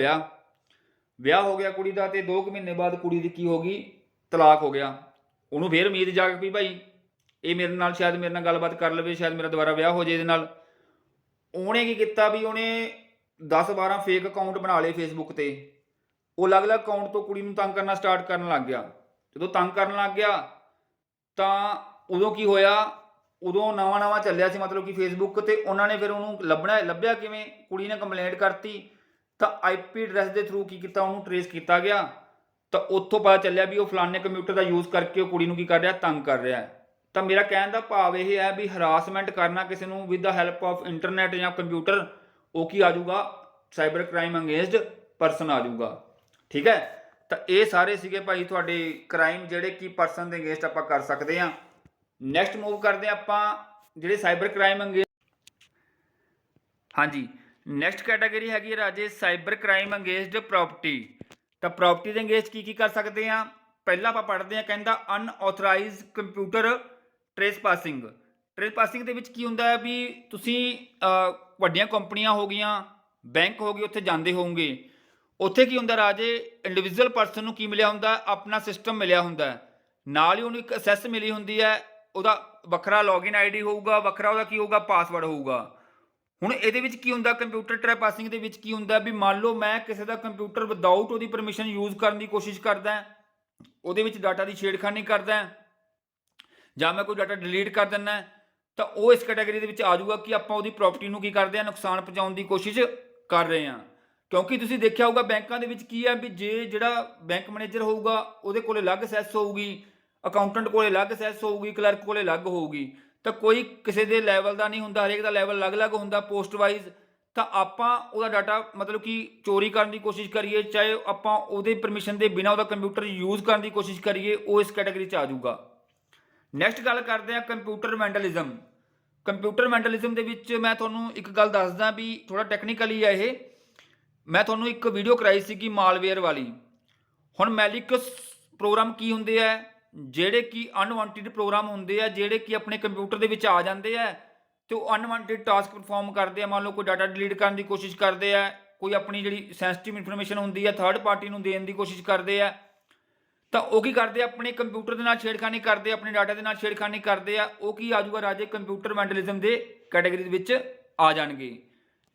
ਵਿਆਹ ਹੋ ਗਿਆ ਕੁੜੀ ਦਾ, ਤੇ 2 ਮਹੀਨੇ ਬਾਅਦ ਕੁੜੀ ਦੀ ਕੀ ਹੋ ਗਈ, ਤਲਾਕ ਹੋ ਗਿਆ। ਉਹਨੂੰ ਫੇਰ ਉਮੀਦ ਜਾਗ ਪਈ ਭਾਈ ਇਹ ਮੇਰੇ ਨਾਲ ਸ਼ਾਇਦ ਮੇਰੇ ਨਾਲ ਗੱਲਬਾਤ ਕਰ ਲਵੇ, ਸ਼ਾਇਦ ਮੇਰਾ ਦੁਬਾਰਾ ਵਿਆਹ ਹੋ ਜਾਏ ਇਹਦੇ ਨਾਲ। ਉਹਨੇ ਕੀ ਕੀਤਾ ਵੀ ਉਹਨੇ 10-12 ਫੇਕ ਅਕਾਊਂਟ ਬਣਾ ਲਏ ਫੇਸਬੁੱਕ ਤੇ। ਉਹ ਅਲੱਗ-ਅਲੱਗ ਅਕਾਊਂਟ ਤੋਂ ਕੁੜੀ ਨੂੰ ਤੰਗ ਕਰਨਾ ਸਟਾਰਟ ਕਰਨ ਲੱਗ ਗਿਆ। ਜਦੋਂ ਤੰਗ ਕਰਨ ਲੱਗ ਗਿਆ ਤਾਂ ਉਦੋਂ ਕੀ ਹੋਇਆ, ਉਦੋਂ ਨਵਾਂ ਚੱਲਿਆ ਸੀ ਮਤਲਬ ਕਿ ਫੇਸਬੁੱਕ ਤੇ। ਉਹਨਾਂ ਨੇ ਫਿਰ ਉਹਨੂੰ ਲੱਭਿਆ ਕਿਵੇਂ, ਕੁੜੀ ਨੇ ਕੰਪਲੇਂਟ ਕਰਤੀ ਤਾਂ IP ਐਡਰੈਸ ਦੇ ਥਰੂ ਕੀ ਕੀਤਾ, ਉਹਨੂੰ ਟਰੇਸ ਕੀਤਾ ਗਿਆ। ਤਾਂ ਉੱਥੋਂ ਪਤਾ ਚੱਲਿਆ ਵੀ ਉਹ ਫਲਾਣੇ ਕੰਪਿਊਟਰ ਦਾ ਯੂਜ਼ ਕਰਕੇ ਉਹ ਕੁੜੀ ਨੂੰ ਕੀ ਕਰ ਰਿਹਾ, ਤੰਗ ਕਰ ਰਿਹਾ। ਤਾਂ ਮੇਰਾ ਕਹਿਣ ਦਾ ਭਾਵ ਇਹ ਹੈ ਵੀ ਹਰਾਸਮੈਂਟ ਕਰਨਾ ਕਿਸੇ ਨੂੰ with the help of internet ਜਾਂ ਕੰਪਿਊਟਰ, ਉਹ ਕੀ ਆ ਜਾਊਗਾ, ਸਾਈਬਰ ਕ੍ਰਾਈਮ ਅੰਗੇਂਸਟ ਪਰਸਨ ਆ ਜਾਊਗਾ। ਠੀਕ ਹੈ, ਤਾਂ ਇਹ ਸਾਰੇ ਸੀਗੇ ਭਾਈ ਤੁਹਾਡੇ ਕ੍ਰਾਈਮ ਜਿਹੜੇ ਕਿ ਪਰਸਨ ਦੇ ਅਗੇਂਸਟ ਆਪਾਂ ਕਰ ਸਕਦੇ ਹਾਂ। ਨੈਕਸਟ ਮੂਵ ਕਰਦੇ ਹਾਂ ਆਪਾਂ ਜਿਹੜੇ ਸਾਈਬਰ ਕ੍ਰਾਈਮ ਅੰਗੇਂਸਟ। ਹਾਂਜੀ, ਨੈਕਸਟ ਕੈਟਾਗਰੀ ਹੈਗੀ ਹੈ ਰਾਜੇ ਸਾਈਬਰ ਕ੍ਰਾਈਮ ਅੰਗੇਂਸਟ ਪ੍ਰਾਪਰਟੀ। ਤਾਂ ਪ੍ਰਾਪਰਟੀ ਦੇ ਅੰਗੇਂਸਟ ਕੀ ਕਰ ਸਕਦੇ ਹਾਂ, ਪਹਿਲਾਂ ਆਪਾਂ ਪੜ੍ਹਦੇ ਹਾਂ। ਕਹਿੰਦਾ ਅਨਆਥੋਰਾਈਜ਼ਡ ਕੰਪਿਊਟਰ ਟ੍ਰੇਸਪਾਸਿੰਗ। ਟ੍ਰੇਸਪਾਸਿੰਗ ਦੇ ਵਿੱਚ ਕੀ ਹੁੰਦਾ ਹੈ ਵੀ ਤੁਸੀਂ ਵੱਡੀਆਂ ਕੰਪਨੀਆਂ ਹੋ ਗਈਆਂ, ਬੈਂਕ ਹੋ ਗਏ, ਉੱਥੇ ਜਾਂਦੇ ਹੋਵੋਗੇ। ਉੱਥੇ ਕੀ ਹੁੰਦਾ ਰਾਜੇ, ਇੰਡੀਵਿਜੂਅਲ ਪਰਸਨ ਨੂੰ ਕੀ ਮਿਲਿਆ ਹੁੰਦਾ, ਆਪਣਾ ਸਿਸਟਮ ਮਿਲਿਆ ਹੁੰਦਾ, ਨਾਲ ਹੀ ਉਹਨੂੰ ਇੱਕ ਐਕਸੈਸ ਮਿਲੀ ਹੁੰਦੀ ਹੈ, ਉਹਦਾ ਵੱਖਰਾ ਲੌਗਇਨ ID ਹੋਊਗਾ, ਵੱਖਰਾ ਉਹਦਾ ਕੀ ਹੋਊਗਾ, ਪਾਸਵਰਡ ਹੋਊਗਾ। ਹੁਣ ਇਹਦੇ ਵਿੱਚ ਕੀ ਹੁੰਦਾ, ਕੰਪਿਊਟਰ ਟ੍ਰੈਸਪਾਸਿੰਗ ਦੇ ਵਿੱਚ ਕੀ ਹੁੰਦਾ ਵੀ ਮੰਨ ਲਓ ਮੈਂ ਕਿਸੇ ਦਾ ਕੰਪਿਊਟਰ ਵਿਦਆਊਟ ਉਹਦੀ ਪਰਮਿਸ਼ਨ ਯੂਜ਼ ਕਰਨ ਦੀ ਕੋਸ਼ਿਸ਼ ਕਰਦਾ, ਉਹਦੇ ਵਿੱਚ ਡਾਟਾ ਦੀ ਛੇੜਖਾਨੀ ਕਰਦਾ, ਜਾਂ ਮੈਂ ਕੋਈ ਡਾਟਾ ਡਿਲੀਟ ਕਰ ਦਿੰਦਾ, ਤਾਂ ਉਹ ਇਸ ਕੈਟਾਗਰੀ ਦੇ ਵਿੱਚ ਆ ਜਾਊਗਾ ਕਿ ਆਪਾਂ ਉਹਦੀ ਪ੍ਰਾਪਰਟੀ ਨੂੰ ਕੀ ਕਰਦੇ ਹਾਂ, ਨੁਕਸਾਨ ਪਹੁੰਚਾਉਣ ਦੀ ਕੋਸ਼ਿਸ਼ ਕਰ ਰਹੇ ਹਾਂ। ਕਿਉਂਕਿ ਤੁਸੀਂ ਦੇਖਿਆ ਹੋਊਗਾ ਬੈਂਕਾਂ ਦੇ ਵਿੱਚ ਕੀ ਹੈ ਵੀ ਜੇ ਜਿਹੜਾ ਬੈਂਕ ਮੈਨੇਜਰ ਹੋਊਗਾ ਉਹਦੇ ਕੋਲ ਅਲੱਗ ਅਸੈਸ ਹੋਊਗੀ, ਅਕਾਊਂਟੈਂਟ ਕੋਲ ਅਲੱਗ ਅਸੈਸ ਹੋਊਗੀ, ਕਲਰਕ ਕੋਲ ਅਲੱਗ ਹੋਊਗੀ। ਤਾਂ ਕੋਈ ਕਿਸੇ ਦੇ ਲੈਵਲ ਦਾ ਨਹੀਂ ਹੁੰਦਾ, ਹਰੇਕ ਦਾ ਲੈਵਲ ਅਲੱਗ-ਅਲੱਗ ਹੁੰਦਾ ਪੋਸਟ ਵਾਈਜ਼। ਤਾਂ ਆਪਾਂ ਉਹਦਾ ਡਾਟਾ ਮਤਲਬ ਕਿ ਚੋਰੀ ਕਰਨ ਦੀ ਕੋਸ਼ਿਸ਼ ਕਰੀਏ, ਚਾਹੇ ਆਪਾਂ ਉਹਦੇ ਪਰਮਿਸ਼ਨ ਦੇ ਬਿਨਾਂ ਉਹਦਾ ਕੰਪਿਊਟਰ ਯੂਜ਼ ਕਰਨ ਦੀ ਕੋਸ਼ਿਸ਼ ਕਰੀਏ, ਉਹ ਇਸ ਕੈਟਾਗਰੀ 'ਚ ਆ ਜਾਊਗਾ। ਨੈਕਸਟ ਗੱਲ ਕਰਦੇ ਹਾਂ ਕੰਪਿਊਟਰ ਵੈਂਡਲਿਜ਼ਮ। ਕੰਪਿਊਟਰ ਵੈਂਡਲਿਜ਼ਮ ਦੇ ਵਿੱਚ ਮੈਂ ਤੁਹਾਨੂੰ ਇੱਕ ਗੱਲ ਦੱਸਦਾ ਵੀ ਥੋੜਾ ਟੈਕਨੀਕਲੀ ਹੈ ਇਹ। ਮੈਂ ਤੁਹਾਨੂੰ ਇੱਕ ਵੀਡੀਓ ਕਰਾਈ ਸੀਗੀ ਮਾਲਵੇਅਰ ਵਾਲੀ। ਹੁਣ ਮੈਲਿਕਸ ਪ੍ਰੋਗਰਾਮ ਕੀ ਹੁੰਦੇ ਆ, ਜਿਹੜੇ ਕਿ ਅਨਵਾਂਟਿਡ ਪ੍ਰੋਗਰਾਮ ਹੁੰਦੇ ਆ, ਜਿਹੜੇ ਕਿ ਆਪਣੇ ਕੰਪਿਊਟਰ ਦੇ ਵਿੱਚ ਆ ਜਾਂਦੇ ਆ ਤੇ ਉਹ ਅਨਵਾਂਟਿਡ ਟਾਸਕ ਪਰਫਾਰਮ ਕਰਦੇ ਆ। ਮੰਨ ਲਓ ਕੋਈ ਡਾਟਾ ਡਿਲੀਟ ਕਰਨ ਦੀ ਕੋਸ਼ਿਸ਼ ਕਰਦੇ ਆ, ਕੋਈ ਆਪਣੀ ਜਿਹੜੀ ਸੈਂਸਿਟਿਵ ਇਨਫੋਰਮੇਸ਼ਨ ਹੁੰਦੀ ਆ ਥਰਡ ਪਾਰਟੀ ਨੂੰ ਦੇਣ ਦੀ ਕੋਸ਼ਿਸ਼ ਕਰਦੇ ਆ। ਤਾਂ ਉਹ ਕੀ ਕਰਦੇ ਆ, ਆਪਣੇ ਕੰਪਿਊਟਰ ਦੇ ਨਾਲ ਛੇੜਖਾਨੀ ਕਰਦੇ ਆ, ਆਪਣੇ ਡਾਟਾ ਦੇ ਨਾਲ ਛੇੜਖਾਨੀ ਕਰਦੇ ਆ। ਉਹ ਕੀ ਆ ਜਾਊਗਾ ਰਾਜੇ, ਕੰਪਿਊਟਰ ਵੈਂਡਲਿਜ਼ਮ ਦੇ ਕੈਟਾਗਰੀ ਦੇ ਵਿੱਚ ਆ ਜਾਣਗੇ।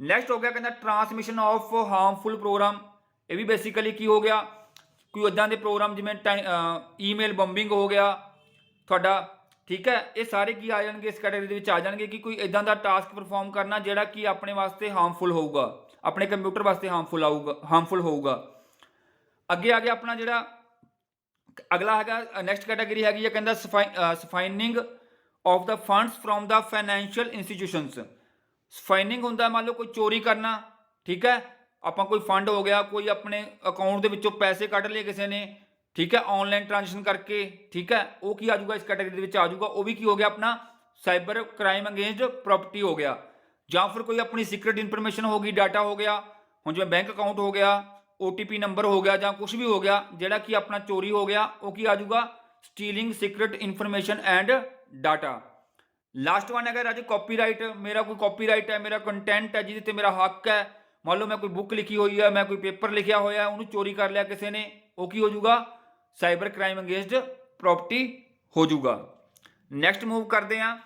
ਨੈਕਸਟ ਹੋ ਗਿਆ ਕਹਿੰਦਾ ਟਰਾਂਸਮਿਸ਼ਨ ਆਫ ਹਾਰਮਫੁਲ ਪ੍ਰੋਗਰਾਮ। ਇਹ ਵੀ ਬੇਸਿਕਲੀ ਕੀ ਹੋ ਗਿਆ, ਕੋਈ ਇੱਦਾਂ ਦੇ ਪ੍ਰੋਗਰਾਮ ਜਿਵੇਂ ਈਮੇਲ ਬੰਬਿੰਗ ਹੋ ਗਿਆ ਤੁਹਾਡਾ, ਠੀਕ ਹੈ। ਇਹ ਸਾਰੇ ਕੀ ਆ ਜਾਣਗੇ, ਇਸ ਕੈਟਾਗਰੀ ਦੇ ਵਿੱਚ ਆ ਜਾਣਗੇ ਕਿ ਕੋਈ ਇੱਦਾਂ ਦਾ ਟਾਸਕ ਪਰਫਾਰਮ ਕਰਨਾ ਜਿਹੜਾ ਕਿ ਆਪਣੇ ਵਾਸਤੇ ਹਾਰਮਫੁਲ ਹੋਊਗਾ, ਆਪਣੇ ਕੰਪਿਊਟਰ ਵਾਸਤੇ ਹਾਰਮਫੁਲ ਹੋਊਗਾ। ਅੱਗੇ ਆ ਗਿਆ ਆਪਣਾ ਜਿਹੜਾ ਅਗਲਾ ਹੈਗਾ, ਨੈਕਸਟ ਕੈਟਾਗਰੀ ਹੈਗੀ ਹੈ ਕਹਿੰਦਾ siphoning of the funds from the financial institutions. Siphoning ਹੁੰਦਾ ਮੰਨ ਲਓ ਕੋਈ ਚੋਰੀ ਕਰਨਾ, ਠੀਕ ਹੈ। ਆਪਾਂ ਕੋਈ ਫੰਡ ਹੋ ਗਿਆ, ਕੋਈ ਆਪਣੇ ਅਕਾਊਂਟ ਦੇ ਵਿੱਚੋਂ ਪੈਸੇ ਕੱਢ ਲਏ ਕਿਸੇ ਨੇ, ਠੀਕ ਹੈ, ਆਨਲਾਈਨ ਟ੍ਰਾਂਜੈਕਸ਼ਨ ਕਰਕੇ, ਠੀਕ ਹੈ। ਉਹ ਕੀ ਆ ਜਾਊਗਾ, ਇਸ ਕੈਟਾਗਰੀ ਦੇ ਵਿੱਚ ਆ ਜਾਊਗਾ। ਉਹ ਵੀ ਕੀ ਹੋ ਗਿਆ, ਆਪਣਾ ਸਾਈਬਰ ਕ੍ਰਾਈਮ ਅਗੇਂਸਟ ਪ੍ਰਾਪਰਟੀ ਹੋ ਗਿਆ। ਜਾਂ ਫਿਰ ਕੋਈ ਆਪਣੀ ਸੀਕ੍ਰੇਟ ਇਨਫੋਰਮੇਸ਼ਨ ਹੋ ਗਈ, ਡਾਟਾ ਹੋ ਗਿਆ, ਹੁਣ ਜਿਵੇਂ ਬੈਂਕ ਅਕਾਊਂਟ ਹੋ ਗਿਆ, OTP ਨੰਬਰ ਹੋ ਗਿਆ, ਜਾਂ ਕੁਝ ਵੀ ਹੋ ਗਿਆ ਜਿਹੜਾ ਕਿ ਆਪਣਾ ਚੋਰੀ ਹੋ ਗਿਆ, ਉਹ ਕੀ ਆ ਜਾਊਗਾ, ਸਟੀਲਿੰਗ secret information and data. Last one ਹੈਗਾ ਰਾਜੇ ਕਾਪੀਰਾਈਟ। ਮੇਰਾ ਕੋਈ ਕਾਪੀਰਾਈਟ ਹੈ, ਮੇਰਾ ਕੰਟੈਂਟ ਹੈ ਜਿਹਦੇ ਤੇ ਮੇਰਾ ਹੱਕ ਹੈ। ਮੰਨ ਲਓ ਮੈਂ ਕੋਈ ਬੁੱਕ ਲਿਖੀ ਹੋਈ ਹੈ, ਮੈਂ ਕੋਈ ਪੇਪਰ ਲਿਖਿਆ ਹੋਇਆ, ਉਹਨੂੰ ਚੋਰੀ ਕਰ ਲਿਆ ਕਿਸੇ ਨੇ, ਉਹ ਕੀ ਹੋ ਜਾਊਗਾ, ਸਾਈਬਰ ਕ੍ਰਾਈਮ ਅਗੇਂਸਟ ਪ੍ਰਾਪਰਟੀ ਹੋ ਜਾਊਗਾ। ਨੈਕਸਟ ਮੂਵ ਕਰਦੇ ਹਾਂ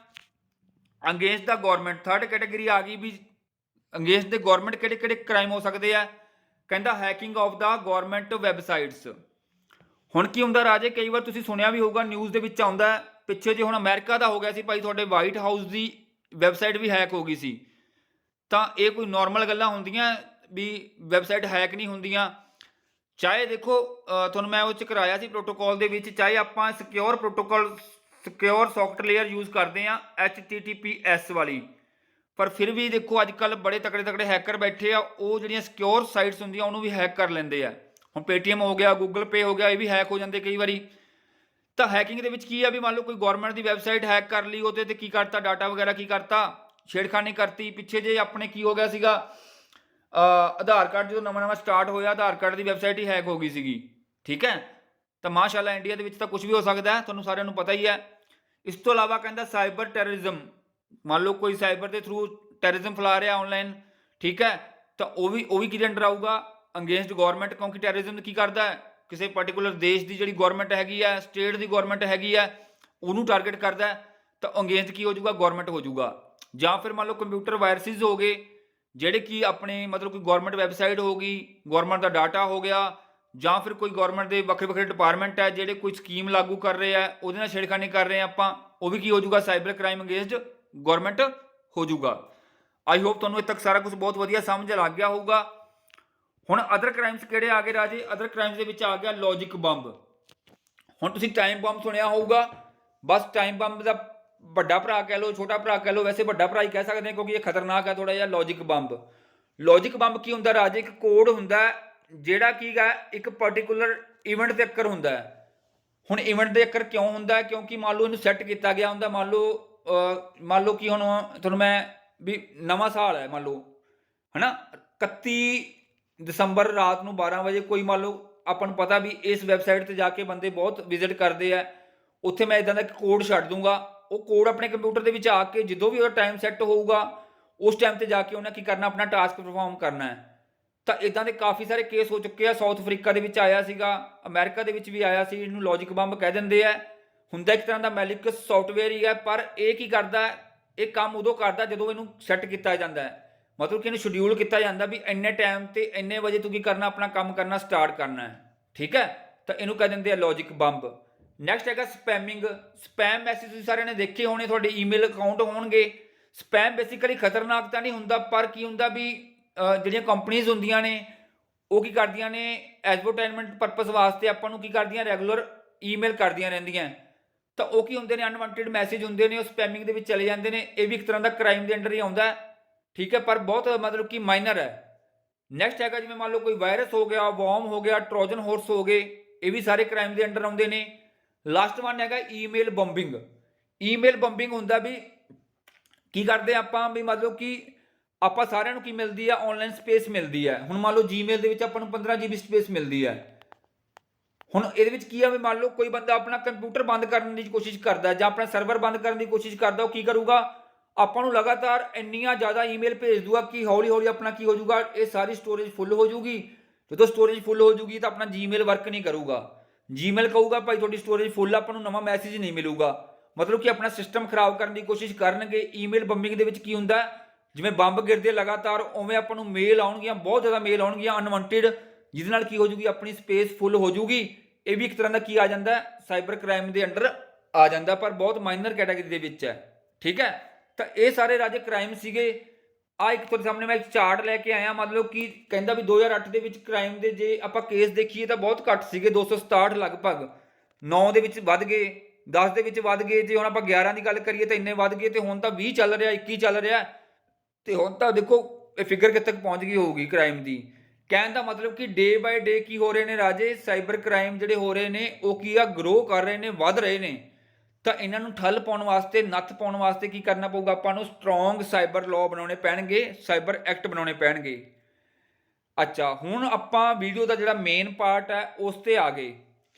ਅਗੇਂਸਟ ਦਾ ਗਵਰਨਮੈਂਟ। ਥਰਡ ਕੈਟਾਗਰੀ ਆ ਗਈ ਵੀ ਅਗੇਂਸਟ ਦੇ ਗਵਰਨਮੈਂਟ ਕਿਹੜੇ ਕਿਹੜੇ ਕ੍ਰਾਈਮ ਹੋ ਸਕਦੇ ਆ। ਕਹਿੰਦਾ hacking of the government websites. ਹੁਣ ਕੀ ਹੁੰਦਾ ਰਾਜੇ, ਕਈ ਵਾਰ ਤੁਸੀਂ ਸੁਣਿਆ ਵੀ ਹੋਊਗਾ, ਨਿਊਜ਼ ਦੇ ਵਿੱਚ ਆਉਂਦਾ, ਪਿੱਛੇ ਜੇ ਹੁਣ ਅਮਰੀਕਾ ਦਾ ਹੋ ਗਿਆ ਸੀ ਭਾਈ, ਤੁਹਾਡੇ ਵਾਈਟ ਹਾਊਸ ਦੀ ਵੈਬਸਾਈਟ ਵੀ ਹੈਕ ਹੋ ਗਈ ਸੀ। ਤਾਂ ਇਹ ਕੋਈ ਨਾਰਮਲ ਗੱਲਾਂ ਹੁੰਦੀਆਂ ਵੀ ਵੈਬਸਾਈਟ ਹੈਕ ਨਹੀਂ ਹੁੰਦੀਆਂ। ਚਾਹੇ ਦੇਖੋ ਤੁਹਾਨੂੰ ਮੈਂ ਉਹ 'ਚ ਕਰਾਇਆ ਸੀ ਪ੍ਰੋਟੋਕੋਲ ਦੇ ਵਿੱਚ, ਚਾਹੇ ਆਪਾਂ secure protocol secure socket layer use ਕਰਦੇ ਹਾਂ HTTPS ਵਾਲੀ, ਪਰ ਫਿਰ ਵੀ ਦੇਖੋ ਅੱਜ ਕੱਲ੍ਹ ਬੜੇ ਤਕੜੇ ਤਕੜੇ ਹੈਕਰ ਬੈਠੇ ਆ, ਉਹ ਜਿਹੜੀਆਂ ਸਿਕਿਉਰ ਸਾਈਟਸ ਹੁੰਦੀਆਂ ਉਹਨੂੰ ਵੀ ਹੈਕ ਕਰ ਲੈਂਦੇ ਆ। ਹੁਣ ਪੇਟੀਐਮ ਹੋ ਗਿਆ, ਗੂਗਲ ਪੇ ਹੋ ਗਿਆ, ਇਹ ਵੀ ਹੈਕ ਹੋ ਜਾਂਦੇ ਕਈ ਵਾਰੀ। ਤਾਂ ਹੈਕਿੰਗ ਦੇ ਵਿੱਚ ਕੀ ਆ ਵੀ ਮੰਨ ਲਓ ਕੋਈ ਗਵਰਨਮੈਂਟ ਦੀ ਵੈਬਸਾਈਟ ਹੈਕ ਕਰ ਲਈ, ਉਹਦੇ ਤੇ ਕੀ ਕਰਤਾ, ਡਾਟਾ ਵਗੈਰਾ ਕੀ ਕਰਤਾ, ਛੇੜਖਾਨੀ ਕਰਤੀ। ਪਿੱਛੇ ਜੇ ਆਪਣੇ ਕੀ ਹੋ ਗਿਆ ਸੀਗਾ, ਆਧਾਰ ਕਾਰਡ ਜਦੋਂ ਨਵਾਂ ਨਵਾਂ ਸਟਾਰਟ ਹੋਇਆ, ਆਧਾਰ ਕਾਰਡ ਦੀ ਵੈਬਸਾਈਟ ਹੀ ਹੈਕ ਹੋ ਗਈ ਸੀਗੀ। ਠੀਕ ਹੈ, ਤਾਂ ਮਾਸ਼ਾਅੱਲਾ ਇੰਡੀਆ ਦੇ ਵਿੱਚ ਤਾਂ ਕੁਝ ਵੀ ਹੋ ਸਕਦਾ ਹੈ, ਤੁਹਾਨੂੰ ਸਾਰਿਆਂ ਨੂੰ ਪਤਾ ਹੀ ਹੈ। ਇਸ ਤੋਂ ਇਲਾਵਾ ਕਹਿੰਦਾ ਸਾਈਬਰ ਟੈਰਰਿਜ਼ਮ, ਮੰਨ ਲਓ ਕੋਈ ਸਾਈਬਰ ਦੇ ਥਰੂ ਟੈਰਰਿਜ਼ਮ ਫੈਲਾ ਰਿਹਾ ਆਨਲਾਈਨ, ਠੀਕ ਹੈ, ਤਾਂ ਉਹ ਵੀ ਕਿਹਦੇ ਅੰਡਰ ਆਊਗਾ, ਅਗੇਂਸਟ ਗਵਰਨਮੈਂਟ, ਕਿਉਂਕਿ ਟੈਰਰਿਜ਼ਮ ਕੀ ਕਰਦਾ ਹੈ, ਕਿਸੇ ਪਾਰਟਿਕੂਲਰ ਦੇਸ਼ ਦੀ ਜਿਹੜੀ ਗਵਰਨਮੈਂਟ ਹੈਗੀ ਹੈ, ਸਟੇਟ ਦੀ ਗਵਰਨਮੈਂਟ ਹੈਗੀ ਹੈ, ਉਹਨੂੰ ਟਾਰਗੇਟ ਕਰਦਾ, ਤਾਂ ਅਗੇਂਸਟ ਕੀ ਹੋ ਜਾਊਗਾ, ਗਵਰਨਮੈਂਟ ਹੋ ਜਾਊਗਾ। ਜਾਂ ਫਿਰ ਮੰਨ ਲਓ ਕੰਪਿਊਟਰ ਵਾਇਰਸਿਸ ਹੋ ਗਏ, ਜਿਹੜੇ ਕਿ ਆਪਣੇ ਮਤਲਬ ਕੋਈ ਗਵਰਨਮੈਂਟ ਵੈਬਸਾਈਟ ਹੋ ਗਈ, ਗਵਰਨਮੈਂਟ ਦਾ ਡਾਟਾ ਹੋ ਗਿਆ, ਜਾਂ ਫਿਰ ਕੋਈ ਗਵਰਨਮੈਂਟ ਦੇ ਵੱਖਰੇ ਵੱਖਰੇ ਡਿਪਾਰਟਮੈਂਟ ਹੈ ਜਿਹੜੇ ਕੋਈ ਸਕੀਮ ਲਾਗੂ ਕਰ ਰਹੇ ਆ, ਉਹਦੇ ਨਾਲ ਛੇੜਖਾਨੀ ਕਰ ਰਹੇ ਆ ਆਪਾਂ, ਉਹ ਵੀ ਕੀ ਹੋ ਜਾਊਗਾ, ਸਾਈਬਰ ਕ੍ਰਾਈਮ ਅਗੇਂਸਟ ਗਵਰਨਮੈਂਟ ਹੋ ਜਾਊਗਾ। ਆਈ ਹੋਪ ਤੁਹਾਨੂੰ ਇੱਥੇ ਤੱਕ ਸਾਰਾ ਕੁਝ ਬਹੁਤ ਵਧੀਆ ਸਮਝ ਲੱਗ ਗਿਆ ਹੋਊਗਾ। ਹੁਣ ਅਦਰ ਕ੍ਰਾਈਮਸ ਕਿਹੜੇ ਆ ਗਏ ਰਾਜੇ? ਅਦਰ ਕ੍ਰਾਈਮਸ ਦੇ ਵਿੱਚ ਆ ਗਿਆ ਲੌਜਿਕ ਬੰਬ। ਹੁਣ ਤੁਸੀਂ ਟਾਈਮ ਬੰਬ ਸੁਣਿਆ ਹੋਊਗਾ, ਬਸ ਟਾਈਮ ਬੰਬ ਦਾ ਵੱਡਾ ਭਰਾ ਕਹਿ ਲਓ, ਛੋਟਾ ਭਰਾ ਕਹਿ ਲਓ, ਵੈਸੇ ਵੱਡਾ ਭਰਾ ਹੀ ਕਹਿ ਸਕਦੇ ਹਾਂ ਕਿਉਂਕਿ ਇਹ ਖਤਰਨਾਕ ਹੈ ਥੋੜਾ ਜਿਹਾ। ਲੌਜਿਕ ਬੰਬ, ਲੌਜਿਕ ਬੰਬ ਕੀ ਹੁੰਦਾ ਰਾਜੇ? ਇੱਕ ਕੋਡ ਹੁੰਦਾ ਜਿਹੜਾ ਕੀ ਹੈ, ਇੱਕ ਪਾਰਟਿਕੂਲਰ ਇਵੈਂਟ ਦੇ ਅੱਕਰ ਹੁੰਦਾ ਹੈ। ਹੁਣ ਇਵੈਂਟ ਦੇ ਅੱਕਰ ਕਿਉਂ ਹੁੰਦਾ? ਕਿਉਂਕਿ ਮੰਨ ਲਓ ਇਹਨੂੰ ਸੈੱਟ ਕੀਤਾ ਗਿਆ ਹੁੰਦਾ, ਮੰਨ ਲਓ ਕਿ ਹੁਣ ਤੁਹਾਨੂੰ ਮੈਂ ਵੀ ਨਵਾਂ ਸਾਲ ਹੈ ਮੰਨ ਲਓ, ਹੈ ਨਾ, 31 ਦਸੰਬਰ ਰਾਤ ਨੂੰ 12 ਵਜੇ ਕੋਈ ਮੰਨ ਲਓ ਆਪਾਂ ਨੂੰ ਪਤਾ ਵੀ ਇਸ ਵੈਬਸਾਈਟ 'ਤੇ ਜਾ ਕੇ ਬੰਦੇ ਬਹੁਤ ਵਿਜ਼ਿਟ ਕਰਦੇ ਆ, ਉੱਥੇ ਮੈਂ ਇੱਦਾਂ ਦਾ ਇੱਕ ਕੋਡ ਛੱਡ ਦੂੰਗਾ। ਉਹ ਕੋਡ ਆਪਣੇ ਕੰਪਿਊਟਰ ਦੇ ਵਿੱਚ ਆ ਕੇ ਜਦੋਂ ਵੀ ਉਹਦਾ ਟਾਈਮ ਸੈੱਟ ਹੋਊਗਾ ਉਸ ਟਾਈਮ 'ਤੇ ਜਾ ਕੇ ਉਹਨੇ ਕੀ ਕਰਨਾ, ਆਪਣਾ ਟਾਸਕ ਪਰਫਾਰਮ ਕਰਨਾ ਹੈ। ਤਾਂ ਇੱਦਾਂ ਦੇ ਕਾਫੀ ਸਾਰੇ ਕੇਸ ਹੋ ਚੁੱਕੇ ਆ। ਸਾਊਥ ਅਫਰੀਕਾ ਦੇ ਵਿੱਚ ਆਇਆ ਸੀਗਾ, ਅਮਰੀਕਾ ਦੇ ਵਿੱਚ ਵੀ ਆਇਆ ਸੀ। ਇਹਨੂੰ ਲੌਜਿਕ ਬੰਬ ਕਹਿ ਦਿੰਦੇ ਆ। ਹੁੰਦਾ ਇੱਕ ਤਰ੍ਹਾਂ ਦਾ ਮੈਲਿਕਸ ਸੌਫਟਵੇਅਰ ਹੀ ਹੈ, ਪਰ ਇਹ ਕੀ ਕਰਦਾ, ਇਹ ਕੰਮ ਉਦੋਂ ਕਰਦਾ ਜਦੋਂ ਇਹਨੂੰ ਸੈੱਟ ਕੀਤਾ ਜਾਂਦਾ ਹੈ, ਮਤਲਬ ਕਿ ਇਹਨੂੰ ਸ਼ਡਿਊਲ ਕੀਤਾ ਜਾਂਦਾ ਵੀ ਇੰਨੇ ਟਾਈਮ ਤੇ ਇੰਨੇ ਵਜੇ ਤੂੰ ਕੀ ਕਰਨਾ, ਆਪਣਾ ਕੰਮ ਕਰਨਾ ਸਟਾਰਟ ਕਰਨਾ ਹੈ। ਠੀਕ ਹੈ, ਤਾਂ ਇਹਨੂੰ ਕਹਿ ਦਿੰਦੇ ਆ ਲੌਜਿਕ ਬੰਬ। ਨੈਕਸਟ ਹੈਗਾ ਸਪੈਮਿੰਗ। ਸਪੈਮ ਮੈਸੇਜ ਤੁਸੀਂ ਸਾਰਿਆਂ ਨੇ ਦੇਖੇ ਹੋਣੇ, ਤੁਹਾਡੇ ਈਮੇਲ ਅਕਾਊਂਟ ਹੋਣਗੇ। ਸਪੈਮ ਬੇਸਿਕਲੀ ਖਤਰਨਾਕ ਤਾਂ ਨਹੀਂ ਹੁੰਦਾ, ਪਰ ਕੀ ਹੁੰਦਾ ਵੀ ਜਿਹੜੀਆਂ ਕੰਪਨੀਜ਼ ਹੁੰਦੀਆਂ ਨੇ ਉਹ ਕੀ ਕਰਦੀਆਂ ਨੇ, ਐਡਵਰਟਾਈਜ਼ਮੈਂਟ ਪਰਪਸ ਵਾਸਤੇ ਆਪਾਂ ਨੂੰ ਕੀ ਕਰਦੀਆਂ, ਰੈਗੂਲਰ ਈਮੇਲ ਕਰਦੀਆਂ ਰਹਿੰਦੀਆਂ। ਤਾਂ ਉਹ ਕੀ ਹੁੰਦੇ ਨੇ, ਅਨਵਾਂਟਿਡ ਮੈਸੇਜ ਹੁੰਦੇ ਨੇ, ਉਹ ਸਪੈਮਿੰਗ ਦੇ ਵਿੱਚ ਚਲੇ ਜਾਂਦੇ ਨੇ। ਇਹ ਵੀ ਇੱਕ ਤਰ੍ਹਾਂ ਦਾ ਕ੍ਰਾਈਮ ਦੇ ਅੰਡਰ ਹੀ ਆਉਂਦਾ, ਠੀਕ ਹੈ, ਪਰ ਬਹੁਤ ਮਤਲਬ ਕਿ ਮਾਈਨਰ ਹੈ। ਨੈਕਸਟ ਹੈਗਾ ਜਿਵੇਂ ਮੰਨ ਲਓ ਕੋਈ ਵਾਇਰਸ ਹੋ ਗਿਆ, ਵਰਮ ਹੋ ਗਿਆ, ਟਰੋਜਨ ਹੋਰਸ ਹੋ ਗਏ, ਇਹ ਵੀ ਸਾਰੇ ਕ੍ਰਾਈਮ ਦੇ ਅੰਡਰ ਆਉਂਦੇ ਨੇ। ਲਾਸਟ ਵਨ ਹੈਗਾ ਈਮੇਲ ਬੰਬਿੰਗ। ਈਮੇਲ ਬੰਬਿੰਗ ਹੁੰਦਾ ਵੀ ਕੀ ਕਰਦੇ ਆਪਾਂ ਵੀ ਮਤਲਬ ਕਿ ਆਪਾਂ ਸਾਰਿਆਂ ਨੂੰ ਕੀ ਮਿਲਦੀ ਆ, ਆਨਲਾਈਨ ਸਪੇਸ ਮਿਲਦੀ ਹੈ। ਹੁਣ ਮੰਨ ਲਓ ਜੀਮੇਲ ਦੇ ਵਿੱਚ ਆਪਾਂ ਨੂੰ 15 GB ਸਪੇਸ ਮਿਲਦੀ ਹੈ। ਹੁਣ ਇਹਦੇ ਵਿੱਚ ਕੀ ਆ ਵੀ ਮੰਨ ਲਓ ਕੋਈ ਬੰਦਾ ਆਪਣਾ ਕੰਪਿਊਟਰ ਬੰਦ ਕਰਨ ਦੀ ਕੋਸ਼ਿਸ਼ ਕਰਦਾ ਜਾਂ ਆਪਣਾ ਸਰਵਰ ਬੰਦ ਕਰਨ ਦੀ ਕੋਸ਼ਿਸ਼ ਕਰਦਾ, ਉਹ ਕੀ ਕਰੂਗਾ, ਆਪਾਂ ਨੂੰ ਲਗਾਤਾਰ ਇੰਨੀਆਂ ਜ਼ਿਆਦਾ ਈਮੇਲ ਭੇਜ ਦੂਗਾ ਕਿ ਹੌਲੀ ਹੌਲੀ ਆਪਣਾ ਕੀ ਹੋ ਜਾਊਗਾ, ਇਹ ਸਾਰੀ ਸਟੋਰੇਜ ਫੁੱਲ ਹੋ ਜਾਊਗੀ। ਜਦੋਂ ਸਟੋਰੇਜ ਫੁੱਲ ਹੋ ਜਾਊਗੀ ਤਾਂ ਆਪਣਾ ਜੀਮੇਲ ਵਰਕ ਨਹੀਂ ਕਰੂਗਾ। ਜੀਮੇਲ ਕਹੂਗਾ ਭਾਈ ਤੁਹਾਡੀ ਸਟੋਰੇਜ ਫੁੱਲ, ਆਪਾਂ ਨੂੰ ਨਵਾਂ ਮੈਸੇਜ ਨਹੀਂ ਮਿਲੂਗਾ, ਮਤਲਬ ਕਿ ਆਪਣਾ ਸਿਸਟਮ ਖਰਾਬ ਕਰਨ ਦੀ ਕੋਸ਼ਿਸ਼ ਕਰਨਗੇ। ਈਮੇਲ ਬੰਬਿੰਗ ਦੇ ਵਿੱਚ ਕੀ ਹੁੰਦਾ, ਜਿਵੇਂ ਬੰਬ ਗਿਰਦੇ ਲਗਾਤਾਰ ਉਵੇਂ ਆਪਾਂ ਨੂੰ ਮੇਲ ਆਉਣਗੀਆਂ, ਬਹੁਤ ਜ਼ਿਆਦਾ ਮੇਲ ਆਉਣਗੀਆਂ ਅਨਵਾਂਟਿਡ, ਜਿਹਦੇ ਨਾਲ ਕੀ ਹੋ ਜਾਊਗੀ, ਆਪਣੀ ਸਪੇਸ ਫੁੱਲ ਹੋ ਜਾਊਗੀ। ਇਹ ਵੀ ਇੱਕ ਤਰ੍ਹਾਂ ਦਾ ਕੀ ਆ ਜਾਂਦਾ, ਸਾਈਬਰ ਕ੍ਰਾਈਮ ਦੇ ਅੰਡਰ ਆ ਜਾਂਦਾ, ਪਰ ਬਹੁਤ ਮਾਈਨਰ ਕੈਟਾਗਰੀ ਦੇ ਵਿੱਚ ਹੈ। ਠੀਕ ਹੈ, ਤਾਂ ਇਹ ਸਾਰੇ ਰਾਜੇ ਕ੍ਰਾਈਮ ਸੀਗੇ। ਆ ਇੱਕ ਤੁਹਾਡੇ ਸਾਹਮਣੇ ਮੈਂ ਇੱਕ ਚਾਰਟ ਲੈ ਕੇ ਆਇਆ, ਮਤਲਬ ਕਿ ਕਹਿੰਦਾ ਵੀ 2008 ਦੇ ਵਿੱਚ ਕ੍ਰਾਈਮ ਦੇ ਜੇ ਆਪਾਂ ਕੇਸ ਦੇਖੀਏ ਤਾਂ ਬਹੁਤ ਘੱਟ ਸੀਗੇ, 267 ਲਗਭਗ। 9 ਦੇ ਵਿੱਚ ਵੱਧ ਗਏ, 10 ਦੇ ਵਿੱਚ ਵੱਧ ਗਏ, ਜੇ ਹੁਣ ਆਪਾਂ 11 ਦੀ ਗੱਲ ਕਰੀਏ ਤਾਂ ਇੰਨੇ ਵੱਧ ਗਏ, ਤੇ ਹੁਣ ਤਾਂ 20 ਚੱਲ ਰਿਹਾ, 21 ਚੱਲ ਰਿਹਾ, ਤੇ ਹੁਣ ਤਾਂ ਦੇਖੋ ਇਹ ਫਿਗਰ ਕਿੱਥੇ ਤੱਕ ਪਹੁੰਚ ਗਈ ਹੋਊਗੀ ਕ੍ਰਾਈਮ ਦੀ। ਕਹਿਣ ਦਾ ਮਤਲਬ ਕਿ ਡੇ ਬਾਏ ਡੇ ਕੀ ਹੋ ਰਹੇ ਨੇ ਰਾਜੇ, ਸਾਈਬਰ ਕ੍ਰਾਈਮ ਜਿਹੜੇ ਹੋ ਰਹੇ ਨੇ ਉਹ ਕੀ ਆ, ਗਰੋ ਕਰ ਰਹੇ ਨੇ, ਵੱਧ ਰਹੇ ਨੇ। ਤਾਂ ਇਹਨਾਂ ਨੂੰ ਠੱਲ ਪਾਉਣ ਵਾਸਤੇ, ਨੱਥ ਪਾਉਣ ਵਾਸਤੇ ਕੀ ਕਰਨਾ ਪਊਗਾ, ਆਪਾਂ ਨੂੰ ਸਟਰੋਂਗ ਸਾਈਬਰ ਲਾਅ ਬਣਾਉਣੇ ਪੈਣਗੇ, ਸਾਈਬਰ ਐਕਟ ਬਣਾਉਣੇ ਪੈਣਗੇ। ਅੱਛਾ, ਹੁਣ ਆਪਾਂ ਵੀਡੀਓ ਦਾ ਜਿਹੜਾ ਮੇਨ ਪਾਰਟ ਹੈ ਉਸ ਤੇ ਆ ਗਏ।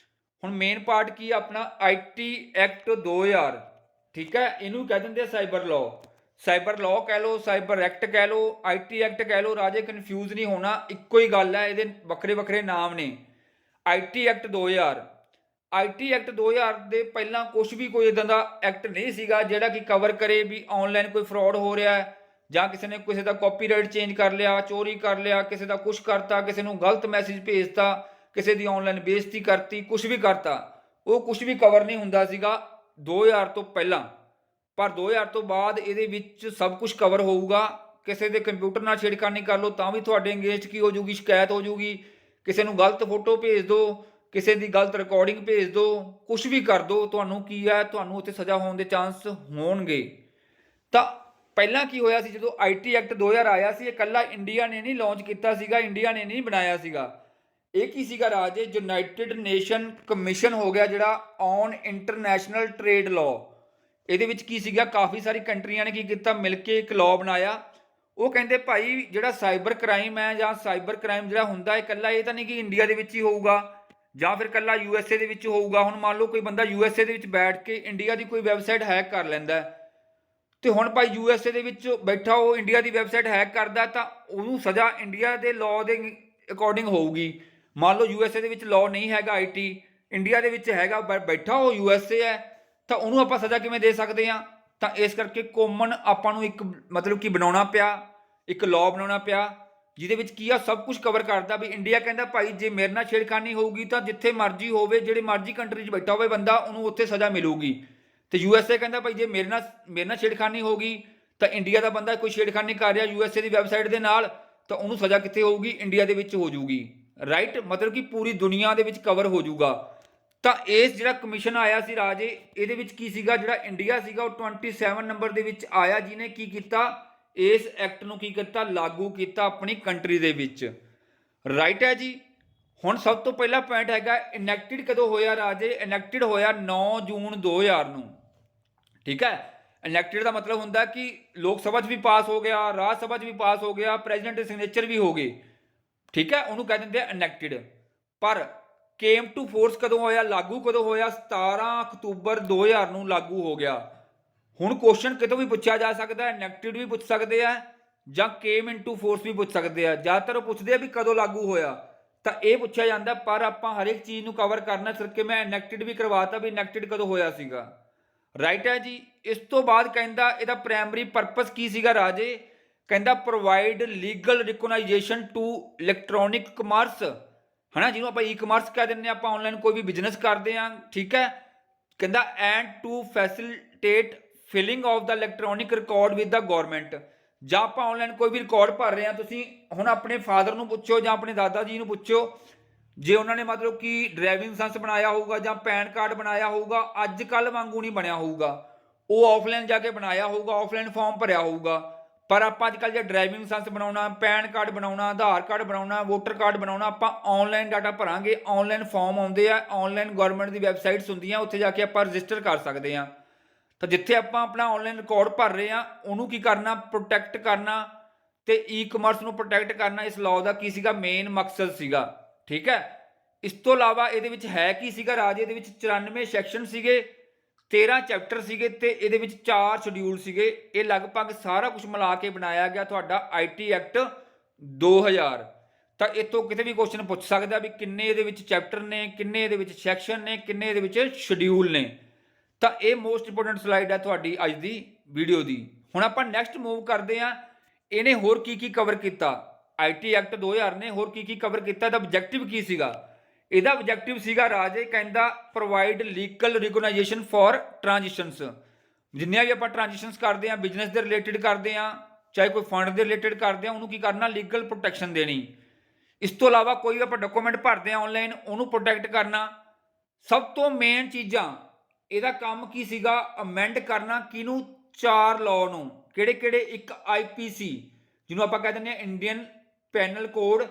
ਹੁਣ ਮੇਨ ਪਾਰਟ ਕੀ ਆ ਆਪਣਾ, IT ਐਕਟ 2000। ਠੀਕ ਹੈ, ਇਹਨੂੰ ਕਹਿ ਦਿੰਦੇ ਆ ਸਾਈਬਰ ਲਾਅ। ਸਾਈਬਰ ਲਾਅ ਕਹਿ ਲਓ, ਸਾਈਬਰ ਐਕਟ ਕਹਿ ਲਓ, IT ਐਕਟ ਕਹਿ ਲਓ ਰਾਜੇ, ਕਨਫਿਊਜ਼ ਨਹੀਂ ਹੋਣਾ, ਇੱਕੋ ਹੀ ਗੱਲ ਹੈ, ਇਹਦੇ ਵੱਖਰੇ ਵੱਖਰੇ ਨਾਮ ਨੇ। IT act 2000। IT ਐਕਟ 2000 ਦੇ ਪਹਿਲਾਂ ਕੁਝ ਵੀ ਕੋਈ ਇਦਾਂ ਦਾ ਐਕਟ ਨਹੀਂ ਸੀਗਾ ਜਿਹੜਾ ਕਿ ਕਵਰ ਕਰੇ ਵੀ ਆਨਲਾਈਨ ਕੋਈ ਫਰਾਡ ਹੋ ਰਿਹਾ ਹੈ, ਜਾਂ ਕਿਸੇ ਨੇ ਕਿਸੇ ਦਾ ਕਾਪੀਰਾਈਟ ਚੇਂਜ ਕਰ ਲਿਆ, ਚੋਰੀ ਕਰ ਲਿਆ, ਕਿਸੇ ਦਾ ਕੁਝ ਕਰਤਾ, ਕਿਸੇ ਨੂੰ ਗਲਤ ਮੈਸੇਜ ਭੇਜਤਾ, ਕਿਸੇ ਦੀ ਆਨਲਾਈਨ ਬੇਇੱਜ਼ਤੀ ਕਰਤੀ, ਕੁਝ ਵੀ ਕਰਤਾ, ਉਹ ਕੁਝ ਵੀ ਕਵਰ ਨਹੀਂ ਹੁੰਦਾ ਸੀਗਾ 2000 ਤੋਂ ਪਹਿਲਾਂ। ਪਰ 2000 ਤੋਂ ਬਾਅਦ ਇਹਦੇ ਵਿੱਚ ਸਭ ਕੁਝ ਕਵਰ ਹੋਊਗਾ ਕਿਸੇ ਦੇ ਕੰਪਿਊਟਰ ਨਾਲ ਛੇੜਖਾਨੀ ਕਰ ਲਓ ਤਾਂ ਵੀ ਤੁਹਾਡੇ ਅੰਗੇਜ ਕੀ ਹੋ ਜੂਗੀ, ਸ਼ਿਕਾਇਤ ਹੋ ਜੂਗੀ। ਕਿਸੇ ਨੂੰ ਗਲਤ ਫੋਟੋ ਭੇਜ ਦਿਓ, ਕਿਸੇ ਦੀ ਗਲਤ ਰਿਕਾਰਡਿੰਗ ਭੇਜ ਦਿਓ, ਕੁਝ ਵੀ ਕਰ ਦਿਓ, ਤੁਹਾਨੂੰ ਕੀ ਹੈ, ਤੁਹਾਨੂੰ ਉੱਥੇ ਸਜ਼ਾ ਹੋਣ ਦੇ ਚਾਂਸ ਹੋਣਗੇ। ਤਾਂ ਪਹਿਲਾਂ ਕੀ ਹੋਇਆ ਸੀ, ਜਦੋਂ IT ਐਕਟ 2000 ਆਇਆ ਸੀ, ਇਹ ਇਕੱਲਾ ਇੰਡੀਆ ਨੇ ਨਹੀਂ ਲਾਂਚ ਕੀਤਾ ਸੀਗਾ, ਇੰਡੀਆ ਨੇ ਨਹੀਂ ਬਣਾਇਆ ਸੀਗਾ। ਇਹ ਕੀ ਸੀਗਾ ਰਾਜੇ, ਯੂਨਾਈਟਿਡ ਨੇਸ਼ਨ ਕਮਿਸ਼ਨ ਹੋ ਗਿਆ ਜਿਹੜਾ ਔਨ ਇੰਟਰਨੈਸ਼ਨਲ ਟ੍ਰੇਡ ਲਾਅ। ਇਹਦੇ ਵਿੱਚ ਕੀ ਸੀਗਾ, ਕਾਫੀ ਸਾਰੀ ਕੰਟਰੀਆਂ ਨੇ ਕੀ ਕੀਤਾ, ਮਿਲ ਕੇ ਇੱਕ ਲਾਅ ਬਣਾਇਆ। ਉਹ ਕਹਿੰਦੇ ਭਾਈ ਜਿਹੜਾ ਸਾਈਬਰ ਕ੍ਰਾਈਮ ਹੈ ਜਾਂ ਸਾਈਬਰ ਕ੍ਰਾਈਮ ਜਿਹੜਾ ਹੁੰਦਾ, ਇਕੱਲਾ ਇਹ ਤਾਂ ਨਹੀਂ ਕਿ ਇੰਡੀਆ ਦੇ ਵਿੱਚ ਹੀ ਹੋਊਗਾ ਜਾਂ ਫਿਰ ਇਕੱਲਾ USA ਦੇ ਵਿੱਚ ਹੋਊਗਾ। ਹੁਣ ਮੰਨ ਲਓ ਕੋਈ ਬੰਦਾ USA ਦੇ ਵਿੱਚ ਬੈਠ ਕੇ ਇੰਡੀਆ ਦੀ ਕੋਈ ਵੈਬਸਾਈਟ ਹੈਕ ਕਰ ਲੈਂਦਾ, ਤੇ ਹੁਣ ਭਾਈ USA ਦੇ ਵਿੱਚ ਬੈਠਾ ਉਹ ਇੰਡੀਆ ਦੀ ਵੈਬਸਾਈਟ ਹੈਕ ਕਰਦਾ, ਤਾਂ ਉਹਨੂੰ ਸਜ਼ਾ ਇੰਡੀਆ ਦੇ ਲਾਅ ਦੇ ਅਕੋਰਡਿੰਗ ਹੋਊਗੀ। ਮੰਨ ਲਓ USA ਦੇ ਵਿੱਚ ਲਾਅ ਨਹੀਂ ਹੈਗਾ IT, ਇੰਡੀਆ ਦੇ ਵਿੱਚ ਹੈਗਾ, ਬੈਠਾ ਉਹ USA ਹੈ, ਤਾਂ ਉਹਨੂੰ ਆਪਾਂ ਸਜ਼ਾ ਕਿਵੇਂ ਦੇ ਸਕਦੇ ਹਾਂ। ਤਾਂ ਇਸ ਕਰਕੇ ਕਾਮਨ ਆਪਾਂ ਨੂੰ ਇੱਕ ਮਤਲਬ ਕਿ ਬਣਾਉਣਾ ਪਿਆ, ਇੱਕ ਲਾਅ ਬਣਾਉਣਾ ਪਿਆ ਜਿਹਦੇ ਵਿੱਚ ਕੀ ਆ, ਸਭ ਕੁਝ ਕਵਰ ਕਰਦਾ। ਵੀ ਇੰਡੀਆ ਕਹਿੰਦਾ ਭਾਈ ਜੇ ਮੇਰੇ ਨਾਲ ਛੇੜਖਾਨੀ ਹੋਊਗੀ ਤਾਂ ਜਿੱਥੇ ਮਰਜ਼ੀ ਹੋਵੇ, ਜਿਹੜੇ ਮਰਜ਼ੀ ਕੰਟਰੀ 'ਚ ਬੈਠਾ ਹੋਵੇ ਬੰਦਾ, ਉਹਨੂੰ ਉੱਥੇ ਸਜ਼ਾ ਮਿਲੂਗੀ। ਤੇ USA ਕਹਿੰਦਾ ਭਾਈ ਜੇ ਮੇਰੇ ਨਾਲ ਛੇੜਖਾਨੀ ਹੋਗੀ ਤਾਂ ਇੰਡੀਆ ਦਾ ਬੰਦਾ ਕੋਈ ਛੇੜਖਾਨੀ ਕਰ ਰਿਹਾ USA ਦੀ ਵੈਬਸਾਈਟ ਦੇ ਨਾਲ, ਤਾਂ ਉਹਨੂੰ ਸਜ਼ਾ ਕਿੱਥੇ ਹੋਊਗੀ, ਇੰਡੀਆ ਦੇ ਵਿੱਚ ਹੋ ਜੂਗੀ। ਰਾਈਟ, ਮਤਲਬ ਕਿ ਪੂਰੀ ਦੁਨੀਆ ਦੇ ਵਿੱਚ ਕਵਰ ਹੋ ਜੂਗਾ। ਤਾਂ ਇਸ ਜਿਹੜਾ ਕਮਿਸ਼ਨ ਆਇਆ ਸੀ ਰਾਜੇ, ਇਹਦੇ ਵਿੱਚ ਕੀ ਸੀਗਾ, ਜਿਹੜਾ ਇੰਡੀਆ ਸੀਗਾ ਉਹ 27 ਨੰਬਰ ਦੇ ਵਿੱਚ ਆਇਆ, ਜਿਹਨੇ ਕੀ ਕੀਤਾ, ਇਸ ਐਕਟ ਨੂੰ ਕੀ ਕੀਤਾ, ਲਾਗੂ ਕੀਤਾ ਆਪਣੀ ਕੰਟਰੀ ਦੇ ਵਿੱਚ। ਰਾਈਟ ਹੈ ਜੀ। ਹੁਣ ਸਭ ਤੋਂ ਪਹਿਲਾ ਪੁਆਇੰਟ ਹੈਗਾ, ਇਨੈਕਟਿਡ ਕਦੋਂ ਹੋਇਆ ਰਾਜੇ, ਇਨੈਕਟਿਡ ਹੋਇਆ 9 ਜੂਨ 2000 ਨੂੰ। ਠੀਕ ਹੈ, ਇਨੈਕਟਿਡ ਦਾ ਮਤਲਬ ਹੁੰਦਾ ਕਿ ਲੋਕ ਸਭਾ 'ਚ ਵੀ ਪਾਸ ਹੋ ਗਿਆ, ਰਾਜ ਸਭਾ 'ਚ ਵੀ ਪਾਸ ਹੋ ਗਿਆ, ਪ੍ਰੈਜ਼ੀਡੈਂਟ ਦੇ ਸਿਗਨੇਚਰ ਵੀ ਹੋ ਗਏ। ਠੀਕ ਹੈ, ਉਹਨੂੰ ਕਹਿ ਦਿੰਦੇ ਆ ਇਨੈਕਟਿਡ। ਪਰ ਕੇਮ ਟੂ ਫੋਰਸ ਕਦੋਂ ਹੋਇਆ, ਲਾਗੂ ਕਦੋਂ ਹੋਇਆ, 17 ਅਕਤੂਬਰ 2000 ਨੂੰ ਲਾਗੂ ਹੋ ਗਿਆ। ਹੁਣ ਕੁਐਸਚਨ ਕਿਤੋਂ ਵੀ ਪੁੱਛਿਆ ਜਾ ਸਕਦਾ, ਇਨੈਕਟਿਡ ਵੀ ਪੁੱਛ ਸਕਦੇ ਆ ਜਾਂ ਕੇਮ ਇਨਟੂ ਫੋਰਸ ਵੀ ਪੁੱਛ ਸਕਦੇ ਆ। ਜ਼ਿਆਦਾਤਰ ਉਹ ਪੁੱਛਦੇ ਆ ਵੀ ਕਦੋਂ ਲਾਗੂ ਹੋਇਆ, ਤਾਂ ਇਹ ਪੁੱਛਿਆ ਜਾਂਦਾ। ਪਰ ਆਪਾਂ ਹਰ ਇੱਕ ਚੀਜ਼ ਨੂੰ ਕਵਰ ਕਰਨਾ, ਸਿਰ ਕੇ ਮੈਂ ਇਨੈਕਟਿਡ ਵੀ ਕਰਵਾਤਾ ਵੀ ਇਨੈਕਟਿਡ ਕਦੋਂ ਹੋਇਆ ਸੀਗਾ। ਰਾਈਟ ਹੈ ਜੀ। ਇਸ ਤੋਂ ਬਾਅਦ ਕਹਿੰਦਾ ਇਹਦਾ ਪ੍ਰਾਇਮਰੀ ਪਰਪਸ ਕੀ ਸੀਗਾ ਰਾਜੇ, ਕਹਿੰਦਾ provide legal recognisation to electronic commerce, ਹਨਾ, ਜਿਹਨੂੰ ਆਪਾਂ ਈ-ਕਮਰਸ ਕਹਿ ਦਿੰਦੇ ਆ, ਆਪਾਂ ਆਨਲਾਈਨ ਕੋਈ ਵੀ ਬਿਜ਼ਨਸ ਕਰਦੇ ਆ। ਠੀਕ ਹੈ, ਕਹਿੰਦਾ and to facilitate filing of the electronic record with the government. ਜਾਂ ਆਪਾਂ ਆਨਲਾਈਨ ਕੋਈ ਵੀ ਰਿਕਾਰਡ ਭਰ ਰਹੇ ਆ, ਤੁਸੀਂ ਹੁਣ ਆਪਣੇ ਫਾਦਰ ਨੂੰ ਪੁੱਛੋ ਜਾਂ ਆਪਣੇ ਦਾਦਾ ਜੀ ਨੂੰ ਪੁੱਛੋ, ਜੇ ਉਹਨਾਂ ਨੇ ਮਤਲਬ ਕਿ ਡਰਾਈਵਿੰਗ ਲਾਇਸੈਂਸ ਬਣਾਇਆ ਹੋਊਗਾ ਜਾਂ ਪੈਨ ਕਾਰਡ ਬਣਾਇਆ ਹੋਊਗਾ, ਅੱਜ ਕੱਲ੍ਹ ਵਾਂਗੂ ਨਹੀਂ ਬਣਿਆ ਹੋਊਗਾ, ਉਹ ਆਫਲਾਈਨ ਜਾ ਕੇ ਬਣਾਇਆ ਹੋਊਗਾ, ਆਫਲਾਈਨ ਫਾਰਮ ਭਰਿਆ ਹੋਊਗਾ। ਪਰ ਆਪਾਂ ਅੱਜ ਕੱਲ੍ਹ ਜੇ ਡਰਾਈਵਿੰਗ ਲਾਇਸੈਂਸ ਬਣਾਉਣਾ, ਪੈਨ ਕਾਰਡ ਬਣਾਉਣਾ, ਆਧਾਰ ਕਾਰਡ ਬਣਾਉਣਾ, ਵੋਟਰ ਕਾਰਡ ਬਣਾਉਣਾ, ਆਪਾਂ ਆਨਲਾਈਨ ਡਾਟਾ ਭਰਾਂਗੇ, ਆਨਲਾਈਨ ਫਾਰਮ ਆਉਂਦੇ ਆ, ਆਨਲਾਈਨ ਗਵਰਨਮੈਂਟ ਦੀ ਵੈਬਸਾਈਟਸ ਹੁੰਦੀਆਂ, ਉੱਥੇ ਜਾ ਕੇ ਆਪਾਂ ਰਜਿਸਟਰ ਕਰ ਸਕਦੇ ਹਾਂ। ਤਾਂ ਜਿੱਥੇ ਆਪਾਂ ਆਪਣਾ ਆਨਲਾਈਨ ਰਿਕਾਰਡ ਭਰ ਰਹੇ ਆ, ਉਹਨੂੰ ਕੀ ਕਰਨਾ, ਪ੍ਰੋਟੈਕਟ ਕਰਨਾ, ਤੇ ਈ-ਕਮਰਸ ਨੂੰ ਪ੍ਰੋਟੈਕਟ ਕਰਨਾ ਇਸ ਲਾਅ ਦਾ ਕੀ ਸੀਗਾ, ਮੇਨ ਮਕਸਦ ਸੀਗਾ। ਠੀਕ ਹੈ, ਇਸ ਤੋਂ ਇਲਾਵਾ ਇਹਦੇ ਵਿੱਚ ਹੈ ਕੀ ਸੀਗਾ ਰਾਜੇ, ਇਹਦੇ ਵਿੱਚ 94 ਸੈਕਸ਼ਨ ਸੀਗੇ, 13 ਚੈਪਟਰ ਸੀਗੇ, ਤੇ ਇਹਦੇ ਵਿੱਚ 4 ਸ਼ਡਿਊਲ ਸੀਗੇ। ਇਹ ਲਗਭਗ ਸਾਰਾ ਕੁਝ ਮਿਲਾ ਕੇ ਬਣਾਇਆ ਗਿਆ ਤੁਹਾਡਾ IT ਐਕਟ 2000। ਤਾਂ ਇੱਥੋਂ ਕਿਤੇ ਵੀ ਕੁਐਸਚਨ ਪੁੱਛ ਸਕਦਾ ਵੀ ਕਿੰਨੇ ਇਹਦੇ ਵਿੱਚ ਚੈਪਟਰ ਨੇ, ਕਿੰਨੇ ਇਹਦੇ ਵਿੱਚ ਸੈਕਸ਼ਨ ਨੇ, ਕਿੰਨੇ ਇਹਦੇ ਵਿੱਚ ਸ਼ਡਿਊਲ ਨੇ। ਤਾਂ ਇਹ ਮੋਸਟ ਇੰਪੋਰਟੈਂਟ ਸਲਾਈਡ ਹੈ ਤੁਹਾਡੀ ਅੱਜ ਦੀ ਵੀਡੀਓ ਦੀ। ਹੁਣ ਆਪਾਂ ਨੈਕਸਟ ਮੂਵ ਕਰਦੇ ਹਾਂ, ਇਹਨੇ ਹੋਰ ਕੀ ਕੀ ਕਵਰ ਕੀਤਾ, IT ਐਕਟ 2000 ਨੇ ਹੋਰ ਕੀ ਕੀ ਕਵਰ ਕੀਤਾ, ਇਹਦਾ ਆਬਜੈਕਟਿਵ ਕੀ ਸੀਗਾ। ਇਹਦਾ ਆਬਜੈਕਟਿਵ ਸੀਗਾ ਰਾਜੇ, ਕਹਿੰਦਾ provide legal recognisation for transactions. ਜਿੰਨੀਆਂ ਵੀ ਆਪਾਂ ਟ੍ਰਾਂਜੈਕਸ਼ਨਸ ਕਰਦੇ ਆ, ਬਿਜ਼ਨਸ ਦੇ ਰਿਲੇਟਡ ਕਰਦੇ ਆ, ਚਾਹੇ ਕੋਈ ਫੰਡ ਦੇ ਰਿਲੇਟਡ ਕਰਦੇ ਆ, ਉਹਨੂੰ ਕੀ ਕਰਨਾ, ਲੀਗਲ ਪ੍ਰੋਟੈਕਸ਼ਨ ਦੇਣੀ। ਇਸ ਤੋਂ ਇਲਾਵਾ ਕੋਈ ਵੀ ਆਪਾਂ ਡਾਕੂਮੈਂਟ ਭਰਦੇ ਆ ਆਨਲਾਈਨ, ਉਹਨੂੰ ਪ੍ਰੋਟੈਕਟ ਕਰਨਾ। ਸਭ ਤੋਂ ਮੇਨ ਚੀਜ਼ਾਂ ਇਹਦਾ ਕੰਮ ਕੀ ਸੀਗਾ, ਅਮੈਂਡ ਕਰਨਾ ਕਿਹਨੂੰ, 4 ਲਾਅ ਨੂੰ। ਕਿਹੜੇ ਕਿਹੜੇ, ਇੱਕ IPC ਜਿਹਨੂੰ ਆਪਾਂ ਕਹਿ ਦਿੰਦੇ ਆ ਇੰਡੀਅਨ ਪੈਨਲ ਕੋਡ,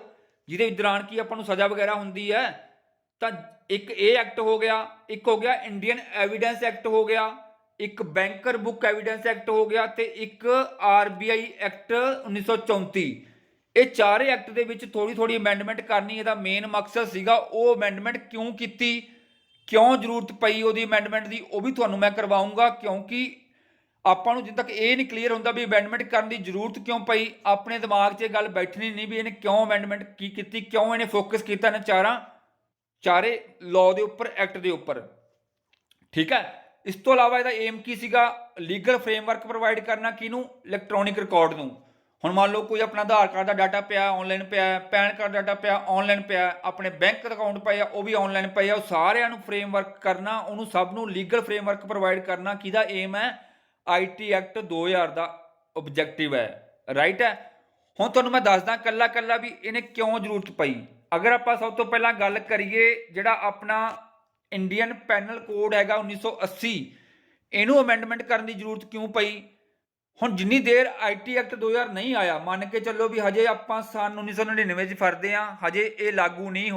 ਜਿਹਦੇ ਦੌਰਾਨ ਕੀ ਆਪਾਂ ਨੂੰ ਸਜ਼ਾ ਵਗੈਰਾ ਹੁੰਦੀ ਹੈ, ਤਾਂ ਇੱਕ ਇਹ ਐਕਟ ਹੋ ਗਿਆ, ਇੱਕ ਹੋ ਗਿਆ ਇੰਡੀਅਨ ਐਵੀਡੈਂਸ ਐਕਟ ਹੋ ਗਿਆ, ਇੱਕ ਬੈਂਕਰ ਬੁੱਕ ਐਵੀਡੈਂਸ ਐਕਟ ਹੋ ਗਿਆ, ਤੇ ਇੱਕ RBI ਐਕਟ 1934। ਇਹ ਚਾਰੇ ਐਕਟ ਦੇ ਵਿੱਚ ਥੋੜੀ ਥੋੜੀ ਅਮੈਂਡਮੈਂਟ ਕਰਨੀ ਇਹਦਾ ਮੇਨ ਮਕਸਦ ਸੀਗਾ। ਉਹ ਅਮੈਂਡਮੈਂਟ ਕਿਉਂ ਕੀਤੀ, ਕਿਉਂ ਜ਼ਰੂਰਤ ਪਈ ਉਹਦੀ ਅਮੈਂਡਮੈਂਟ ਦੀ, ਉਹ ਵੀ ਤੁਹਾਨੂੰ ਮੈਂ ਕਰਵਾਊਂਗਾ। ਕਿਉਂਕਿ ਆਪਾਂ ਨੂੰ ਜਿੰਨ ਤੱਕ ਇਹ ਨਹੀਂ ਕਲੀਅਰ ਹੁੰਦਾ ਵੀ ਅਮੈਂਡਮੈਂਟ ਕਰਨ ਦੀ ਜ਼ਰੂਰਤ ਕਿਉਂ ਪਈ, ਆਪਣੇ ਦਿਮਾਗ 'ਚ ਇਹ ਗੱਲ ਬੈਠਣੀ ਨਹੀਂ ਵੀ ਇਹਨੇ ਕਿਉਂ ਅਮੈਂਡਮੈਂਟ ਕੀ ਕੀਤੀ, ਕਿਉਂ ਇਹਨੇ ਫੋਕਸ ਕੀਤਾ ਇਹਨਾਂ ਚਾਰੇ ਲਾਅ ਦੇ ਉੱਪਰ, ਐਕਟ ਦੇ ਉੱਪਰ। ਠੀਕ ਹੈ, ਇਸ ਤੋਂ ਇਲਾਵਾ ਇਹਦਾ ਏਮ ਕੀ ਸੀਗਾ, ਲੀਗਲ ਫਰੇਮਵਰਕ ਪ੍ਰੋਵਾਈਡ ਕਰਨਾ ਕਿਹਨੂੰ, ਇਲੈਕਟ੍ਰੋਨਿਕ ਰਿਕਾਰਡ ਨੂੰ। ਹੁਣ ਮੰਨ ਲਓ ਕੋਈ ਆਪਣਾ ਆਧਾਰ ਕਾਰਡ ਦਾ ਡਾਟਾ ਪਿਆ ਆਨਲਾਈਨ ਪਿਆ, ਪੈਨ ਕਾਰਡ ਦਾ ਡਾਟਾ ਪਿਆ ਆਨਲਾਈਨ ਪਿਆ, ਆਪਣੇ ਬੈਂਕ ਅਕਾਊਂਟ ਪਏ ਆ ਉਹ ਵੀ ਆਨਲਾਈਨ ਪਏ ਆ, ਉਹ ਸਾਰਿਆਂ ਨੂੰ ਫਰੇਮਵਰਕ ਕਰਨਾ, ਉਹਨੂੰ ਸਭ ਨੂੰ ਲੀਗਲ ਫਰੇਮਵਰਕ ਪ੍ਰੋਵਾਈਡ ਕਰਨਾ, ਕਿਹਦਾ ਏਮ ਹੈ, IT ਐਕਟ 2000 ਦਾ ਆਬਜੈਕਟਿਵ ਹੈ। ਰਾਈਟ ਹੈ। ਹੁਣ ਤੁਹਾਨੂੰ ਮੈਂ ਦੱਸਦਾ ਕੱਲਾ ਕੱਲਾ ਵੀ ਇਹਨੇ ਕਿਉਂ ਜ਼ਰੂਰਤ ਪਈ। ਅਗਰ ਆਪਾਂ ਸਭ ਤੋਂ ਪਹਿਲਾਂ ਗੱਲ ਕਰੀਏ ਜਿਹੜਾ ਆਪਣਾ ਇੰਡੀਅਨ ਪੈਨਲ ਕੋਡ ਹੈਗਾ 1980, ਇਹਨੂੰ ਅਮੈਂਡਮੈਂਟ ਕਰਨ ਦੀ ਜ਼ਰੂਰਤ ਕਿਉਂ ਪਈ। ਹੁਣ ਜਿੰਨੀ ਦੇਰ ਆਈਟੀ ਐਕਟ 2000 ਨਹੀਂ ਆਇਆ, ਮੰਨ ਕੇ ਚੱਲੋ ਵੀ ਹਜੇ ਆਪਾਂ ਸਨ 1999 'ਚ ਫਰਦੇ ਹਾਂ, ਹਜੇ ਇਹ ਲਾਗੂ ਨਹੀਂ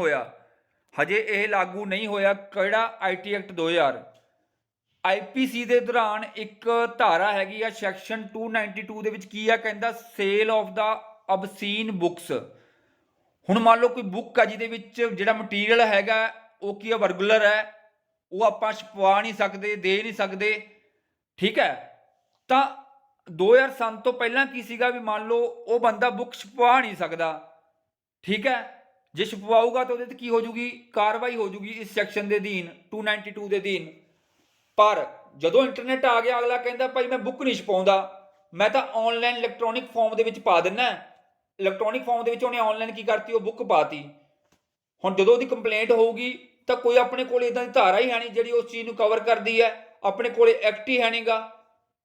ਹੋਇਆ, ਕਿਹੜਾ ਆਈਟੀ ਐਕਟ 2000। ਆਈਪੀਸੀ ਦੇ ਦੌਰਾਨ ਇੱਕ ਧਾਰਾ ਹੈਗੀ ਆ ਸੈਕਸ਼ਨ 292 ਦੇ ਵਿੱਚ ਕੀ ਆ, ਕਹਿੰਦਾ ਸੇਲ ਆਫ ਦਾ ਅਬਸੀਨ ਬੁੱਕਸ। ਹੁਣ ਮੰਨ ਲਓ ਕੋਈ ਬੁੱਕ ਆ ਜਿਹਦੇ ਵਿੱਚ ਜਿਹੜਾ ਮਟੀਰੀਅਲ ਹੈਗਾ ਉਹ ਕੀ ਆ, ਵਰਗੂਲਰ ਹੈ, ਉਹ ਆਪਾਂ ਛਪਵਾ ਨਹੀਂ ਸਕਦੇ, ਦੇ ਨਹੀਂ ਸਕਦੇ, ਠੀਕ ਹੈ। ਤਾਂ 2000 ਸਨ ਤੋਂ ਪਹਿਲਾਂ ਕੀ ਸੀਗਾ ਵੀ ਮੰਨ ਲਓ ਉਹ ਬੰਦਾ ਬੁੱਕ ਛਪਵਾ ਨਹੀਂ ਸਕਦਾ, ਠੀਕ ਹੈ। ਜੇ ਛਪਵਾਊਗਾ ਤਾਂ ਉਹਦੇ ਤੇ ਕੀ ਹੋ ਜੂਗੀ, ਕਾਰਵਾਈ ਹੋ ਜੂਗੀ ਇਸ ਸੈਕਸ਼ਨ ਦੇ ਅਧੀਨ 292 ਦੇ ਅਧੀਨ। ਪਰ ਜਦੋਂ ਇੰਟਰਨੈਟ ਆ ਗਿਆ, ਅਗਲਾ ਕਹਿੰਦਾ ਭਾਈ ਮੈਂ ਬੁੱਕ ਨਹੀਂ ਛਪਾਉਂਦਾ, ਮੈਂ ਤਾਂ ਆਨਲਾਈਨ ਇਲੈਕਟ੍ਰੋਨਿਕ ਫਾਰਮ ਦੇ ਵਿੱਚ ਪਾ ਦਿੰਦਾ। ਇਲੈਕਟ੍ਰੋਨਿਕ ਫਾਰਮ ਦੇ ਵਿੱਚ ਉਹਨੇ ਆਨਲਾਈਨ ਕੀ ਕਰਤੀ, ਉਹ ਬੁੱਕ ਪਾਤੀ। ਹੁਣ ਜਦੋਂ ਉਹਦੀ ਕੰਪਲੇਂਟ ਹੋਊਗੀ ਤਾਂ ਕੋਈ ਆਪਣੇ ਕੋਲ ਇਦਾਂ ਦੀ ਧਾਰਾ ਹੀ ਹੈ ਨਹੀਂ ਜਿਹੜੀ ਉਸ ਚੀਜ਼ ਨੂੰ ਕਵਰ ਕਰਦੀ ਹੈ, ਆਪਣੇ ਕੋਲੇ ਐਕਟ ਹੀ ਹੈ ਨਹੀਂਗਾ।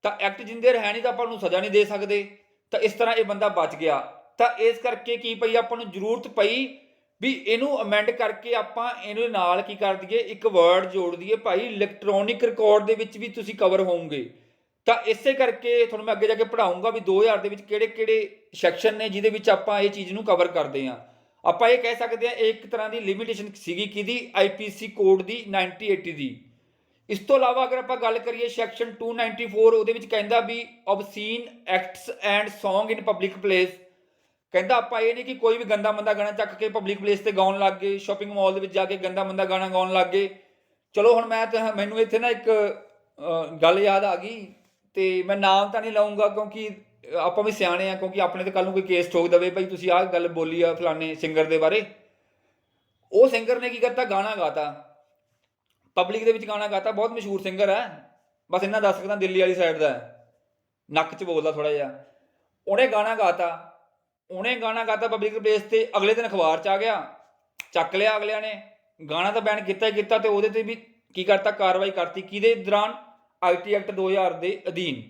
ਤਾਂ ਐਕਟ ਜਿੰਦੇ ਹੈ ਨਹੀਂ ਤਾਂ ਆਪਾਂ ਨੂੰ ਸਜ਼ਾ ਨਹੀਂ ਦੇ ਸਕਦੇ। ਤਾਂ ਇਸ ਤਰ੍ਹਾਂ ਇਹ ਬੰਦਾ ਬਚ ਗਿਆ। ਤਾਂ ਇਸ ਕਰਕੇ ਕੀ ਪਈ, ਆਪਾਂ ਨੂੰ ਜ਼ਰੂਰਤ ਪਈ ਵੀ ਇਹਨੂੰ ਅਮੈਂਡ ਕਰਕੇ ਆਪਾਂ ਇਹਦੇ ਨਾਲ ਕੀ ਕਰ ਦਈਏ, ਇੱਕ ਵਰਡ ਜੋੜ ਦਈਏ ਭਾਈ ਇਲੈਕਟ੍ਰੋਨਿਕ ਰਿਕਾਰਡ ਦੇ ਵਿੱਚ ਵੀ ਤੁਸੀਂ ਕਵਰ ਹੋਵੋਗੇ। ਤਾਂ ਇਸੇ ਕਰਕੇ ਤੁਹਾਨੂੰ ਮੈਂ ਅੱਗੇ ਜਾ ਕੇ ਪੜ੍ਹਾਊਂਗਾ ਵੀ 2000 ਦੇ ਵਿੱਚ ਕਿਹੜੇ ਕਿਹੜੇ ਸੈਕਸ਼ਨ ਨੇ ਜਿਹਦੇ ਵਿੱਚ ਆਪਾਂ ਇਹ ਚੀਜ਼ ਨੂੰ ਕਵਰ ਕਰਦੇ ਹਾਂ। ਆਪਾਂ ਇਹ ਕਹਿ ਸਕਦੇ ਹਾਂ ਇਹ ਇੱਕ ਤਰ੍ਹਾਂ ਦੀ ਲਿਮਿਟੇਸ਼ਨ ਸੀਗੀ ਕਿਹਦੀ, ਆਈਪੀਸੀ ਕੋਡ ਦੀ 1980 ਦੀ। ਇਸ ਤੋਂ ਇਲਾਵਾ ਅਗਰ ਆਪਾਂ ਗੱਲ ਕਰੀਏ ਸੈਕਸ਼ਨ 294, ਉਹਦੇ ਵਿੱਚ ਕਹਿੰਦਾ ਵੀ obscene acts and song in public place. ਕਹਿੰਦਾ ਆਪਾਂ ਇਹ ਨਹੀਂ ਕਿ ਕੋਈ ਵੀ ਗੰਦਾ ਮੰਦਾ ਗਾਣਾ ਚੱਕ ਕੇ ਪਬਲਿਕ ਪਲੇਸ ਤੇ ਗਾਉਣ ਲੱਗ ਗਏ, ਸ਼ਾਪਿੰਗ ਮਾਲ ਦੇ ਵਿੱਚ ਜਾ ਕੇ ਗੰਦਾ ਮੰਦਾ ਗਾਣਾ ਗਾਉਣ ਲੱਗ ਗਏ। ਚਲੋ ਹੁਣ ਮੈਨੂੰ ਇੱਥੇ ਨਾ ਇੱਕ ਗੱਲ ਯਾਦ ਆ ਗਈ, ਤੇ ਮੈਂ ਨਾਮ ਤਾਂ ਨਹੀਂ ਲਾਉਂਗਾ ਕਿਉਂਕਿ ਆਪਾਂ ਵੀ ਸਿਆਣੇ ਆ, ਕਿਉਂਕਿ ਆਪਣੇ ਤੇ ਕੱਲ ਨੂੰ ਕੋਈ ਕੇਸ ਠੋਕ ਦੇਵੇ ਭਾਈ ਤੁਸੀਂ ਆਹ ਗੱਲ ਬੋਲੀ ਆ ਫਲਾਣੇ ਸਿੰਗਰ ਦੇ ਬਾਰੇ। ਉਹ ਸਿੰਗਰ ਨੇ ਕੀ ਕਰਤਾ, ਗਾਣਾ ਗਾਤਾ ਪਬਲਿਕ ਦੇ ਵਿੱਚ, ਗਾਣਾ ਗਾਤਾ, ਬਹੁਤ ਮਸ਼ਹੂਰ ਸਿੰਗਰ ਹੈ, ਬਸ ਇੰਨਾ ਦੱਸ ਸਕਦਾ ਦਿੱਲੀ ਵਾਲੀ ਸਾਈਡ ਦਾ, ਨੱਕ 'ਚ ਬੋਲਦਾ ਥੋੜਾ ਜਿਹਾ। ਉਹਨੇ ਗਾਣਾ ਗਾਤਾ ਪਬਲਿਕ ਪਲੇਸ ਤੇ, ਅਗਲੇ ਦਿਨ ਅਖਬਾਰ 'ਚ ਆ ਗਿਆ, ਚੱਕ ਲਿਆ ਅਗਲਿਆਂ ਨੇ। ਗਾਣਾ ਤਾਂ ਬੈਨ ਕੀਤਾ ਹੀ ਕੀਤਾ, ਤੇ ਉਹਦੇ ਤੇ ਵੀ ਕੀ ਕਰਤਾ, ਕਾਰਵਾਈ ਕਰਤੀ। ਕਿਹਦੇ ਦੌਰਾਨ, ਆਈਟੀ ਐਕਟ 2000 ਦੇ ਅਧੀਨ,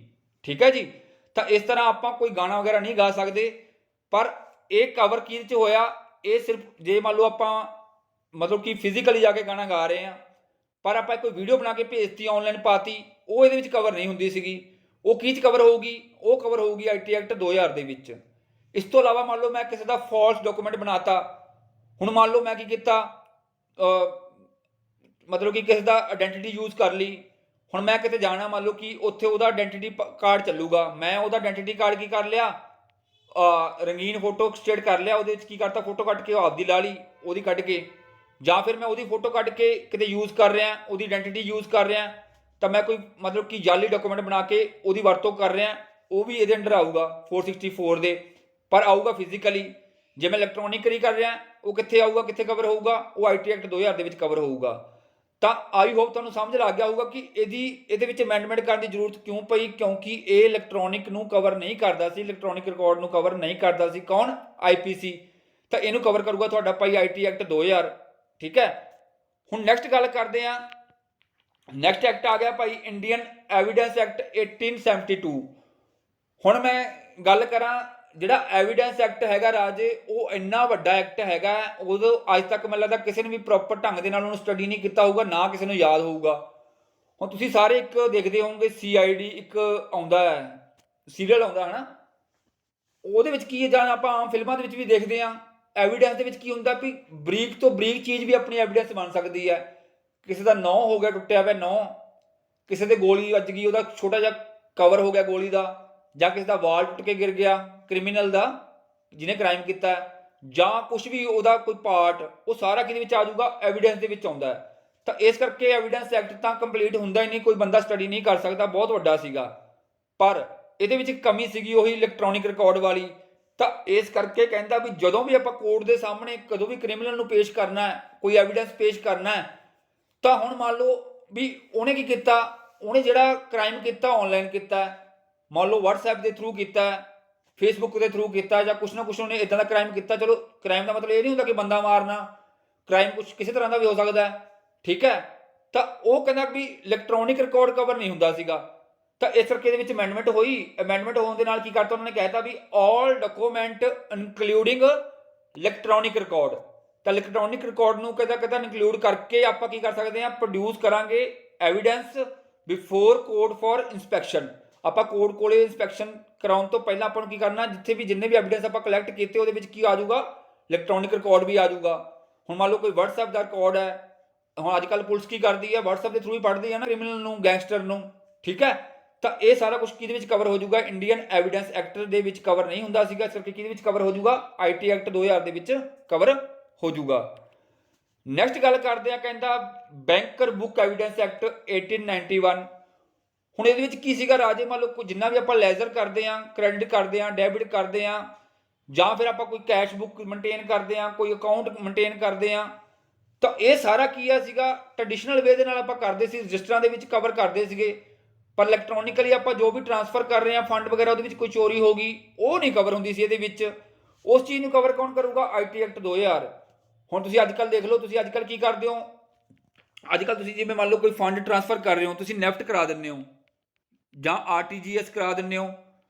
ਠੀਕ ਹੈ ਜੀ। ਤਾਂ ਇਸ ਤਰ੍ਹਾਂ ਆਪਾਂ ਕੋਈ ਗਾਣਾ ਵਗੈਰਾ ਨਹੀਂ ਗਾ ਸਕਦੇ। ਪਰ ਇਹ ਕਵਰ ਕਿਹਦੇ 'ਚ ਹੋਇਆ, ਇਹ ਸਿਰਫ ਜੇ ਮੰਨ ਲਓ ਆਪਾਂ ਮਤਲਬ ਕਿ ਫਿਜ਼ੀਕਲੀ ਜਾ ਕੇ ਗਾਣਾ ਗਾ ਰਹੇ ਹਾਂ, ਪਰ ਆਪਾਂ ਕੋਈ ਵੀਡੀਓ ਬਣਾ ਕੇ ਭੇਜਤੀ, ਆਨਲਾਈਨ ਪਾਤੀ, ਉਹ ਇਹਦੇ ਵਿੱਚ ਕਵਰ ਨਹੀਂ ਹੁੰਦੀ ਸੀਗੀ। ਉਹ ਕੀ 'ਚ ਕਵਰ ਹੋਊਗੀ, ਉਹ ਕਵਰ ਹੋਊਗੀ ਆਈਟੀ ਐਕਟ 2000 ਦੇ ਵਿੱਚ। ਇਸ ਤੋਂ ਇਲਾਵਾ ਮੰਨ ਲਓ ਮੈਂ ਕਿਸੇ ਦਾ ਫਾਲਸ ਡਾਕੂਮੈਂਟ ਬਣਾਤਾ। ਹੁਣ ਮੰਨ ਲਓ ਮੈਂ ਕੀ ਕੀਤਾ, ਮਤਲਬ ਕਿ ਕਿਸੇ ਦਾ ਆਇਡੈਂਟੀਟੀ ਯੂਜ਼ ਕਰ ਲਈ। ਹੁਣ ਮੈਂ ਕਿਤੇ ਜਾਣਾ, ਮੰਨ ਲਓ ਕਿ ਉੱਥੇ ਉਹਦਾ ਆਇਡੈਂਟੀਟੀ ਕਾਰਡ ਚੱਲੂਗਾ, ਮੈਂ ਉਹਦਾ ਆਇਡੈਂਟੀਟੀ ਕਾਰਡ ਕੀ ਕਰ ਲਿਆ, ਰੰਗੀਨ ਫੋਟੋ ਸਟੇਟ ਕਰ ਲਿਆ, ਉਹਦੇ ਵਿੱਚ ਕੀ ਕਰਤਾ, ਫੋਟੋ ਕੱਢ ਕੇ ਆਪਦੀ ਲਾ ਲਈ, ਉਹਦੀ ਕੱਢ ਕੇ, ਜਾਂ ਫਿਰ ਮੈਂ ਉਹਦੀ ਫੋਟੋ ਕੱਢ ਕੇ ਕਿਤੇ ਯੂਜ਼ ਕਰ ਰਿਹਾ, ਉਹਦੀ ਆਇਡੈਂਟੀਟੀ ਯੂਜ਼ ਕਰ ਰਿਹਾ, ਤਾਂ ਮੈਂ ਕੋਈ ਮਤਲਬ ਕਿ ਜਾਲੀ ਡਾਕੂਮੈਂਟ ਬਣਾ ਕੇ ਉਹਦੀ ਵਰਤੋਂ ਕਰ ਰਿਹਾ, ਉਹ ਵੀ ਇਹਦੇ ਅੰਡਰ ਆਊਗਾ 464 ਦੇ, ਪਰ ਆਊਗਾ ਫਿਜ਼ੀਕਲੀ। ਜੇ ਮੈਂ ਇਲੈਕਟ੍ਰੋਨਿਕਲੀ ਕਰ ਰਿਹਾ, ਉਹ ਕਿੱਥੇ ਆਊਗਾ, ਕਿੱਥੇ ਕਵਰ ਹੋਊਗਾ, ਉਹ ਆਈਟੀ ਐਕਟ 2000 ਦੇ ਵਿੱਚ ਕਵਰ ਹੋਊਗਾ। ਤਾਂ ਆਈ ਹੋਪ ਤੁਹਾਨੂੰ ਸਮਝ ਲੱਗ ਗਿਆ ਹੋਊਗਾ ਕਿ ਇਹਦੇ ਵਿੱਚ ਅਮੈਂਡਮੈਂਟ ਕਰਨ ਦੀ ਜ਼ਰੂਰਤ ਕਿਉਂ ਪਈ, ਕਿਉਂਕਿ ਇਹ ਇਲੈਕਟ੍ਰੋਨਿਕ ਨੂੰ ਕਵਰ ਨਹੀਂ ਕਰਦਾ ਸੀ, ਇਲੈਕਟ੍ਰੋਨਿਕ ਰਿਕਾਰਡ ਨੂੰ ਕਵਰ ਨਹੀਂ ਕਰਦਾ ਸੀ। ਕੌਣ, ਆਈਪੀਸੀ। ਤਾਂ ਇਹਨੂੰ ਕਵਰ ਕਰੂਗਾ ਤੁਹਾਡਾ ਭਾਈ ਆਈਟੀ ਐਕਟ 2000, ਠੀਕ ਹੈ। ਹੁਣ ਨੈਕਸਟ ਗੱਲ ਕਰਦੇ ਹਾਂ, ਨੈਕਸਟ ਐਕਟ ਆ ਗਿਆ ਭਾਈ ਇੰਡੀਅਨ ਐਵੀਡੈਂਸ ਐਕਟ 1872। ਹੁਣ ਮੈਂ ਗੱਲ ਕਰਾਂ, ਜਿਹੜਾ ਐਵੀਡੈਂਸ ਐਕਟ ਹੈਗਾ ਰਾਜੇ, ਉਹ ਇੰਨਾ ਵੱਡਾ ਐਕਟ ਹੈਗਾ, ਉਦੋਂ ਅੱਜ ਤੱਕ ਮੈਨੂੰ ਲੱਗਦਾ ਕਿਸੇ ਨੇ ਵੀ ਪ੍ਰੋਪਰ ਢੰਗ ਦੇ ਨਾਲ ਉਹਨੂੰ ਸਟੱਡੀ ਨਹੀਂ ਕੀਤਾ ਹੋਊਗਾ, ਨਾ ਕਿਸੇ ਨੂੰ ਯਾਦ ਹੋਊਗਾ। ਹੁਣ ਤੁਸੀਂ ਸਾਰੇ ਇੱਕ ਦੇਖਦੇ ਹੋਵੋਗੇ CID, ਇੱਕ ਆਉਂਦਾ ਹੈ ਸੀਰੀਅਲ ਆਉਂਦਾ ਹੈ ਨਾ, ਉਹਦੇ ਵਿੱਚ ਕੀ ਹੈ, ਜਾਂ ਆਪਾਂ ਆਮ ਫਿਲਮਾਂ ਦੇ ਵਿੱਚ ਵੀ ਦੇਖਦੇ ਹਾਂ, ਐਵੀਡੈਂਸ ਦੇ ਵਿੱਚ ਕੀ ਹੁੰਦਾ ਵੀ ਬਰੀਕ ਤੋਂ ਬਰੀਕ ਚੀਜ਼ ਵੀ ਆਪਣੀ ਐਵੀਡੈਂਸ ਬਣ ਸਕਦੀ ਹੈ। ਕਿਸੇ ਦਾ ਨਹੁੰ ਹੋ ਗਿਆ ਟੁੱਟਿਆ ਹੋਇਆ ਨਹੁੰ, ਕਿਸੇ ਦੇ ਗੋਲੀ ਵੱਜ ਗਈ, ਉਹਦਾ ਛੋਟਾ ਜਿਹਾ ਕਵਰ ਹੋ ਗਿਆ ਗੋਲੀ ਦਾ, ਜਾਂ ਕਿਸੇ ਦਾ ਵਾਲ ਟੁੱਟ ਕੇ ਗਿਰ ਗਿਆ ਕ੍ਰਿਮੀਨਲ ਦਾ ਜਿਹਨੇ ਕ੍ਰਾਈਮ ਕੀਤਾ, ਜਾਂ ਕੁਝ ਵੀ ਉਹਦਾ ਕੋਈ ਪਾਰਟ, ਉਹ ਸਾਰਾ ਕਿਹਦੇ ਵਿੱਚ ਆ ਜਾਊਗਾ, ਐਵੀਡੈਂਸ ਦੇ ਵਿੱਚ ਆਉਂਦਾ ਹੈ। ਤਾਂ ਇਸ ਕਰਕੇ ਐਵੀਡੈਂਸ ਐਕਟ ਤਾਂ ਕੰਪਲੀਟ ਹੁੰਦਾ ਹੀ ਨਹੀਂ, ਕੋਈ ਬੰਦਾ ਸਟੱਡੀ ਨਹੀਂ ਕਰ ਸਕਦਾ, ਬਹੁਤ ਵੱਡਾ ਸੀਗਾ। ਪਰ ਇਹਦੇ ਵਿੱਚ ਕਮੀ ਸੀਗੀ ਉਹੀ ਇਲੈਕਟ੍ਰੋਨਿਕ ਰਿਕਾਰਡ ਵਾਲੀ। ਤਾਂ ਇਸ ਕਰਕੇ ਕਹਿੰਦਾ ਵੀ ਜਦੋਂ ਵੀ ਆਪਾਂ ਕੋਰਟ ਦੇ ਸਾਹਮਣੇ ਕਦੋਂ ਵੀ ਕ੍ਰਿਮੀਨਲ ਨੂੰ ਪੇਸ਼ ਕਰਨਾ ਹੈ, ਕੋਈ ਐਵੀਡੈਂਸ ਪੇਸ਼ ਕਰਨਾ ਹੈ, ਤਾਂ ਹੁਣ ਮੰਨ ਲਓ ਵੀ ਉਹਨੇ ਕੀ ਕੀਤਾ, ਉਹਨੇ ਜਿਹੜਾ ਕ੍ਰਾਈਮ ਕੀਤਾ ਆਨਲਾਈਨ ਕੀਤਾ, ਮੰਨ ਲਓ WhatsApp ਦੇ ਥਰੂ ਕੀਤਾ, Facebook ਦੇ ਥਰੂ ਕੀਤਾ, ਜਾਂ ਕੁਛ ਨਾ ਕੁਛ ਉਹਨੇ ਇਦਾਂ ਦਾ ਕ੍ਰਾਈਮ ਕੀਤਾ। ਚਲੋ ਕ੍ਰਾਈਮ ਦਾ ਮਤਲਬ ਇਹ ਨਹੀਂ ਹੁੰਦਾ ਕਿ ਬੰਦਾ ਮਾਰਨਾ, ਕ੍ਰਾਈਮ ਕੁਛ ਕਿਸੇ ਤਰ੍ਹਾਂ ਦਾ ਵੀ ਹੋ ਸਕਦਾ ਹੈ, ਠੀਕ ਹੈ। ਤਾਂ ਉਹ ਕਹਿੰਦਾ ਵੀ ਇਲੈਕਟ੍ਰੋਨਿਕ ਰਿਕਾਰਡ ਕਵਰ ਨਹੀਂ ਹੁੰਦਾ ਸੀਗਾ। ਤਾਂ ਇਸ ਕਰਕੇ ਇਹਦੇ ਵਿੱਚ ਅਮੈਂਡਮੈਂਟ ਹੋਈ। ਅਮੈਂਡਮੈਂਟ ਹੋਣ ਦੇ ਨਾਲ ਕੀ ਕਰਤਾ ਉਹਨਾਂ ਨੇ, ਕਹਿਤਾ ਵੀ ਆਲ ਡਾਕੂਮੈਂਟ ਇਨਕਲੂਡਿੰਗ ਇਲੈਕਟ੍ਰੋਨਿਕ ਰਿਕਾਰਡ। ਤਾਂ ਇਲੈਕਟ੍ਰੋਨਿਕ ਰਿਕਾਰਡ ਨੂੰ ਕਿਹਦਾ ਇਨਕਲੂਡ ਕਰਕੇ ਆਪਾਂ ਕੀ ਕਰ ਸਕਦੇ ਹਾਂ, ਪ੍ਰੋਡਿਊਸ ਕਰਾਂਗੇ evidence before court for inspection. ਆਪਾਂ ਕੋਰਟ ਕੋਲੇ ਇਨਸਪੈਕਸ਼ਨ ਕਰਾਉਣ ਤੋਂ ਪਹਿਲਾਂ ਆਪਾਂ ਨੂੰ ਕੀ ਕਰਨਾ, ਜਿੱਥੇ ਵੀ ਜਿੰਨੇ ਵੀ ਐਵੀਡੈਂਸ ਆਪਾਂ ਕਲੈਕਟ ਕੀਤੇ ਉਹਦੇ ਵਿੱਚ ਕੀ ਆ ਜਾਊਗਾ, ਇਲੈਕਟ੍ਰੋਨਿਕ ਰਿਕਾਰਡ ਵੀ ਆ ਜਾਊਗਾ। ਹੁਣ ਮੰਨ ਲਓ ਕੋਈ WhatsApp ਦਾ ਰਿਕਾਰਡ ਹੈ, ਹੁਣ ਅੱਜ ਕੱਲ੍ਹ ਪੁਲਿਸ ਕੀ ਕਰਦੀ ਹੈ, WhatsApp ਦੇ ਥਰੂ ਹੀ ਪੜ੍ਹਦੀ ਹੈ ਨਾ ਕ੍ਰਿਮੀਨਲ ਨੂੰ, ਗੈਂਗਸਟਰ ਨੂੰ, ਠੀਕ ਹੈ। ਤਾਂ ਇਹ ਸਾਰਾ ਕੁਝ ਕਿਹਦੇ ਵਿੱਚ ਕਵਰ ਹੋ ਜਾਊਗਾ, ਇੰਡੀਅਨ ਐਵੀਡੈਂਸ ਐਕਟ ਦੇ ਵਿੱਚ ਕਵਰ ਨਹੀਂ ਹੁੰਦਾ ਸੀਗਾ, ਇਸ ਕਰਕੇ ਕਿਹਦੇ ਵਿੱਚ ਕਵਰ ਹੋ ਜਾਊਗਾ, IT ਐਕਟ 2000 ਦੇ ਵਿੱਚ ਕਵਰ ਹੋ ਜਾਊਗਾ। ਨੈਕਸਟ ਗੱਲ ਕਰਦੇ ਆ, ਕਹਿੰਦਾ ਬੈਂਕਰ ਬੁੱਕ ਐਵੀਡੈਂਸ ਐਕਟ 1891। ਹੁਣ ਇਹਦੇ ਵਿੱਚ ਕੀ ਸੀਗਾ ਰਾਜੇ, ਮੰਨ ਲਓ ਜਿੰਨਾ ਵੀ ਆਪਾਂ ਲੈਜ਼ਰ ਕਰਦੇ ਆ, ਕ੍ਰੈਡਿਟ ਕਰਦੇ ਆ, ਡੈਬਿਟ ਕਰਦੇ ਆ, ਜਾਂ ਫਿਰ ਆਪਾਂ ਕੋਈ ਕੈਸ਼ ਬੁੱਕ ਮੇਨਟੇਨ ਕਰਦੇ ਆ, ਕੋਈ ਅਕਾਊਂਟ ਮੇਨਟੇਨ ਕਰਦੇ ਆ, ਤਾਂ ਇਹ ਸਾਰਾ ਕੀ ਆ ਸੀਗਾ, ਟ੍ਰੈਡੀਸ਼ਨਲ ਵੇ ਦੇ ਨਾਲ ਆਪਾਂ ਕਰਦੇ ਸੀ, ਰਜਿਸਟਰਾਂ ਦੇ ਵਿੱਚ ਕਵਰ ਕਰਦੇ ਸੀਗੇ। ਪਰ ਇਲੈਕਟ੍ਰੋਨਿਕਲੀ ਆਪਾਂ ਜੋ ਵੀ ਟ੍ਰਾਂਸਫਰ ਕਰ ਰਹੇ ਆ ਫੰਡ ਵਗੈਰਾ, ਉਹਦੇ ਵਿੱਚ ਕੋਈ ਚੋਰੀ ਹੋ ਗਈ, ਉਹ ਨਹੀਂ ਕਵਰ ਹੁੰਦੀ ਸੀ ਇਹਦੇ ਵਿੱਚ। ਉਸ ਚੀਜ਼ ਨੂੰ ਕਵਰ ਕੌਣ ਕਰੂਗਾ, IT ਐਕਟ 2000। ਹੁਣ ਤੁਸੀਂ ਅੱਜ ਕੱਲ੍ਹ ਦੇਖ ਲਓ, ਤੁਸੀਂ ਅੱਜ ਕੱਲ੍ਹ ਕੀ ਕਰਦੇ ਹੋ, ਅੱਜ ਕੱਲ੍ਹ ਤੁਸੀਂ ਜਿਵੇਂ ਮੰਨ ਲਓ ਕੋਈ ਫੰਡ ਟ੍ਰਾਂਸਫਰ ਕਰ ਰਹੇ ਹੋ, ਤੁਸੀਂ ਨੈਫਟ ਕਰਾ ਦਿੰਦੇ ਹੋ ਜਾਂ RTGS ਕਰਾ ਦਿੰਦੇ ਹੋ,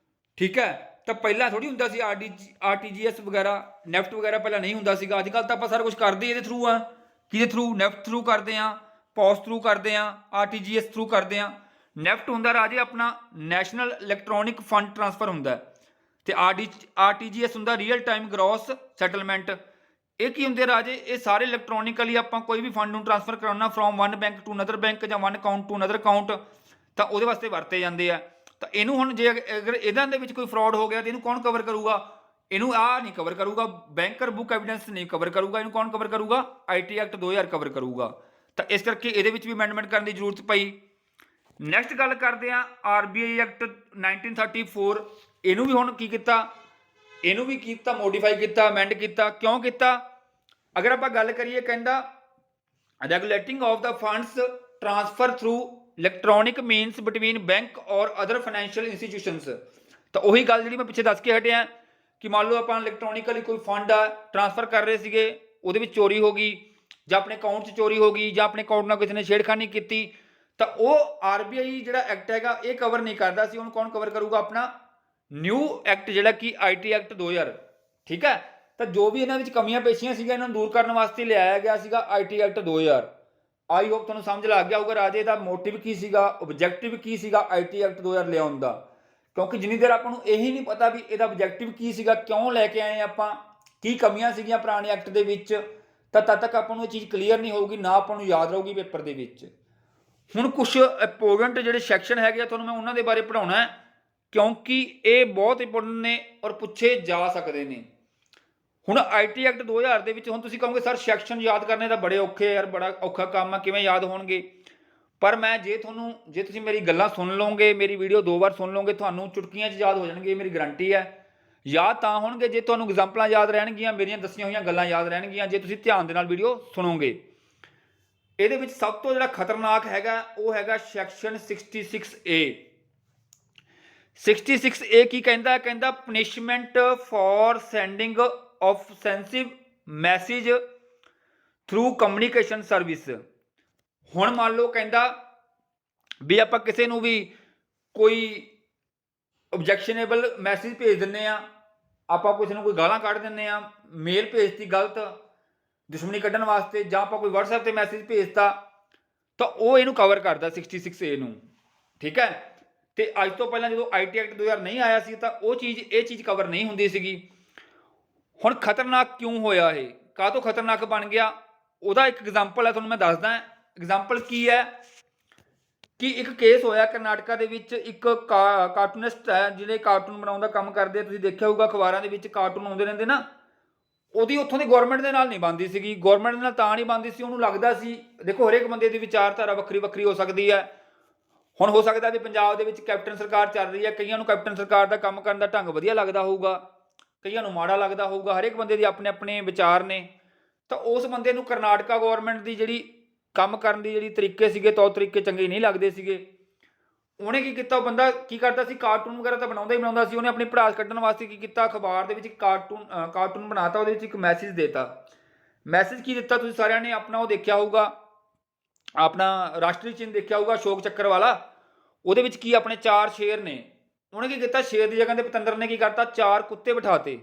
ਠੀਕ ਹੈ। ਤਾਂ ਪਹਿਲਾਂ ਥੋੜੀ ਹੁੰਦਾ ਸੀ RTGS ਵਗੈਰਾ, ਨੈਫਟ ਵਗੈਰਾ ਪਹਿਲਾਂ ਨਹੀਂ ਹੁੰਦਾ ਸੀਗਾ। ਅੱਜ ਕੱਲ੍ਹ ਤਾਂ ਆਪਾਂ ਸਾਰਾ ਕੁਝ ਕਰਦੇ ਇਹਦੇ ਥਰੂ ਆ, ਕਿਹਦੇ ਥਰੂ, ਨੈਫਟ ਥਰੂ ਕਰਦੇ ਆ, POS ਥਰੂ ਕਰਦੇ ਆ, RTGS ਥਰੂ ਕਰਦੇ ਆ। ਨੈਫਟ ਹੁੰਦਾ ਰਾਜੇ ਆਪਣਾ ਨੈਸ਼ਨਲ ਇਲੈਕਟ੍ਰੋਨਿਕ ਫੰਡ ਟ੍ਰਾਂਸਫਰ ਹੁੰਦਾ, ਤੇ RTGS ਹੁੰਦਾ ਰੀਅਲ ਟਾਈਮ ਗ੍ਰੋਸ ਸੈਟਲਮੈਂਟ। ਇਹ ਕੀ ਹੁੰਦੇ ਰਾਜੇ, ਇਹ ਸਾਰੇ ਇਲੈਕਟ੍ਰੋਨਿਕਲੀ ਆਪਾਂ ਕੋਈ ਵੀ ਫੰਡ ਨੂੰ ਟ੍ਰਾਂਸਫਰ ਕਰਾਉਣਾ from one bank to another bank ਜਾਂ one account to another account, ਤਾਂ ਉਹਦੇ ਵਾਸਤੇ ਵਰਤੇ ਜਾਂਦੇ ਆ। ਤਾਂ ਇਹਨੂੰ ਹੁਣ ਜੇ ਅਗਰ ਇਹਨਾਂ ਦੇ ਵਿੱਚ ਕੋਈ ਫਰਾਡ ਹੋ ਗਿਆ ਤਾਂ ਇਹਨੂੰ ਕੌਣ ਕਵਰ ਕਰੂਗਾ, ਇਹਨੂੰ ਆਹ ਨਹੀਂ ਕਵਰ ਕਰੂਗਾ, ਬੈਂਕਰ ਬੁੱਕ ਐਵੀਡੈਂਸ ਨਹੀਂ ਕਵਰ ਕਰੂਗਾ, ਇਹਨੂੰ ਕੌਣ ਕਵਰ ਕਰੂਗਾ, IT ਐਕਟ 2000 ਕਵਰ ਕਰੂਗਾ। ਤਾਂ ਇਸ ਕਰਕੇ ਇਹਦੇ ਵਿੱਚ ਵੀ ਅਮੈਂਡਮੈਂਟ ਕਰਨ ਦੀ ਜ਼ਰੂਰਤ ਪਈ। ਨੈਕਸਟ ਗੱਲ ਕਰਦੇ ਆ RBI ਐਕਟ 1934। ਇਹਨੂੰ ਵੀ ਹੁਣ ਕੀ ਕੀਤਾ, ਇਹਨੂੰ ਵੀ ਕੀਤਾ ਮੋਡੀਫਾਈ ਕੀਤਾ, ਅਮੈਂਡ ਕੀਤਾ। ਕਿਉਂ ਕੀਤਾ, ਅਗਰ ਆਪਾਂ ਗੱਲ ਕਰੀਏ, ਕਹਿੰਦਾ regulating of the funds transfer through electronic means between bank ਔਰ ਅਦਰ ਫਾਈਨੈਂਸ਼ੀਅਲ ਇੰਸਟੀਟਿਊਸ਼ਨਸ। ਤਾਂ ਉਹੀ ਗੱਲ ਜਿਹੜੀ ਮੈਂ ਪਿੱਛੇ ਦੱਸ ਕੇ ਹਟਿਆ ਕਿ ਮੰਨ ਲਓ ਆਪਾਂ ਇਲੈਕਟ੍ਰੋਨਿਕਲੀ ਕੋਈ ਫੰਡ ਆ ਟ੍ਰਾਂਸਫਰ ਕਰ ਰਹੇ ਸੀਗੇ, ਉਹਦੇ ਵਿੱਚ ਚੋਰੀ ਹੋ ਗਈ, ਜਾਂ ਆਪਣੇ ਅਕਾਊਂਟ 'ਚ ਚੋਰੀ ਹੋ ਗਈ, ਜਾਂ ਆਪਣੇ ਅਕਾਊਂਟ ਨਾਲ ਕਿਸੇ ਨੇ ਛੇੜਖਾਨੀ ਕੀਤੀ, ਤਾਂ ਉਹ RBI ਜਿਹੜਾ ਐਕਟ ਹੈਗਾ ਇਹ ਕਵਰ ਨਹੀਂ ਕਰਦਾ ਸੀ। ਉਹਨੂੰ ਕੌਣ ਕਵਰ ਕਰੂਗਾ, ਆਪਣਾ ਨਿਊ ਐਕਟ ਜਿਹੜਾ ਕਿ IT ਐਕਟ 2000, ਠੀਕ ਹੈ। ਤਾਂ ਜੋ ਵੀ ਇਹਨਾਂ ਵਿੱਚ ਕਮੀਆਂ ਪੇਸ਼ੀਆਂ ਸੀਗੀਆਂ, ਇਹਨਾਂ ਨੂੰ ਦੂਰ ਕਰਨ ਵਾਸਤੇ ਲਿਆਇਆ ਗਿਆ ਸੀਗਾ IT ਐਕਟ 2000। ਆਈ ਹੋਪ ਤੁਹਾਨੂੰ ਸਮਝ ਲੱਗ ਗਿਆ ਹੋਊਗਾ ਰਾਜੇ ਦਾ ਮੋਟਿਵ ਕੀ ਸੀਗਾ, ਓਬਜੈਕਟਿਵ ਕੀ ਸੀਗਾ IT ਐਕਟ 2000 ਲਿਆਉਣ ਦਾ। ਕਿਉਂਕਿ ਜਿੰਨੀ ਦੇਰ ਆਪਾਂ ਨੂੰ ਇਹੀ ਨਹੀਂ ਪਤਾ ਵੀ ਇਹਦਾ ਓਬਜੈਕਟਿਵ ਕੀ ਸੀਗਾ, ਕਿਉਂ ਲੈ ਕੇ ਆਏ ਆਪਾਂ, ਕੀ ਕਮੀਆਂ ਸੀਗੀਆਂ ਪੁਰਾਣੇ ਐਕਟ ਦੇ ਵਿੱਚ, ਤਾਂ ਤਦ ਤੱਕ ਆਪਾਂ ਨੂੰ ਇਹ ਚੀਜ਼ ਕਲੀਅਰ ਨਹੀਂ ਹੋਊਗੀ, ਨਾ ਆਪਾਂ ਨੂੰ ਯਾਦ ਰਹੂਗੀ ਪੇਪਰ ਦੇ ਵਿੱਚ। ਹੁਣ ਕੁਝ ਇੰਪੋਰਟੈਂਟ ਜਿਹੜੇ ਸੈਕਸ਼ਨ ਹੈਗੇ ਆ ਤੁਹਾਨੂੰ ਮੈਂ ਉਹਨਾਂ ਦੇ ਬਾਰੇ ਪੜ੍ਹਾਉਣਾ, ਕਿਉਂਕਿ ਇਹ ਬਹੁਤ ਇੰਪੋਰਟੈਂਟ ਨੇ ਔਰ ਪੁੱਛੇ ਜਾ ਸਕਦੇ ਨੇ। ਹੁਣ IT ਐਕਟ 2000 ਦੇ ਵਿੱਚ ਹੁਣ ਤੁਸੀਂ ਕਹੋਗੇ ਸਰ ਸੈਕਸ਼ਨ ਯਾਦ ਕਰਨੇ ਤਾਂ ਬੜੇ ਔਖੇ ਯਾਰ, ਬੜਾ ਔਖਾ ਕੰਮ ਆ, ਕਿਵੇਂ ਯਾਦ ਹੋਣਗੇ। ਪਰ ਮੈਂ ਜੇ ਤੁਸੀਂ ਮੇਰੀ ਗੱਲਾਂ ਸੁਣ ਲਓਗੇ, ਮੇਰੀ ਵੀਡੀਓ 2 ਵਾਰ ਸੁਣ ਲਓਗੇ, ਤੁਹਾਨੂੰ ਚੁਟਕੀਆਂ 'ਚ ਯਾਦ ਹੋ ਜਾਣਗੇ, ਮੇਰੀ ਗਰੰਟੀ ਹੈ। ਯਾਦ ਤਾਂ ਹੋਣਗੇ ਜੇ ਤੁਹਾਨੂੰ ਐਗਜ਼ਾਮਪਲਾਂ ਯਾਦ ਰਹਿਣਗੀਆਂ, ਮੇਰੀਆਂ ਦੱਸੀਆਂ ਹੋਈਆਂ ਗੱਲਾਂ ਯਾਦ ਰਹਿਣਗੀਆਂ, ਜੇ ਤੁਸੀਂ ਧਿਆਨ ਦੇ ਨਾਲ ਵੀਡੀਓ ਸੁਣੋਗੇ। ਇਹਦੇ ਵਿੱਚ ਸਭ ਤੋਂ ਜਿਹੜਾ ਖਤਰਨਾਕ ਹੈਗਾ ਉਹ ਹੈਗਾ ਸੈਕਸ਼ਨ 66A। 66A ਕੀ ਕਹਿੰਦਾ, ਕਹਿੰਦਾ punishment for sending offensive message through communication service. ਹੁਣ ਮੰਨ ਲਓ ਕਹਿੰਦਾ ਵੀ ਆਪਾਂ ਕਿਸੇ ਨੂੰ ਵੀ ਕੋਈ ਓਬਜੈਕਸ਼ਨੇਬਲ ਮੈਸੇਜ ਭੇਜ ਦਿੰਦੇ ਆ, ਆਪਾਂ ਕਿਸੇ ਨੂੰ ਕੋਈ ਗਾਲਾਂ ਕੱਢ ਦਿੰਦੇ ਆ, ਮੇਲ ਭੇਜਤੀ ਗਲਤ ਦੁਸ਼ਮਣੀ ਕੱਢਣ ਵਾਸਤੇ, ਜਾਂ ਆਪਾਂ ਕੋਈ WhatsApp ਤੇ ਮੈਸੇਜ ਭੇਜਤਾ, ਤਾਂ ਉਹ ਇਹਨੂੰ ਕਵਰ ਕਰਦਾ 66A ਨੂੰ, ਠੀਕ ਹੈ। ਤੇ ਅੱਜ ਤੋਂ ਪਹਿਲਾਂ ਜਦੋਂ IT ਐਕਟ 2000 ਨਹੀਂ ਆਇਆ ਸੀ ਤਾਂ ਇਹ ਚੀਜ਼ ਕਵਰ ਨਹੀਂ ਹੁੰਦੀ ਸੀਗੀ। ਹੁਣ ਖਤਰਨਾਕ ਕਿਉਂ ਹੋਇਆ, ਇਹ ਕਾਹਤੋਂ ਖਤਰਨਾਕ ਬਣ ਗਿਆ, ਉਹਦਾ ਇੱਕ ਐਗਜ਼ਾਮਪਲ ਹੈ ਤੁਹਾਨੂੰ ਮੈਂ ਦੱਸਦਾ। ਐਗਜ਼ਾਮਪਲ ਕੀ ਹੈ ਕਿ ਇੱਕ ਕੇਸ ਹੋਇਆ ਕਰਨਾਟਕਾ ਦੇ ਵਿੱਚ, ਇੱਕ ਕਾਰਟੂਨਿਸਟ ਹੈ ਜਿਹੜੇ ਕਾਰਟੂਨ ਬਣਾਉਣ ਦਾ ਕੰਮ ਕਰਦੇ ਆ, ਤੁਸੀਂ ਦੇਖਿਆ ਹੋਊਗਾ ਅਖਬਾਰਾਂ ਦੇ ਵਿੱਚ ਕਾਰਟੂਨ ਆਉਂਦੇ ਰਹਿੰਦੇ ਨਾ, ਉਹਦੀ ਉੱਥੋਂ ਦੀ ਗਵਰਨਮੈਂਟ ਦੇ ਨਾਲ ਨਹੀਂ ਬਣਦੀ ਸੀਗੀ। ਗਵਰਨਮੈਂਟ ਦੇ ਨਾਲ ਤਾਂ ਨਹੀਂ ਬਣਦੀ ਸੀ, ਉਹਨੂੰ ਲੱਗਦਾ ਸੀ, ਦੇਖੋ ਹਰੇਕ ਬੰਦੇ ਦੀ ਵਿਚਾਰਧਾਰਾ ਵੱਖਰੀ ਵੱਖਰੀ ਹੋ ਸਕਦੀ ਹੈ। ਹੁਣ ਹੋ ਸਕਦਾ ਵੀ ਪੰਜਾਬ ਦੇ ਵਿੱਚ ਕੈਪਟਨ ਸਰਕਾਰ ਚੱਲ ਰਹੀ ਹੈ, ਕਈਆਂ ਨੂੰ ਕੈਪਟਨ ਸਰਕਾਰ ਦਾ ਕੰਮ ਕਰਨ ਦਾ ਢੰਗ ਵਧੀਆ ਲੱਗਦਾ ਹੋਊਗਾ, ਕਈਆਂ ਨੂੰ ਮਾੜਾ ਲੱਗਦਾ ਹੋਊਗਾ, ਹਰੇਕ ਬੰਦੇ ਦੇ ਆਪਣੇ ਆਪਣੇ ਵਿਚਾਰ ਨੇ। ਤਾਂ ਉਸ ਬੰਦੇ ਨੂੰ ਕਰਨਾਟਕਾ ਗਵਰਨਮੈਂਟ ਦੀ ਜਿਹੜੀ ਕੰਮ ਕਰਨ ਦੀ ਜਿਹੜੀ ਤਰੀਕੇ ਸੀਗੇ, ਤੌਰ ਤਰੀਕੇ ਚੰਗੇ ਨਹੀਂ ਲੱਗਦੇ ਸੀਗੇ। ਉਹਨੇ ਕੀ ਕੀਤਾ, ਉਹ ਬੰਦਾ ਕੀ ਕਰਦਾ ਸੀ, ਕਾਰਟੂਨ ਵਗੈਰਾ ਤਾਂ ਬਣਾਉਂਦਾ ਹੀ ਬਣਾਉਂਦਾ ਸੀ। ਉਹਨੇ ਆਪਣੀ ਭੜਾਸ ਕੱਢਣ ਵਾਸਤੇ ਕੀ ਕੀਤਾ, ਅਖਬਾਰ ਦੇ ਵਿੱਚ ਕਾਰਟੂਨ ਬਣਾਤਾ, ਉਹਦੇ ਵਿੱਚ ਇੱਕ ਮੈਸੇਜ ਦੇਤਾ। ਮੈਸੇਜ ਕੀ ਦਿੱਤਾ, ਤੁਸੀਂ ਸਾਰਿਆਂ ਨੇ ਆਪਣਾ ਉਹ ਦੇਖਿਆ ਹੋਊਗਾ, ਆਪਣਾ ਰਾਸ਼ਟਰੀ ਚਿੰਨ੍ਹ ਦੇਖਿਆ ਹੋਊਗਾ, ਅਸ਼ੋਕ ਚੱਕਰ ਵਾਲਾ। ਉਹਦੇ ਵਿੱਚ ਕੀ ਆਪਣੇ 4 ਸ਼ੇਰ ਨੇ। ਉਹਨੇ ਕੀ ਕੀਤਾ, ਸ਼ੇਰ ਦੀ ਜਗ੍ਹਾ ਤੇ ਪਤੰਦਰ ਨੇ ਕੀ ਕਰਤਾ, 4 ਕੁੱਤੇ ਬਿਠਾਤੇ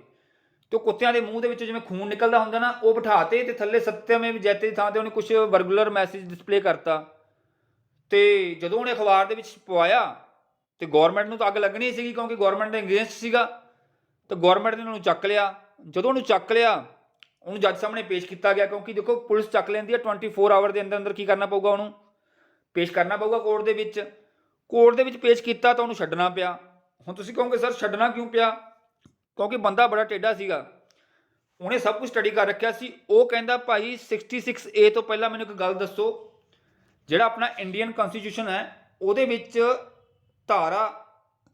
ਤੇ ਕੁੱਤਿਆਂ ਦੇ ਮੂੰਹ ਦੇ ਵਿੱਚ ਜਿਵੇਂ ਖੂਨ ਨਿਕਲਦਾ ਹੁੰਦਾ ਨਾ, ਉਹ ਬਿਠਾਤੇ ਤੇ ਥੱਲੇ ਸੱਤਿਅਮੇਵ ਜਯਤੇ ਦੀ ਥਾਂ ਤੇ ਉਹਨੇ ਕੁਝ ਵਰਗੂਲਰ ਮੈਸੇਜ ਡਿਸਪਲੇ ਕਰਤਾ। ਤੇ ਜਦੋਂ ਉਹਨੇ ਅਖਬਾਰ ਦੇ ਵਿੱਚ ਪਵਾਇਆ ਤੇ ਗਵਰਨਮੈਂਟ ਨੂੰ ਤਾਂ ਅੱਗ ਲੱਗਣੀ ਸੀਗੀ, ਕਿਉਂਕਿ ਗਵਰਨਮੈਂਟ ਦੇ ਅਗੇਂਸਟ ਸੀਗਾ। ਤਾਂ ਗਵਰਨਮੈਂਟ ਨੇ ਉਹਨੂੰ ਚੱਕ ਲਿਆ। ਜਦੋਂ ਉਹਨੂੰ ਚੱਕ ਲਿਆ, ਉਹਨੂੰ ਜੱਜ ਸਾਹਮਣੇ ਪੇਸ਼ ਕੀਤਾ ਗਿਆ, ਕਿਉਂਕਿ ਦੇਖੋ ਪੁਲਿਸ ਚੱਕ ਲੈਂਦੀ ਹੈ 24 ਆਵਰ ਦੇ ਅੰਦਰ ਅੰਦਰ ਕੀ ਕਰਨਾ ਪਊਗਾ, ਉਹਨੂੰ ਪੇਸ਼ ਕਰਨਾ ਪਊਗਾ ਕੋਰਟ ਦੇ ਵਿੱਚ। ਕੋਰਟ ਦੇ ਵਿੱਚ ਪੇਸ਼ ਕੀਤਾ ਤਾਂ ਉਹਨੂੰ ਛੱਡਣਾ ਪਿਆ। ਹੁਣ ਤੁਸੀਂ ਕਹੋਗੇ ਸਰ ਛੱਡਣਾ ਕਿਉਂ ਪਿਆ, ਕਿਉਂਕਿ ਬੰਦਾ ਬੜਾ ਟੇਢਾ ਸੀਗਾ, ਉਹਨੇ ਸਭ ਕੁਝ ਸਟੱਡੀ ਕਰ ਰੱਖਿਆ ਸੀ। ਉਹ ਕਹਿੰਦਾ ਭਾਈ 66A ਤੋਂ ਪਹਿਲਾਂ ਮੈਨੂੰ ਇੱਕ ਗੱਲ ਦੱਸੋ, ਜਿਹੜਾ ਆਪਣਾ ਇੰਡੀਅਨ ਕਨਸਟੀਟਿਊਸ਼ਨ ਹੈ ਉਹਦੇ ਵਿੱਚ ਧਾਰਾ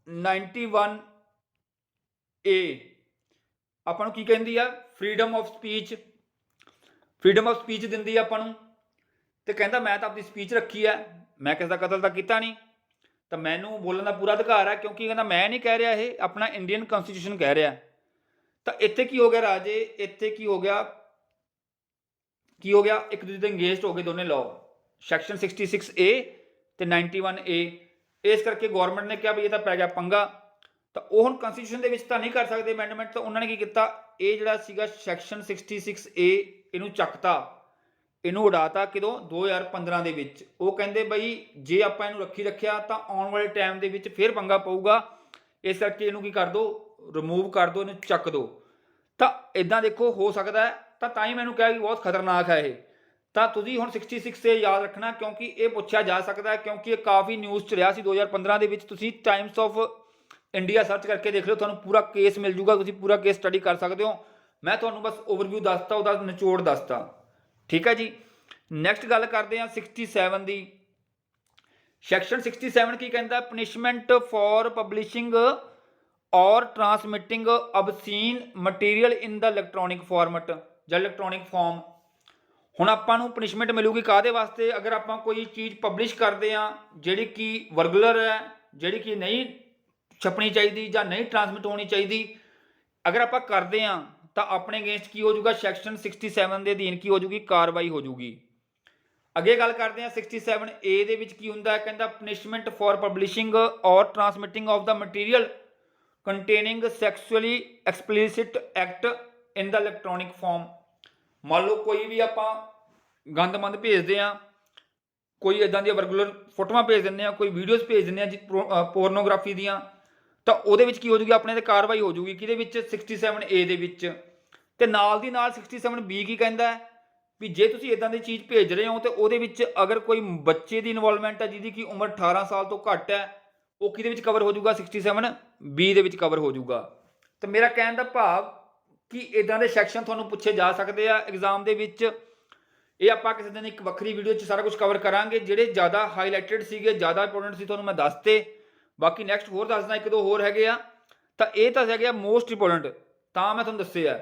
91A ਆਪਾਂ ਨੂੰ ਕੀ ਕਹਿੰਦੀ ਆ, freedom of speech, freedom of speech ਦਿੰਦੀ ਆ ਆਪਾਂ ਨੂੰ। ਤੇ ਕਹਿੰਦਾ ਮੈਂ ਤਾਂ ਆਪਣੀ ਸਪੀਚ ਰੱਖੀ ਹੈ, ਮੈਂ ਕਿਸੇ ਦਾ ਕਤਲ ਤਾਂ ਕੀਤਾ ਨਹੀਂ, ਤਾਂ ਮੈਨੂੰ ਬੋਲਣ ਦਾ ਪੂਰਾ ਅਧਿਕਾਰ ਹੈ, ਕਿਉਂਕਿ ਕਹਿੰਦਾ ਮੈਂ ਨਹੀਂ ਕਹਿ ਰਿਹਾ, ਇਹ ਆਪਣਾ ਇੰਡੀਅਨ ਕਨਸਟੀਟਿਊਸ਼ਨ ਕਹਿ ਰਿਹਾ। ਤਾਂ ਇੱਥੇ ਕੀ ਹੋ ਗਿਆ ਰਾਜੇ, ਇੱਥੇ ਕੀ ਹੋ ਗਿਆ, ਇੱਕ ਦੂਜੇ ਦੇ ਅੰਗੇਜਡ ਹੋ ਗਏ ਦੋਨੇ ਲਾਅ, ਸੈਕਸ਼ਨ 66A ਤੇ 91A। ਇਸ ਕਰਕੇ ਗਵਰਨਮੈਂਟ ਨੇ ਕਿਹਾ ਵੀ ਇਹ ਤਾਂ ਪੈ ਗਿਆ ਪੰਗਾ। ਤਾਂ ਉਹ ਹੁਣ ਕਨਸਟੀਟਿਊਸ਼ਨ ਦੇ ਵਿੱਚ ਤਾਂ ਨਹੀਂ ਕਰ ਸਕਦੇ ਅਮੈਂਡਮੈਂਟ, ਤਾਂ ਉਹਨਾਂ ਨੇ ਕੀ ਕੀਤਾ, ਇਹ ਜਿਹੜਾ ਸੀਗਾ ਸੈਕਸ਼ਨ 66A ਇਹਨੂੰ ਚੱਕਤਾ, ਇਹਨੂੰ ਉਡਾਤਾ। ਕਿਦੋਂ, 2015 ਦੇ ਵਿੱਚ। ਉਹ ਕਹਿੰਦੇ ਬਈ ਜੇ ਆਪਾਂ ਇਹਨੂੰ ਰੱਖਿਆ ਤਾਂ ਆਉਣ ਵਾਲੇ ਟਾਈਮ ਦੇ ਵਿੱਚ ਫਿਰ ਪੰਗਾ ਪਊਗਾ, ਇਸ ਕਰਕੇ ਇਹਨੂੰ ਕੀ ਕਰ ਦਿਓ, ਰਿਮੂਵ ਕਰ ਦਿਓ, ਇਹਨੂੰ ਚੱਕ ਦਿਓ। ਤਾਂ ਇਦਾਂ ਦੇਖੋ ਹੋ ਸਕਦਾ ਹੈ, ਤਾਂ ਹੀ ਮੈਨੂੰ ਕਿਹਾ ਕਿ ਬਹੁਤ ਖਤਰਨਾਕ ਹੈ ਇਹ। ਤਾਂ ਤੁਸੀਂ ਹੁਣ 66A ਯਾਦ ਰੱਖਣਾ, ਕਿਉਂਕਿ ਇਹ ਪੁੱਛਿਆ ਜਾ ਸਕਦਾ ਹੈ, ਕਿਉਂਕਿ ਇਹ ਕਾਫੀ ਨਿਊਜ਼ 'ਚ ਰਿਹਾ ਸੀ 2015 ਦੇ ਵਿੱਚ। ਤੁਸੀਂ ਟਾਈਮਸ ਆਫ ਇੰਡੀਆ ਸਰਚ ਕਰਕੇ ਦੇਖ ਲਿਓ, ਤੁਹਾਨੂੰ ਪੂਰਾ ਕੇਸ ਮਿਲ ਜੂਗਾ, ਤੁਸੀਂ ਪੂਰਾ ਕੇਸ ਸਟੱਡੀ ਕਰ ਸਕਦੇ ਹੋ। ਮੈਂ ਤੁਹਾਨੂੰ ਬਸ ਓਵਰਵਿਊ ਦੱਸਤਾ, ਉਹਦਾ ਨਿਚੋੜ ਦੱਸਤਾ, ਠੀਕ ਹੈ ਜੀ। ਨੈਕਸਟ ਗੱਲ ਕਰਦੇ ਹਾਂ 67 ਦੀ। ਸੈਕਸ਼ਨ 67 ਕੀ ਕਹਿੰਦਾ, punishment for publishing or ਟਰਾਂਸਮਿਟਿੰਗ ਅਬਸੀਨ material in the electronic format ਜਾਂ ਇਲੈਕਟ੍ਰੋਨਿਕ ਫਾਰਮ। ਹੁਣ ਆਪਾਂ ਨੂੰ ਪਨਿਸ਼ਮੈਂਟ ਮਿਲੂਗੀ ਕਾਹਦੇ ਵਾਸਤੇ, ਅਗਰ ਆਪਾਂ ਕੋਈ ਚੀਜ਼ ਪਬਲਿਸ਼ ਕਰਦੇ ਹਾਂ ਜਿਹੜੀ ਕਿ ਵਰਗੂਲਰ ਹੈ, ਜਿਹੜੀ ਕਿ ਨਹੀਂ ਛਪਣੀ ਚਾਹੀਦੀ ਜਾਂ ਨਹੀਂ ਟਰਾਂਸਮਿਟ ਹੋਣੀ ਚਾਹੀਦੀ, ਅਗਰ ਆਪਾਂ ਕਰਦੇ ਹਾਂ ਤਾਂ ਆਪਣੇ ਅਗੇਂਸਟ ਕੀ ਹੋ ਜਾਊਗਾ, ਸੈਕਸ਼ਨ 67 ਦੇ ਅਧੀਨ ਕੀ ਹੋ ਜਾਊਗੀ, ਕਾਰਵਾਈ ਹੋ ਜਾਊਗੀ। ਅੱਗੇ ਗੱਲ ਕਰਦੇ ਹਾਂ 67A ਦੇ ਵਿੱਚ ਕੀ ਹੁੰਦਾ ਹੈ, ਕਹਿੰਦਾ punishment for publishing or transmitting of the material containing sexually explicit act in the electronic form. ਮੰਨ ਲਓ ਕੋਈ ਵੀ ਆਪਾਂ ਗੰਦਮੰਦ ਭੇਜਦੇ ਹਾਂ, ਕੋਈ ਇਦਾਂ ਦੀਆਂ ਵਰਗੂਲਰ ਫੋਟੋਆਂ ਭੇਜ ਦਿੰਦੇ ਹਾਂ, ਕੋਈ ਵੀਡੀਓਜ਼ ਭੇਜ ਦਿੰਦੇ ਹਾਂ ਪੋਰਨੋਗ੍ਰਾਫੀ ਦੀਆਂ, ਤਾਂ ਉਹਦੇ ਵਿੱਚ ਕੀ ਹੋ ਜੂਗੀ, ਆਪਣੇ ਤੇ ਕਾਰਵਾਈ ਹੋ ਜੂਗੀ, ਕਿਹਦੇ ਵਿੱਚ, 67A ਦੇ ਵਿੱਚ। ਤੇ ਨਾਲ ਦੀ ਨਾਲ 67B ਕੀ ਕਹਿੰਦਾ ਵੀ ਜੇ ਤੁਸੀਂ ਇਦਾਂ ਦੀ ਚੀਜ਼ ਭੇਜ ਰਹੇ ਹੋ ਤੇ ਉਹਦੇ ਵਿੱਚ ਅਗਰ ਕੋਈ ਬੱਚੇ ਦੀ ਇਨਵੋਲਵਮੈਂਟ ਹੈ ਜਿਹਦੀ ਕਿ ਉਮਰ 18 ਸਾਲ ਤੋਂ ਘੱਟ ਹੈ, ਉਹ ਕਿਹਦੇ ਵਿੱਚ ਕਵਰ ਹੋ ਜੂਗਾ, 67B ਦੇ ਵਿੱਚ ਕਵਰ ਹੋ ਜੂਗਾ। ਤੇ ਮੇਰਾ ਕਹਿਣ ਦਾ ਭਾਵ ਕਿ ਇਦਾਂ ਦੇ ਸੈਕਸ਼ਨ ਤੁਹਾਨੂੰ ਪੁੱਛੇ ਜਾ ਸਕਦੇ ਆ ਐਗਜ਼ਾਮ ਦੇ ਵਿੱਚ। ਇਹ ਆਪਾਂ ਕਿਸੇ ਦਿਨ ਇੱਕ ਵੱਖਰੀ ਵੀਡੀਓ 'ਚ ਸਾਰਾ ਕੁਝ ਕਵਰ ਕਰਾਂਗੇ, ਜਿਹੜੇ ਜ਼ਿਆਦਾ ਹਾਈਲਾਈਟਡ ਸੀਗੇ, ਜ਼ਿਆਦਾ ਇੰਪੋਰਟੈਂਟ ਸੀ, ਤੁਹਾਨੂੰ ਮੈਂ ਦੱਸਤੇ। ਬਾਕੀ ਨੈਕਸਟ ਹੋਰ ਦੱਸਦਾ, ਇੱਕ ਦੋ ਹੋਰ ਹੈਗੇ ਆ, ਤਾਂ ਇਹ ਤਾਂ ਹੈਗੇ ਆ ਮੋਸਟ ਇੰਪੋਰਟੈਂਟ, ਤਾਂ ਮੈਂ ਤੁਹਾਨੂੰ ਦੱਸੇ ਆ।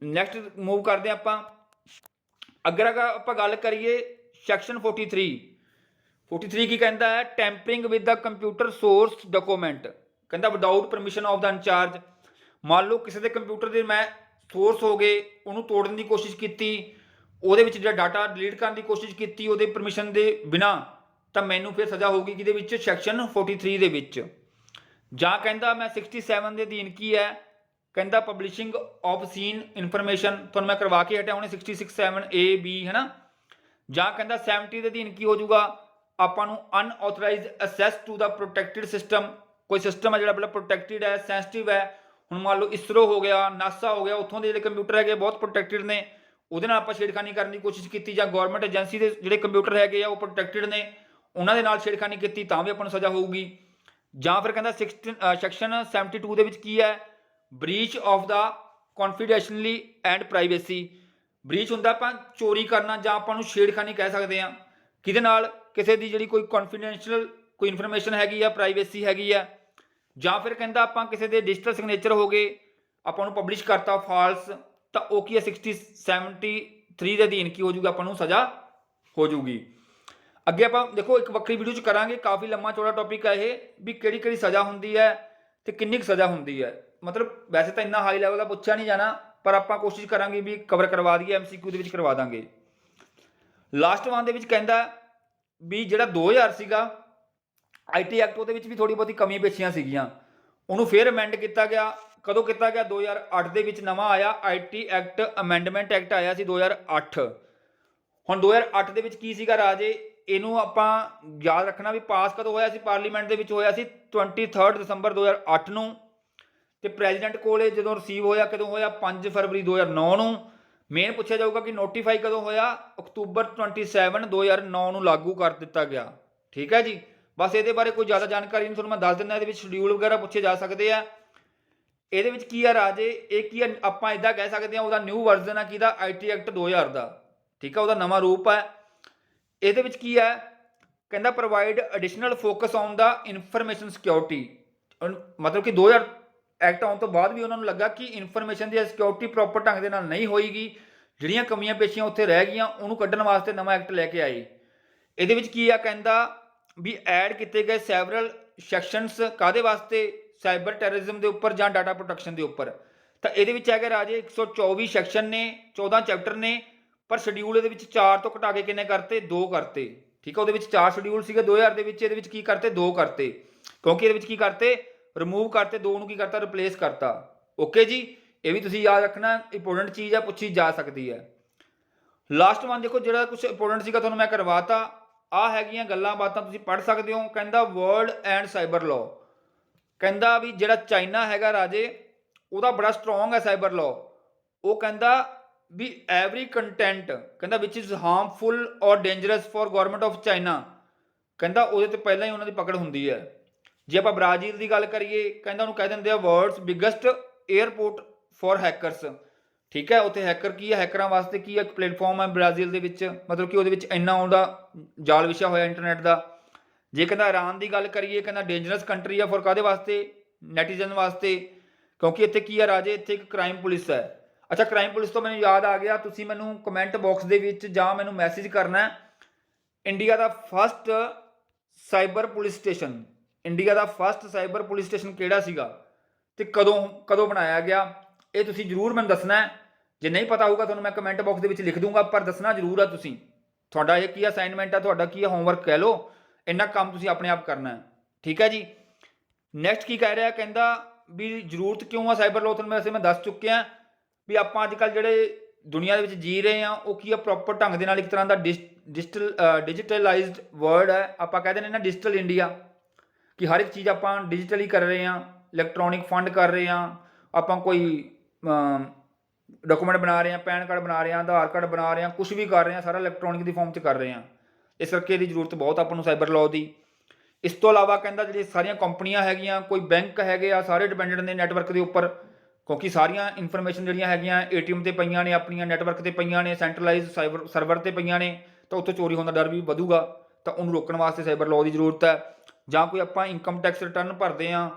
ਨੈਕਸਟ ਮੂਵ ਕਰਦੇ ਆਪਾਂ। ਅਗਰ ਆਪਾਂ ਗੱਲ ਕਰੀਏ ਸੈਕਸ਼ਨ 43 ਕੀ ਕਹਿੰਦਾ ਹੈ, tampering with the computer source document. ਕਹਿੰਦਾ without permission of the incharge. ਮੰਨ ਲਓ ਕਿਸੇ ਦੇ ਕੰਪਿਊਟਰ ਦੇ ਮੈਂ ਸੋਰਸ ਹੋ ਗਏ, ਉਹਨੂੰ ਤੋੜਨ ਦੀ ਕੋਸ਼ਿਸ਼ ਕੀਤੀ, ਉਹਦੇ ਵਿੱਚ ਜਿਹੜਾ ਡਾਟਾ ਡਿਲੀਟ ਕਰਨ ਦੀ ਕੋਸ਼ਿਸ਼ ਕੀਤੀ ਉਹਦੇ ਪਰਮਿਸ਼ਨ ਦੇ ਬਿਨਾ, ਤਾਂ ਮੈਨੂੰ ਫਿਰ ਸਜ਼ਾ ਹੋਊਗੀ ਕਿਹਦੇ ਵਿੱਚ, ਸੈਕਸ਼ਨ 43 ਦੇ ਵਿੱਚ। ਜਾਂ ਕਹਿੰਦਾ ਮੈਂ 67 ਦੇ ਅਧੀਨ ਕੀ ਹੈ, ਕਹਿੰਦਾ ਪਬਲਿਸ਼ਿੰਗ ਆਬਸੀਨ ਇਨਫੋਰਮੇਸ਼ਨ, ਤੁਹਾਨੂੰ ਮੈਂ ਕਰਵਾ ਕੇ ਹਟਿਆ ਹੁਣੇ 67A-B ਹੈ ਨਾ। ਜਾਂ ਕਹਿੰਦਾ 70 ਦੇ ਅਧੀਨ ਕੀ ਹੋ ਜਾਊਗਾ, ਆਪਾਂ ਨੂੰ unauthorised access to the protected system. ਕੋਈ ਸਿਸਟਮ ਹੈ ਜਿਹੜਾ ਬੜਾ ਪ੍ਰੋਟੈਕਟਿਡ ਹੈ, ਸੈਂਸਿਟਿਵ ਹੈ। ਹੁਣ ਮੰਨ ਲਓ ਇਸਰੋ ਹੋ ਗਿਆ, ਨਾਸਾ ਹੋ ਗਿਆ, ਉੱਥੋਂ ਦੇ ਜਿਹੜੇ ਕੰਪਿਊਟਰ ਹੈਗੇ ਬਹੁਤ ਪ੍ਰੋਟੈਕਟਿਡ ਨੇ, ਉਹਦੇ ਨਾਲ ਆਪਾਂ ਛੇੜਖਾਨੀ ਕਰਨ ਦੀ ਕੋਸ਼ਿਸ਼ ਕੀਤੀ। ਜਾਂ ਗਵਰਨਮੈਂਟ ਏਜੰਸੀ ਦੇ ਜਿਹੜੇ ਕੰਪਿਊਟਰ ਹੈਗੇ ਆ ਉਹ ਪ੍ਰੋਟੈਕਟਿਡ ਨੇ, ਉਹਨਾਂ ਦੇ ਨਾਲ ਛੇੜਖਾਨੀ ਕੀਤੀ ਤਾਂ ਵੀ ਆਪਾਂ ਨੂੰ ਸਜ਼ਾ ਹੋਊਗੀ। ਜਾਂ ਫਿਰ ਕਹਿੰਦਾ ਸੈਕਸ਼ਨ 72 ਦੇ ਵਿੱਚ ਕੀ ਹੈ, breach of the confidentiality and privacy. Breach ਹੁੰਦਾ ਆਪਾਂ ਚੋਰੀ ਕਰਨਾ, ਜਾਂ ਆਪਾਂ ਨੂੰ ਛੇੜਖਾਨੀ ਕਹਿ ਸਕਦੇ ਹਾਂ, ਕਿਹਦੇ ਨਾਲ, ਕਿਸੇ ਦੀ ਜਿਹੜੀ ਕੋਈ ਕੌਨਫੀਡੈਂਸ਼ੀਅਲ ਕੋਈ ਇਨਫੋਰਮੇਸ਼ਨ ਹੈਗੀ ਆ, ਪ੍ਰਾਈਵੇਸੀ ਹੈਗੀ ਆ। ਜਾਂ ਫਿਰ ਕਹਿੰਦਾ ਆਪਾਂ ਕਿਸੇ ਦੇ ਡਿਜੀਟਲ ਸਿਗਨੇਚਰ ਹੋ ਗਏ, ਆਪਾਂ ਨੂੰ ਪਬਲਿਸ਼ ਕਰਤਾ ਫਾਲਸ, ਤਾਂ ਉਹ ਕੀ ਹੈ 73 ਦੇ ਅਧੀਨ ਕੀ ਹੋ ਜਾਊਗਾ, ਆਪਾਂ ਨੂੰ ਸਜ਼ਾ ਹੋ ਜਾਊਗੀ। ਅੱਗੇ ਆਪਾਂ ਦੇਖੋ ਇੱਕ ਵੱਖਰੀ ਵੀਡੀਓ 'ਚ ਕਰਾਂਗੇ, ਕਾਫੀ ਲੰਮਾ ਚੌੜਾ ਟੌਪਿਕ ਹੈ ਇਹ, ਵੀ ਕਿਹੜੀ ਕਿਹੜੀ ਸਜ਼ਾ ਹੁੰਦੀ ਹੈ ਤੇ ਕਿੰਨੀ ਕੁ ਸਜ਼ਾ ਹੁੰਦੀ ਹੈ। ਮਤਲਬ ਵੈਸੇ ਤਾਂ ਇੰਨਾ ਹਾਈ ਲੈਵਲ ਦਾ ਪੁੱਛਿਆ ਨਹੀਂ ਜਾਣਾ, ਪਰ ਆਪਾਂ ਕੋਸ਼ਿਸ਼ ਕਰਾਂਗੇ ਵੀ ਕਵਰ ਕਰਵਾ ਦਈਏ, MCQ ਦੇ ਵਿੱਚ ਕਰਵਾ ਦਾਂਗੇ। ਲਾਸਟ ਵਨ ਦੇ ਵਿੱਚ ਕਹਿੰਦਾ ਵੀ ਜਿਹੜਾ 2000 ਸੀਗਾ, IT ਐਕਟ ਉਹਦੇ ਵਿੱਚ ਵੀ ਥੋੜੀ ਬਹੁਤੀ ਕਮੀ ਪੇਸ਼ੀਆਂ ਸੀਗੀਆਂ, ਉਹਨੂੰ ਫਿਰ ਅਮੈਂਡ ਕੀਤਾ ਗਿਆ। ਕਦੋਂ ਕੀਤਾ ਗਿਆ? 2008 ਦੇ ਵਿੱਚ ਨਵਾਂ ਆਇਆ IT ਐਕਟ, ਅਮੈਂਡਮੈਂਟ ਐਕਟ ਆਇਆ ਸੀ 2008। ਹੁਣ 2008 ਦੇ ਵਿੱਚ ਕੀ ਸੀਗਾ ਰਾਜੇ, ਇਹਨੂੰ ਆਪਾਂ ਯਾਦ ਰੱਖਣਾ ਵੀ ਪਾਸ ਕਦੋਂ ਹੋਇਆ ਸੀ, ਪਾਰਲੀਮੈਂਟ ਦੇ ਵਿੱਚ ਹੋਇਆ ਸੀ 23 ਦਸੰਬਰ 2008 ਨੂੰ, ਤੇ ਪ੍ਰੈਜ਼ੀਡੈਂਟ ਕੋਲੇ ਜਦੋਂ ਰਿਸੀਵ ਹੋਇਆ ਕਦੋਂ ਹੋਇਆ? 5 ਫਰਵਰੀ 2009 ਨੂੰ। ਮੇਨ ਪੁੱਛਿਆ ਜਾਊਗਾ ਕਿ ਨੋਟੀਫਾਈ ਕਦੋਂ ਹੋਇਆ? ਅਕਤੂਬਰ 27 2009 ਨੂੰ ਲਾਗੂ ਕਰ ਦਿੱਤਾ ਗਿਆ। ਠੀਕ ਹੈ ਜੀ, ਬਸ ਇਹਦੇ ਬਾਰੇ ਕੋਈ ਜ਼ਿਆਦਾ ਜਾਣਕਾਰੀ ਨਹੀਂ, ਤੁਹਾਨੂੰ ਮੈਂ ਦੱਸ ਦਿੰਦਾ। ਇਹਦੇ ਵਿੱਚ ਸ਼ਡਿਊਲ ਵਗੈਰਾ ਪੁੱਛੇ ਜਾ ਸਕਦੇ ਆ। ਇਹਦੇ ਵਿੱਚ ਕੀ ਆ ਰਾਜੇ, ਇਹ ਕੀ ਆ, ਆਪਾਂ ਇਦਾਂ ਕਹਿ ਸਕਦੇ ਹਾਂ ਉਹਦਾ ਨਿਊ ਵਰਜ਼ਨ ਆ ਕਿਹਦਾ? IT ਐਕਟ 2000 ਦਾ। ਠੀਕ ਆ, ਉਹਦਾ ਨਵਾਂ ਰੂਪ ਹੈ। ਇਹਦੇ ਵਿੱਚ ਕੀ ਹੈ, ਕਹਿੰਦਾ provide additional focus on the information security. ਮਤਲਬ ਕਿ 2000 ਐਕਟ ਆਉਣ ਤੋਂ ਬਾਅਦ ਵੀ ਉਹਨਾਂ ਨੂੰ ਲੱਗਾ ਕਿ ਇਨਫੋਰਮੇਸ਼ਨ ਦੀ ਸਿਕਿਉਰਿਟੀ ਪ੍ਰੋਪਰ ਢੰਗ ਦੇ ਨਾਲ ਨਹੀਂ ਹੋਏਗੀ, ਜਿਹੜੀਆਂ ਕਮੀਆਂ ਪੇਸ਼ੀਆਂ ਉੱਥੇ ਰਹਿ ਗਈਆਂ ਉਹਨੂੰ ਕੱਢਣ ਵਾਸਤੇ ਨਵਾਂ ਐਕਟ ਲੈ ਕੇ ਆਏ। ਇਹਦੇ ਵਿੱਚ ਕੀ ਆ, ਕਹਿੰਦਾ ਵੀ ਐਡ ਕੀਤੇ ਗਏ ਸੈਵਰਲ ਸੈਕਸ਼ਨਸ ਕਾਹਦੇ ਵਾਸਤੇ? ਸਾਈਬਰ ਟੈਰਰਿਜ਼ਮ ਦੇ ਉੱਪਰ ਜਾਂ ਡਾਟਾ ਪ੍ਰੋਟੈਕਸ਼ਨ ਦੇ ਉੱਪਰ। ਤਾਂ ਇਹਦੇ ਵਿੱਚ ਹੈਗਾ ਰਾਜੇ 124 ਸੈਕਸ਼ਨ ਨੇ, 14 ਚੈਪਟਰ ਨੇ, ਪਰ ਸ਼ਡਿਊਲ ਇਹਦੇ ਵਿੱਚ 4 ਤੋਂ ਘਟਾ ਕੇ ਕਿੰਨੇ ਕਰਤੇ? 2 ਕਰਤੇ। ਠੀਕ ਆ, ਉਹਦੇ ਵਿੱਚ 4 ਸ਼ਡਿਊਲ ਸੀਗੇ 2000 ਦੇ ਵਿੱਚ, ਇਹਦੇ ਵਿੱਚ ਕੀ ਕਰਤੇ? 2 ਕਰਤੇ, ਕਿਉਂਕਿ ਇਹਦੇ ਵਿੱਚ ਕੀ ਕਰਤੇ? ਰਿਮੂਵ ਕਰਤੇ, 2 ਨੂੰ ਕੀ ਕਰਤਾ? ਰਿਪਲੇਸ ਕਰਤਾ। ਓਕੇ ਜੀ, ਇਹ ਵੀ ਤੁਸੀਂ ਯਾਦ ਰੱਖਣਾ, ਇੰਪੋਰਟੈਂਟ ਚੀਜ਼ ਆ, ਪੁੱਛੀ ਜਾ ਸਕਦੀ ਹੈ। ਲਾਸਟ ਵਨ ਦੇਖੋ, ਜਿਹੜਾ ਕੁਝ ਇੰਪੋਰਟੈਂਟ ਸੀਗਾ ਤੁਹਾਨੂੰ ਮੈਂ ਕਰਵਾਤਾ। ਆ ਹੈਗੀਆਂ ਗੱਲਾਂ ਬਾਤਾਂ, ਤੁਸੀਂ ਪੜ੍ਹ ਸਕਦੇ ਹੋ। ਕਹਿੰਦਾ ਵਰਲਡ ਐਂਡ ਸਾਈਬਰ ਲਾਅ, ਕਹਿੰਦਾ ਵੀ ਜਿਹੜਾ ਚਾਈਨਾ ਹੈਗਾ ਰਾਜੇ, ਉਹਦਾ ਬੜਾ ਸਟਰੋਂਗ ਹੈ ਸਾਈਬਰ ਲਾਅ। ਉਹ ਕਹਿੰਦਾ ਵੀ ਐਵਰੀ ਕੰਟੈਂਟ, ਕਹਿੰਦਾ ਵਿਚ ਇਜ਼ ਹਾਰਮਫੁਲ ਔਰ dangerous for government of China, ਕਹਿੰਦਾ ਉਹਦੇ ਤੇ ਪਹਿਲਾਂ ਹੀ ਉਹਨਾਂ ਦੀ ਪਕੜ ਹੁੰਦੀ ਹੈ। ਜੇ ਆਪਾਂ ਬ੍ਰਾਜ਼ੀਲ ਦੀ ਗੱਲ ਕਰੀਏ, ਕਹਿੰਦਾ ਉਹਨੂੰ ਕਹਿ ਦਿੰਦੇ ਆ world's biggest airport for hackers. ਠੀਕ ਹੈ, ਉੱਥੇ ਹੈਕਰ ਕੀ ਹੈ, ਹੈਕਰਾਂ ਵਾਸਤੇ ਕੀ ਹੈ, ਇੱਕ ਪਲੇਟਫਾਰਮ ਹੈ ਬ੍ਰਾਜ਼ੀਲ ਦੇ ਵਿੱਚ, ਮਤਲਬ ਕਿ ਉਹਦੇ ਵਿੱਚ ਇੰਨਾ ਉਹਦਾ ਜਾਲ ਵਿਛਿਆ ਹੋਇਆ ਇੰਟਰਨੈਟ ਦਾ। ਜੇ ਕਹਿੰਦਾ ਇਰਾਨ ਦੀ ਗੱਲ ਕਰੀਏ, ਕਹਿੰਦਾ ਡੇਂਜਰਸ ਕੰਟਰੀ ਆ ਫॉर ਕਾਹਦੇ ਵਾਸਤੇ? ਨੈਟੀਜ਼ਨ ਵਾਸਤੇ, ਕਿਉਂਕਿ ਇੱਥੇ ਕੀ ਹੈ ਰਾਜੇ, ਇੱਥੇ ਇੱਕ ਕ੍ਰਾਈਮ ਪੁਲਿਸ ਹੈ। ਅੱਛਾ, ਕ੍ਰਾਈਮ ਪੁਲਿਸ ਤੋਂ ਮੈਨੂੰ ਯਾਦ ਆ ਗਿਆ, ਤੁਸੀਂ ਮੈਨੂੰ ਕਮੈਂਟ ਬਾਕਸ ਦੇ ਵਿੱਚ ਜਾਂ ਮੈਨੂੰ ਮੈਸੇਜ ਕਰਨਾ, ਇੰਡੀਆ ਦਾ first cyber police station, India ਦਾ ਫਸਟ ਸਾਈਬਰ ਪੁਲਿਸ ਸਟੇਸ਼ਨ ਕਿਹੜਾ ਸੀਗਾ ਤੇ ਕਦੋਂ ਬਣਾਇਆ ਗਿਆ? ਇਹ ਤੁਸੀਂ ਜ਼ਰੂਰ ਮੈਨੂੰ ਦੱਸਣਾ। ਜੇ ਨਹੀਂ ਪਤਾ ਹੋਊਗਾ ਤੁਹਾਨੂੰ ਮੈਂ ਕਮੈਂਟ ਬਾਕਸ ਦੇ ਵਿੱਚ ਲਿਖ ਦੂੰਗਾ, ਪਰ ਦੱਸਣਾ ਜ਼ਰੂਰ ਆ ਤੁਸੀਂ। ਤੁਹਾਡਾ ਇਹ ਕੀ ਅਸਾਈਨਮੈਂਟ ਆ, ਤੁਹਾਡਾ ਕੀ ਹੋਮਵਰਕ ਕਹਿ ਲਓ, ਇੰਨਾ ਕੰਮ ਤੁਸੀਂ ਆਪਣੇ ਆਪ ਕਰਨਾ ਹੈ। ਠੀਕ ਹੈ ਜੀ, ਨੈਕਸਟ ਕੀ ਕਹਿ ਰਿਹਾ, ਕਹਿੰਦਾ ਵੀ ਜ਼ਰੂਰਤ ਕਿਉਂ ਆ ਸਾਈਬਰ ਲਾਅ? ਤੁਹਾਨੂੰ ਵੈਸੇ ਮੈਂ ਦੱਸ ਚੁੱਕਿਆ ਵੀ ਆਪਾਂ ਅੱਜ ਕੱਲ੍ਹ ਜਿਹੜੇ ਦੁਨੀਆ ਦੇ ਵਿੱਚ ਜੀ ਰਹੇ ਹਾਂ, ਉਹ ਕੀ ਆ, ਪ੍ਰੋਪਰ ਢੰਗ ਦੇ ਨਾਲ ਇੱਕ ਤਰ੍ਹਾਂ ਦਾ ਡਿਜੀਟਲਾਈਜ਼ਡ ਵਰਲਡ ਹੈ। ਆਪਾਂ ਕਹਿੰਦੇ ਨੇ ਨਾ ਡਿਜੀਟਲ ਇੰਡੀਆ, ਕਿ ਹਰ ਇੱਕ ਚੀਜ਼ ਆਪਾਂ ਡਿਜੀਟਲੀ ਕਰ ਰਹੇ ਹਾਂ, ਇਲੈਕਟ੍ਰੋਨਿਕ ਫੰਡ ਕਰ ਰਹੇ ਹਾਂ, ਆਪਾਂ ਕੋਈ ਡਾਕੂਮੈਂਟ ਬਣਾ ਰਹੇ ਹਾਂ, ਪੈਨ ਕਾਰਡ ਬਣਾ ਰਹੇ ਹਾਂ, ਆਧਾਰ ਕਾਰਡ ਬਣਾ ਰਹੇ ਹਾਂ, ਕੁਛ ਵੀ ਕਰ ਰਹੇ ਹਾਂ, ਸਾਰਾ ਇਲੈਕਟ੍ਰੋਨਿਕ ਦੀ ਫਾਰਮ 'ਚ ਕਰ ਰਹੇ ਹਾਂ। ਇਸ ਕਰਕੇ ਇਹਦੀ ਜ਼ਰੂਰਤ ਬਹੁਤ ਆਪਾਂ ਨੂੰ ਸਾਈਬਰ ਲਾਅ ਦੀ। ਇਸ ਤੋਂ ਇਲਾਵਾ ਕਹਿੰਦਾ ਜਿਹੜੀ ਸਾਰੀਆਂ ਕੰਪਨੀਆਂ ਹੈਗੀਆਂ, ਕੋਈ ਬੈਂਕ ਹੈਗੇ ਆ, ਸਾਰੇ ਡਿਪੈਂਡੈਂਟ ਨੇ ਨੈਟਵਰਕ ਦੇ ਉੱਪਰ, ਕਿਉਂਕਿ ਸਾਰੀਆਂ ਇਨਫੋਰਮੇਸ਼ਨ ਜਿਹੜੀਆਂ ਹੈਗੀਆਂ ATM 'ਤੇ ਪਈਆਂ ਨੇ, ਆਪਣੀਆਂ ਨੈਟਵਰਕ 'ਤੇ ਪਈਆਂ ਨੇ, ਸੈਂਟਰਲਾਈਜ਼ ਸਰਵਰ 'ਤੇ ਪਈਆਂ ਨੇ, ਤਾਂ ਉੱਥੋਂ ਚੋਰੀ ਹੋਣ ਦਾ ਡਰ ਵੀ ਵਧੂਗਾ। ਤਾਂ ਉਹਨੂੰ ਰੋਕਣ ਵਾਸਤੇ ਸਾਈਬਰ ਲਾਅ ਦੀ ਜ਼ਰੂਰਤ ਹੈ। ਜਾਂ ਕੋਈ ਆਪਾਂ ਇਨਕਮ ਟੈਕਸ ਰਿਟਰਨ ਭਰਦੇ ਹਾਂ,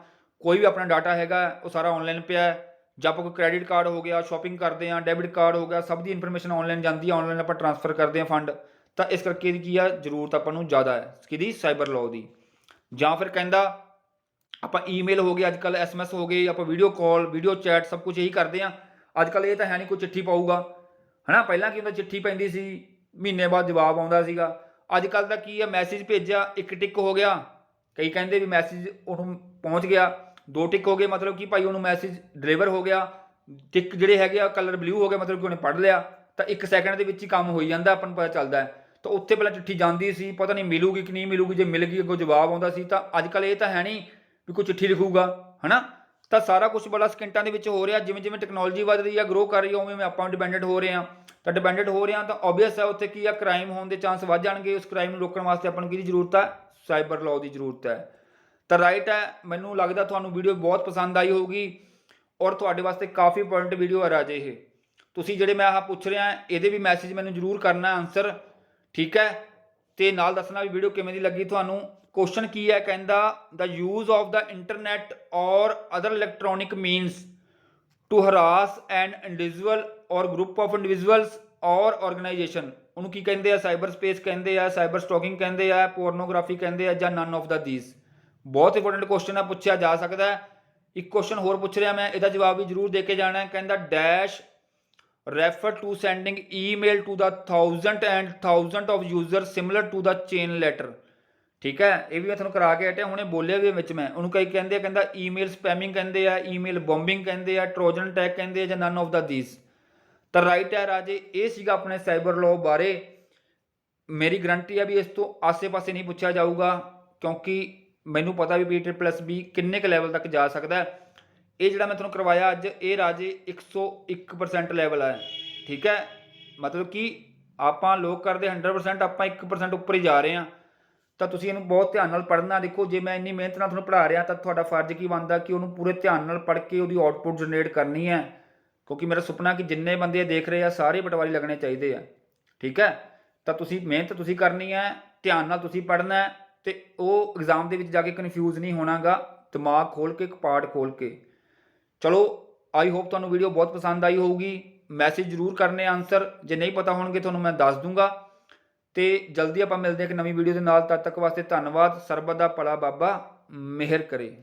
ਕੋਈ ਵੀ ਆਪਣਾ ਡਾਟਾ ਹੈਗਾ ਉਹ ਸਾਰਾ ਆਨਲਾਈਨ ਪਿਆ, ਜਾਂ ਆਪਾਂ ਕੋਈ ਕ੍ਰੈਡਿਟ ਕਾਰਡ ਹੋ ਗਿਆ, ਸ਼ਾਪਿੰਗ ਕਰਦੇ ਹਾਂ, ਡੈਬਿਟ ਕਾਰਡ ਹੋ ਗਿਆ, ਸਭ ਦੀ ਇਨਫੋਰਮੇਸ਼ਨ ਆਨਲਾਈਨ ਜਾਂਦੀ ਹੈ, ਆਨਲਾਈਨ ਆਪਾਂ ਟ੍ਰਾਂਸਫਰ ਕਰਦੇ ਹਾਂ ਫੰਡ। ਤਾਂ ਇਸ ਕਰਕੇ ਇਹਦੀ ਕੀ ਆ, ਜ਼ਰੂਰਤ ਆਪਾਂ ਨੂੰ ਜ਼ਿਆਦਾ ਹੈ ਕਿਹਦੀ? ਸਾਈਬਰ ਲਾਅ ਦੀ। ਜਾਂ ਫਿਰ ਕਹਿੰਦਾ ਆਪਾਂ ਈਮੇਲ ਹੋ ਗਏ, ਅੱਜ ਕੱਲ੍ਹ SMS ਹੋ ਗਏ, ਆਪਾਂ ਵੀਡੀਓ ਕਾਲ, ਵੀਡੀਓ ਚੈਟ ਸਭ ਕੁਝ ਇਹੀ ਕਰਦੇ ਹਾਂ। ਅੱਜ ਕੱਲ੍ਹ ਇਹ ਤਾਂ ਹੈ ਨਹੀਂ ਕੋਈ ਚਿੱਠੀ ਪਾਊਗਾ, ਹੈ ਨਾ। ਪਹਿਲਾਂ ਕੀ ਹੁੰਦਾ, ਚਿੱਠੀ ਪੈਂਦੀ ਸੀ, ਮਹੀਨੇ ਬਾਅਦ ਜਵਾਬ ਆਉਂਦਾ ਸੀਗਾ। ਅੱਜ ਕੱਲ੍ਹ ਦਾ ਕੀ ਹੈ, ਮੈਸੇਜ ਭੇਜਿਆ, ਇੱਕ ਟਿਕ ਹੋ ਗਿਆ। ਕਈ ਕਹਿੰਦੇ ਵੀ ਮੈਸੇਜ ਉਹਨੂੰ ਪਹੁੰਚ ਗਿਆ, 2 ਟਿਕ ਹੋ ਗਏ, ਮਤਲਬ ਕਿ ਭਾਈ ਉਹਨੂੰ ਮੈਸੇਜ ਡਿਲੀਵਰ ਹੋ ਗਿਆ। ਟਿਕ ਜਿਹੜੇ ਹੈਗੇ ਆ ਕਲਰ ਬਲੂ ਹੋ ਗਿਆ, ਮਤਲਬ ਕਿ ਉਹਨੇ ਪੜ੍ਹ ਲਿਆ। ਤਾਂ 1 ਸੈਕਿੰਡ ਦੇ ਵਿੱਚ ਹੀ ਕੰਮ ਹੋਈ ਜਾਂਦਾ, ਆਪਾਂ ਨੂੰ ਪਤਾ ਚੱਲਦਾ ਹੈ। ਤਾਂ ਉੱਥੇ ਪਹਿਲਾਂ ਚਿੱਠੀ ਜਾਂਦੀ ਸੀ, ਪਤਾ ਨਹੀਂ ਮਿਲੂਗੀ ਕਿ ਨਹੀਂ ਮਿਲੂਗੀ, ਜੇ ਮਿਲ ਗਈ ਅੱਗੋਂ ਜਵਾਬ ਆਉਂਦਾ ਸੀ। ਤਾਂ ਅੱਜ ਕੱਲ੍ਹ ਇਹ ਤਾਂ ਹੈ ਨਹੀਂ ਵੀ ਕੋਈ ਚਿੱਠੀ ਲਿਖੂਗਾ, ਹੈ ਨਾ। ਤਾਂ ਸਾਰਾ ਕੁਝ ਬੜਾ ਸਕਿੰਟਾਂ ਦੇ ਵਿੱਚ ਹੋ ਰਿਹਾ। ਜਿਵੇਂ ਜਿਵੇਂ ਟੈਕਨੋਲੋਜੀ ਵੱਧ ਰਹੀ ਆ, ਗਰੋ ਕਰ ਰਹੀ ਆ, ਉਵੇਂ ਆਪਾਂ ਡਿਪੈਂਡੈਂਟ ਹੋ ਰਹੇ ਹਾਂ। ਤਾਂ ਡਿਪੈਂਡੈਂਟ ਹੋ ਰਹੇ ਹਾਂ ਤਾਂ ਓਬਵੀਅਸ ਹੈ ਉੱਥੇ ਕੀ ਆ, ਕ੍ਰਾਈਮ ਹੋਣ ਦੇ ਚਾਂਸ ਵੱਧ ਜਾਣਗੇ। ਉਸ ਕ੍ਰਾਈਮ ਨੂੰ ਰੋਕਣ ਵਾਸਤੇ ਆਪਾਂ ਨੂੰ ਕਿਹਦੀ ਜ਼ਰੂਰਤ ਹੈ? ਸਾਈਬਰ ਲਾਅ ਦੀ ਜ਼ਰੂਰਤ ਹੈ। ਤਾਂ ਰਾਈਟ ਹੈ, ਮੈਨੂੰ ਲੱਗਦਾ ਤੁਹਾਨੂੰ ਵੀਡੀਓ ਬਹੁਤ ਪਸੰਦ ਆਈ ਹੋਊਗੀ, ਔਰ ਤੁਹਾਡੇ ਵਾਸਤੇ ਕਾਫੀ ਇੰਪੋਰਟੈਂਟ ਵੀਡੀਓ ਹੈ ਰਾਜੇ ਇਹ। ਤੁਸੀਂ ਜਿਹੜੇ ਮੈਂ ਆਹ ਪੁੱਛ ਰਿਹਾ ਇਹਦੇ ਵੀ ਮੈਸੇਜ ਮੈਨੂੰ ਜ਼ਰੂਰ ਕਰਨਾ ਆਨਸਰ, ਠੀਕ ਹੈ। ਤੇ ਨਾਲ ਦੱਸਣਾ ਵੀ ਵੀਡੀਓ ਕਿਵੇਂ ਦੀ ਲੱਗੀ ਤੁਹਾਨੂੰ। ਕੁਐਸਚਨ ਕੀ ਹੈ, ਕਹਿੰਦਾ the use of the internet or other electronic means to harass an individual or group of individuals or organisation, ਉਹਨੂੰ ਕੀ ਕਹਿੰਦੇ ਆ? ਸਾਈਬਰ ਸਪੇਸ ਕਹਿੰਦੇ ਆ, ਸਾਈਬਰ ਸਟੋਕਿੰਗ ਕਹਿੰਦੇ ਆ, ਪੋਰਨੋਗ੍ਰਾਫੀ ਕਹਿੰਦੇ ਆ, ਜਾਂ ਨਨ ਆਫ ਦਾ ਦੀਸ। ਬਹੁਤ ਇੰਪੋਰਟੈਂਟ ਕੁਐਸਚਨ ਆ, ਪੁੱਛਿਆ ਜਾ ਸਕਦਾ ਹੈ। ਇੱਕ ਕੁਐਸਚਨ ਹੋਰ ਪੁੱਛ ਰਿਹਾ ਮੈਂ, ਇਹਦਾ ਜਵਾਬ ਵੀ ਜ਼ਰੂਰ ਦੇ ਕੇ ਜਾਣਾ ਹੈ। ਕਹਿੰਦਾ dash refer to sending email to the thousand and thousand of users similar to the chain letter, ਠੀਕ ਹੈ, ਇਹ ਵੀ ਮੈਂ ਤੁਹਾਨੂੰ ਕਰਾ ਕੇ ਹਟਿਆ, ਹੁਣੇ ਬੋਲਿਆ ਵੀ ਵਿੱਚ ਮੈਂ ਉਹਨੂੰ। ਕਈ ਕਹਿੰਦੇ ਆ, ਕਹਿੰਦਾ ਈਮੇਲ ਸਪੈਮਿੰਗ ਕਹਿੰਦੇ ਆ, ਈਮੇਲ ਬੋਮਬਿੰਗ ਕਹਿੰਦੇ ਆ, ਟਰੋਜਨ ਅਟੈਕ ਕਹਿੰਦੇ ਆ, ਜਾਂ ਨਨ ਆਫ ਦਾ ਦੀਸ। ਤਾਂ ਰਾਈਟ ਹੈ ਰਾਜੇ, ਇਹ ਸੀਗਾ ਆਪਣੇ ਸਾਈਬਰ ਲਾਅ ਬਾਰੇ। ਮੇਰੀ ਗਰੰਟੀ ਆ ਵੀ ਇਸ ਤੋਂ ਆਸੇ-ਪਾਸੇ ਨਹੀਂ ਪੁੱਛਿਆ ਜਾਊਗਾ, ਕਿਉਂਕਿ ਮੈਨੂੰ ਪਤਾ ਵੀ PSSB ਕਿੰਨੇ ਕੁ ਲੈਵਲ ਤੱਕ ਜਾ ਸਕਦਾ ਹੈ। ਇਹ ਜਿਹੜਾ ਮੈਂ ਤੁਹਾਨੂੰ ਕਰਵਾਇਆ ਅੱਜ, ਇਹ ਰਾਜੇ 101% ਲੈਵਲ ਹੈ। ਠੀਕ ਹੈ, ਮਤਲਬ ਕਿ ਆਪਾਂ ਲੋਕ ਕਰਦੇ 100%, ਆਪਾਂ 1% ਉੱਪਰ ਹੀ ਜਾ ਰਹੇ ਹਾਂ। ਤਾਂ ਤੁਸੀਂ ਇਹਨੂੰ ਬਹੁਤ ਧਿਆਨ ਨਾਲ ਪੜ੍ਹਨਾ। ਦੇਖੋ, ਜੇ ਮੈਂ ਇੰਨੀ ਮਿਹਨਤ ਨਾਲ ਤੁਹਾਨੂੰ ਪੜ੍ਹਾ ਰਿਹਾ ਤਾਂ ਤੁਹਾਡਾ ਫਰਜ਼ ਕੀ ਬਣਦਾ ਕਿ ਉਹਨੂੰ ਪੂਰੇ ਧਿਆਨ ਨਾਲ ਪੜ੍ਹ ਕੇ ਉਹਦੀ ਆਊਟਪੁੱਟ ਜਨਰੇਟ ਕਰਨੀ ਹੈ, ਕਿਉਂਕਿ ਮੇਰਾ ਸੁਪਨਾ ਕਿ ਜਿੰਨੇ ਬੰਦੇ ਦੇਖ ਰਹੇ ਆ ਸਾਰੇ ਪਟਵਾਰੀ ਲੱਗਣੇ ਚਾਹੀਦੇ ਆ। ਠੀਕ ਹੈ, ਤਾਂ ਤੁਸੀਂ ਮਿਹਨਤ ਤੁਸੀਂ ਕਰਨੀ ਹੈ, ਧਿਆਨ ਨਾਲ ਤੁਸੀਂ ਪੜ੍ਹਨਾ ਹੈ, ਅਤੇ ਉਹ ਐਗਜ਼ਾਮ ਦੇ ਵਿੱਚ ਜਾ ਕੇ ਕਨਫਿਊਜ਼ ਨਹੀਂ ਹੋਣਾਗਾ, ਦਿਮਾਗ ਖੋਲ੍ਹ ਕੇ, ਕਪਾਟ ਖੋਲ੍ਹ ਕੇ। ਚਲੋ, ਆਈ ਹੋਪ ਤੁਹਾਨੂੰ ਵੀਡੀਓ ਬਹੁਤ ਪਸੰਦ ਆਈ ਹੋਊਗੀ। ਮੈਸੇਜ ਜ਼ਰੂਰ ਕਰਨੇ ਆਨਸਰ, ਜੇ ਨਹੀਂ ਪਤਾ ਹੋਣਗੇ ਤੁਹਾਨੂੰ ਮੈਂ ਦੱਸ ਦੂੰਗਾ। ਤੇ ਜਲਦੀ ਆਪਾਂ ਮਿਲਦੇ ਹਾਂ ਇੱਕ ਨਵੀਂ ਵੀਡੀਓ ਦੇ ਨਾਲ। ਤਦ ਤੱਕ ਵਾਸਤੇ ਧੰਨਵਾਦ। ਸਰਬਤ ਦਾ ਭਲਾ ਬਾਬਾ ਮਿਹਰ ਕਰੇ।